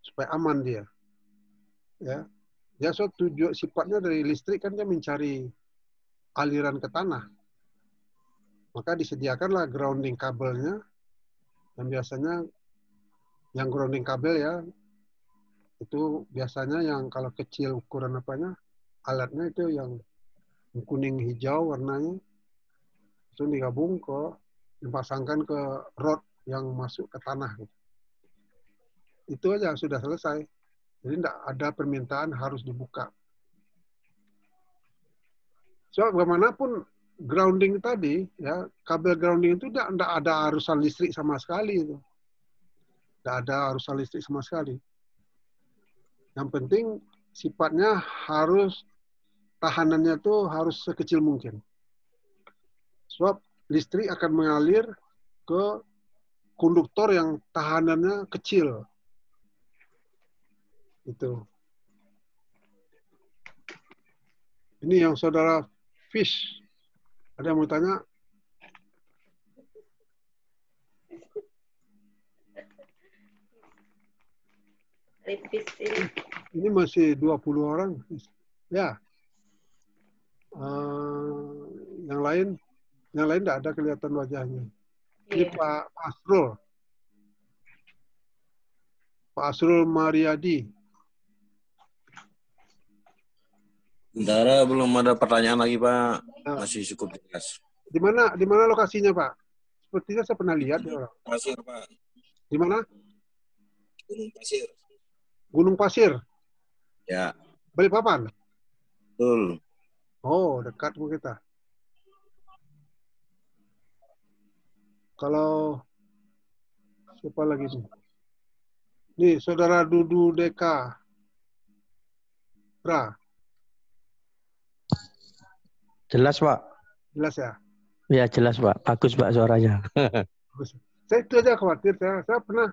Speaker 1: supaya aman dia. Ya, dia tujuan sifatnya dari listrik kan dia mencari aliran ke tanah. Maka disediakanlah grounding kabelnya. Dan biasanya yang grounding kabel ya itu biasanya yang kalau kecil ukuran apanya alatnya itu yang kuning hijau warnanya, langsung digabung dipasangkan ke rod yang masuk ke tanah. Gitu. Itu aja sudah selesai. Jadi tidak ada permintaan harus dibuka. So, bagaimanapun grounding tadi, ya kabel grounding itu tidak ada arusan listrik sama sekali. Itu. Tidak ada arusan listrik sama sekali. Yang penting sifatnya harus, tahanannya tuh harus sekecil mungkin. Sebab listrik akan mengalir ke konduktor yang tahanannya kecil. Itu. Ini yang saudara Fish. Ada yang mau tanya? Ini masih 20 orang. Ya. Yang lain tidak ada kelihatan wajahnya. Ini Pak Asrul. Pak Asrul Mariadi.
Speaker 8: Sementara belum ada pertanyaan lagi, Pak. Masih cukup jelas.
Speaker 1: Di mana lokasinya, Pak? Sepertinya saya pernah lihat ya, orang.
Speaker 8: Pasir, Pak.
Speaker 1: Di mana?
Speaker 8: Gunung Pasir.
Speaker 1: Gunung Pasir.
Speaker 8: Ya.
Speaker 1: Balikpapan.
Speaker 8: Betul.
Speaker 1: Oh, dekat sama kita. Kalau siapa lagi nih? Nih, saudara Dudu Deka. Pra.
Speaker 5: Jelas, Pak.
Speaker 1: Jelas ya?
Speaker 5: Ya, jelas, Pak. Bagus, Pak, suaranya.
Speaker 1: Saya itu aja khawatir. Saya pernah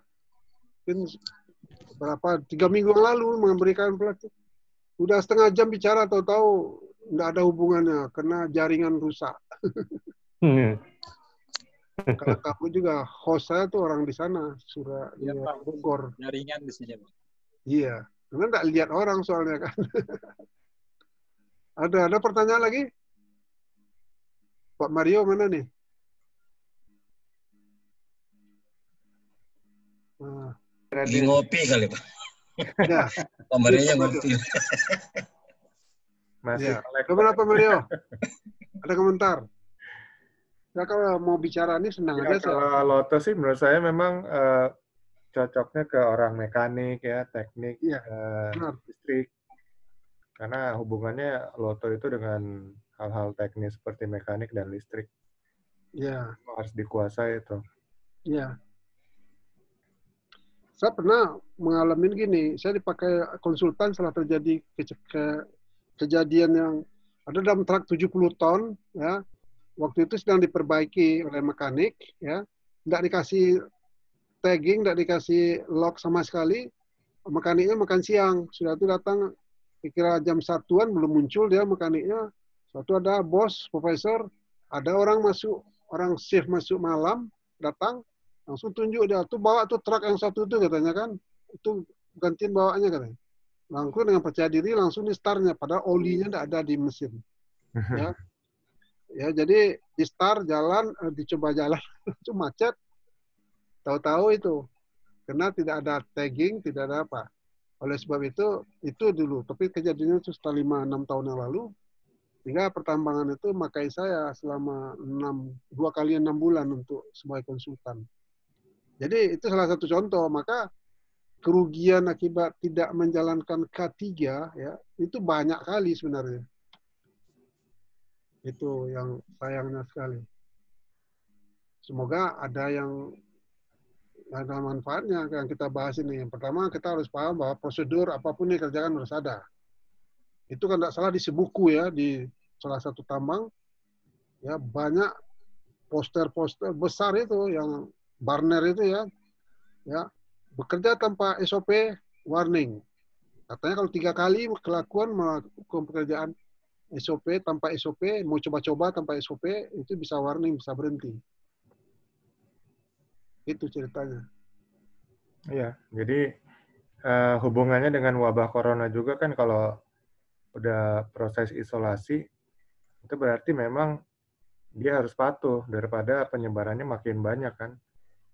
Speaker 1: berapa 3 minggu yang lalu memberikan pelatihan. Udah setengah jam bicara, tahu-tahu nggak ada hubungannya karena jaringan rusak. Karena kamu juga host saya tuh orang di sana,
Speaker 9: Iya, Pak.
Speaker 1: Bogor.
Speaker 9: Jaringan di sini, Pak.
Speaker 1: Iya, karena nggak lihat orang soalnya kan. Ada pertanyaan lagi? Pak Mario mana nih?
Speaker 6: Lagi ngopi kali, Pak.
Speaker 1: Ya.
Speaker 6: Pak Mario ngopi.
Speaker 3: Masih
Speaker 1: Ya. Gimana Pak Mario? Ada komentar? Ya kalau mau bicara ini senang
Speaker 3: ya,
Speaker 1: aja.
Speaker 3: kalau Loto sih menurut saya memang cocoknya ke orang mekanik ya, teknik, listrik. Karena hubungannya Loto itu dengan hal-hal teknis seperti mekanik dan listrik.
Speaker 1: Ya.
Speaker 3: Harus dikuasai itu.
Speaker 1: Ya. Saya pernah mengalami gini, saya dipakai konsultan setelah terjadi kejadian yang ada dalam truk 70 ton, ya. Waktu itu sedang diperbaiki oleh mekanik, ya. Nggak dikasih tagging, nggak dikasih lock sama sekali. Mekaniknya makan siang, sudah itu datang, kira jam 1-an belum muncul dia mekaniknya. Suatu ada bos, profesor, ada orang shift masuk malam, datang, langsung tunjuk dia, tuh bawa tuh truk yang satu itu katanya kan, itu gantiin bawanya katanya. Langsung dengan percaya diri langsung di startnya, padahal olinya tidak ada di mesin. Ya, ya jadi di start jalan, dicoba jalan, itu macet. Tahu-tahu itu, karena tidak ada tagging, tidak ada apa. Oleh sebab itu dulu. Tapi kejadiannya itu setelah 5-6 tahun yang lalu, sehingga pertambangan itu makai saya selama 2 kali 6 bulan untuk sebagai konsultan. Jadi itu salah satu contoh. Maka kerugian akibat tidak menjalankan K3 ya itu banyak kali sebenarnya. Itu yang sayangnya sekali. Semoga ada yang ada manfaatnya yang kita bahas ini. Yang pertama kita harus paham bahwa prosedur apapun yang dikerjakan harus ada. Itu kan tidak salah di sebuku ya, di salah satu tambang ya banyak poster-poster besar itu yang Barner itu ya bekerja tanpa SOP warning. Katanya kalau 3 kali kelakuan melakukan pekerjaan SOP tanpa SOP, mau coba-coba tanpa SOP itu bisa warning, bisa berhenti. Itu ceritanya.
Speaker 3: Iya, jadi hubungannya dengan wabah corona juga kan kalau udah proses isolasi, itu berarti memang dia harus patuh daripada penyebarannya makin banyak kan.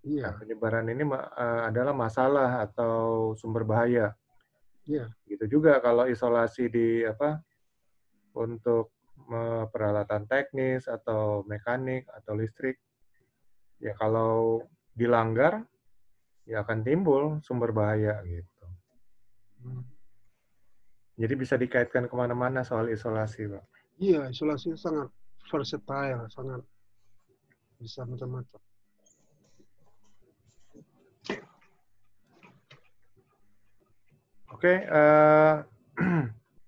Speaker 1: Iya.
Speaker 3: Nah, penyebaran ini adalah masalah atau sumber bahaya.
Speaker 1: Iya.
Speaker 3: Gitu juga kalau isolasi untuk peralatan teknis atau mekanik atau listrik. Ya kalau dilanggar, ya akan timbul sumber bahaya gitu. Jadi bisa dikaitkan kemana-mana soal isolasi, Pak.
Speaker 1: Iya, isolasi sangat versatile, sangat bisa macam-macam.
Speaker 3: Oke,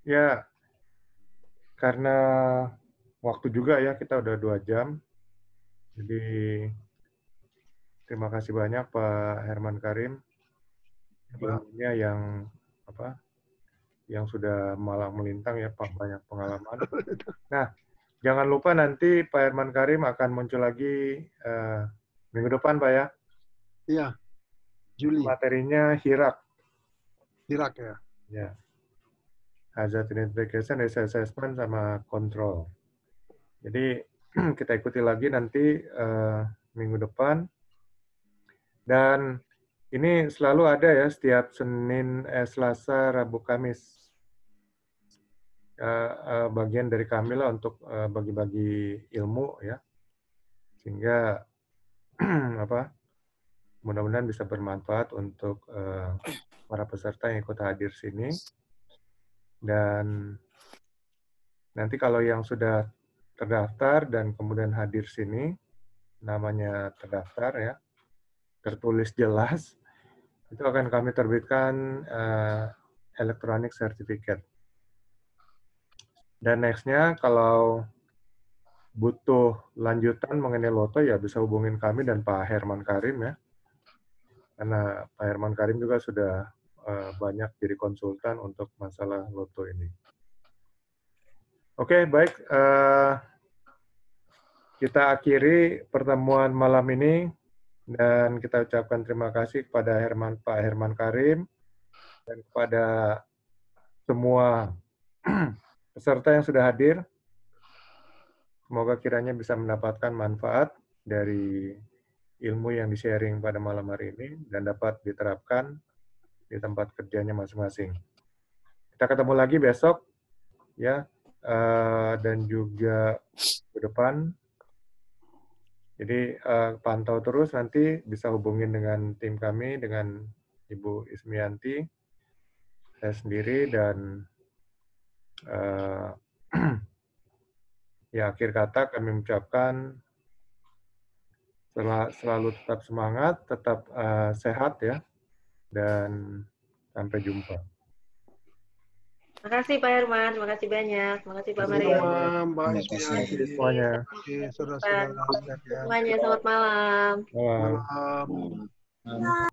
Speaker 3: ya karena waktu juga ya, kita udah 2 jam. Jadi terima kasih banyak Pak Herman Karim, ilmunya yang sudah malang melintang ya Pak, banyak pengalaman. Nah, jangan lupa nanti Pak Herman Karim akan muncul lagi minggu depan Pak ya.
Speaker 1: Iya, Juli.
Speaker 3: Materinya HIRAK.
Speaker 1: HIRAK ya.
Speaker 3: Ya. Hazard Identification, Risk Assessment, sama Control. Jadi kita ikuti lagi nanti minggu depan. Dan ini selalu ada ya setiap Selasa, Rabu, Kamis. Bagian dari kami lah untuk bagi-bagi ilmu ya. Sehingga mudah-mudahan bisa bermanfaat untuk para peserta yang ikut hadir sini. Dan nanti kalau yang sudah terdaftar dan kemudian hadir sini, namanya terdaftar ya, tertulis jelas, itu akan kami terbitkan electronic certificate. Dan next-nya kalau butuh lanjutan mengenai Loto ya bisa hubungin kami dan Pak Herman Karim ya. Karena Pak Herman Karim juga sudah banyak jadi konsultan untuk masalah Loto ini. Oke, baik. Kita akhiri pertemuan malam ini dan kita ucapkan terima kasih kepada Pak Herman Karim dan kepada semua peserta yang sudah hadir. Semoga kiranya bisa mendapatkan manfaat dari ilmu yang di-sharing pada malam hari ini dan dapat diterapkan di tempat kerjanya masing-masing. Kita ketemu lagi besok ya, dan juga ke depan. Jadi pantau terus, nanti bisa hubungin dengan tim kami, dengan Ibu Ismianti, saya sendiri, dan ya akhir kata kami mengucapkan selalu tetap semangat, tetap sehat ya, dan sampai jumpa.
Speaker 7: Makasih Pak Herman, makasih banyak, makasih Pak Maria.
Speaker 1: Mbak Ismianti,
Speaker 3: semuanya.
Speaker 1: Saudara-saudara
Speaker 7: Semuanya, selamat malam.
Speaker 3: Malam.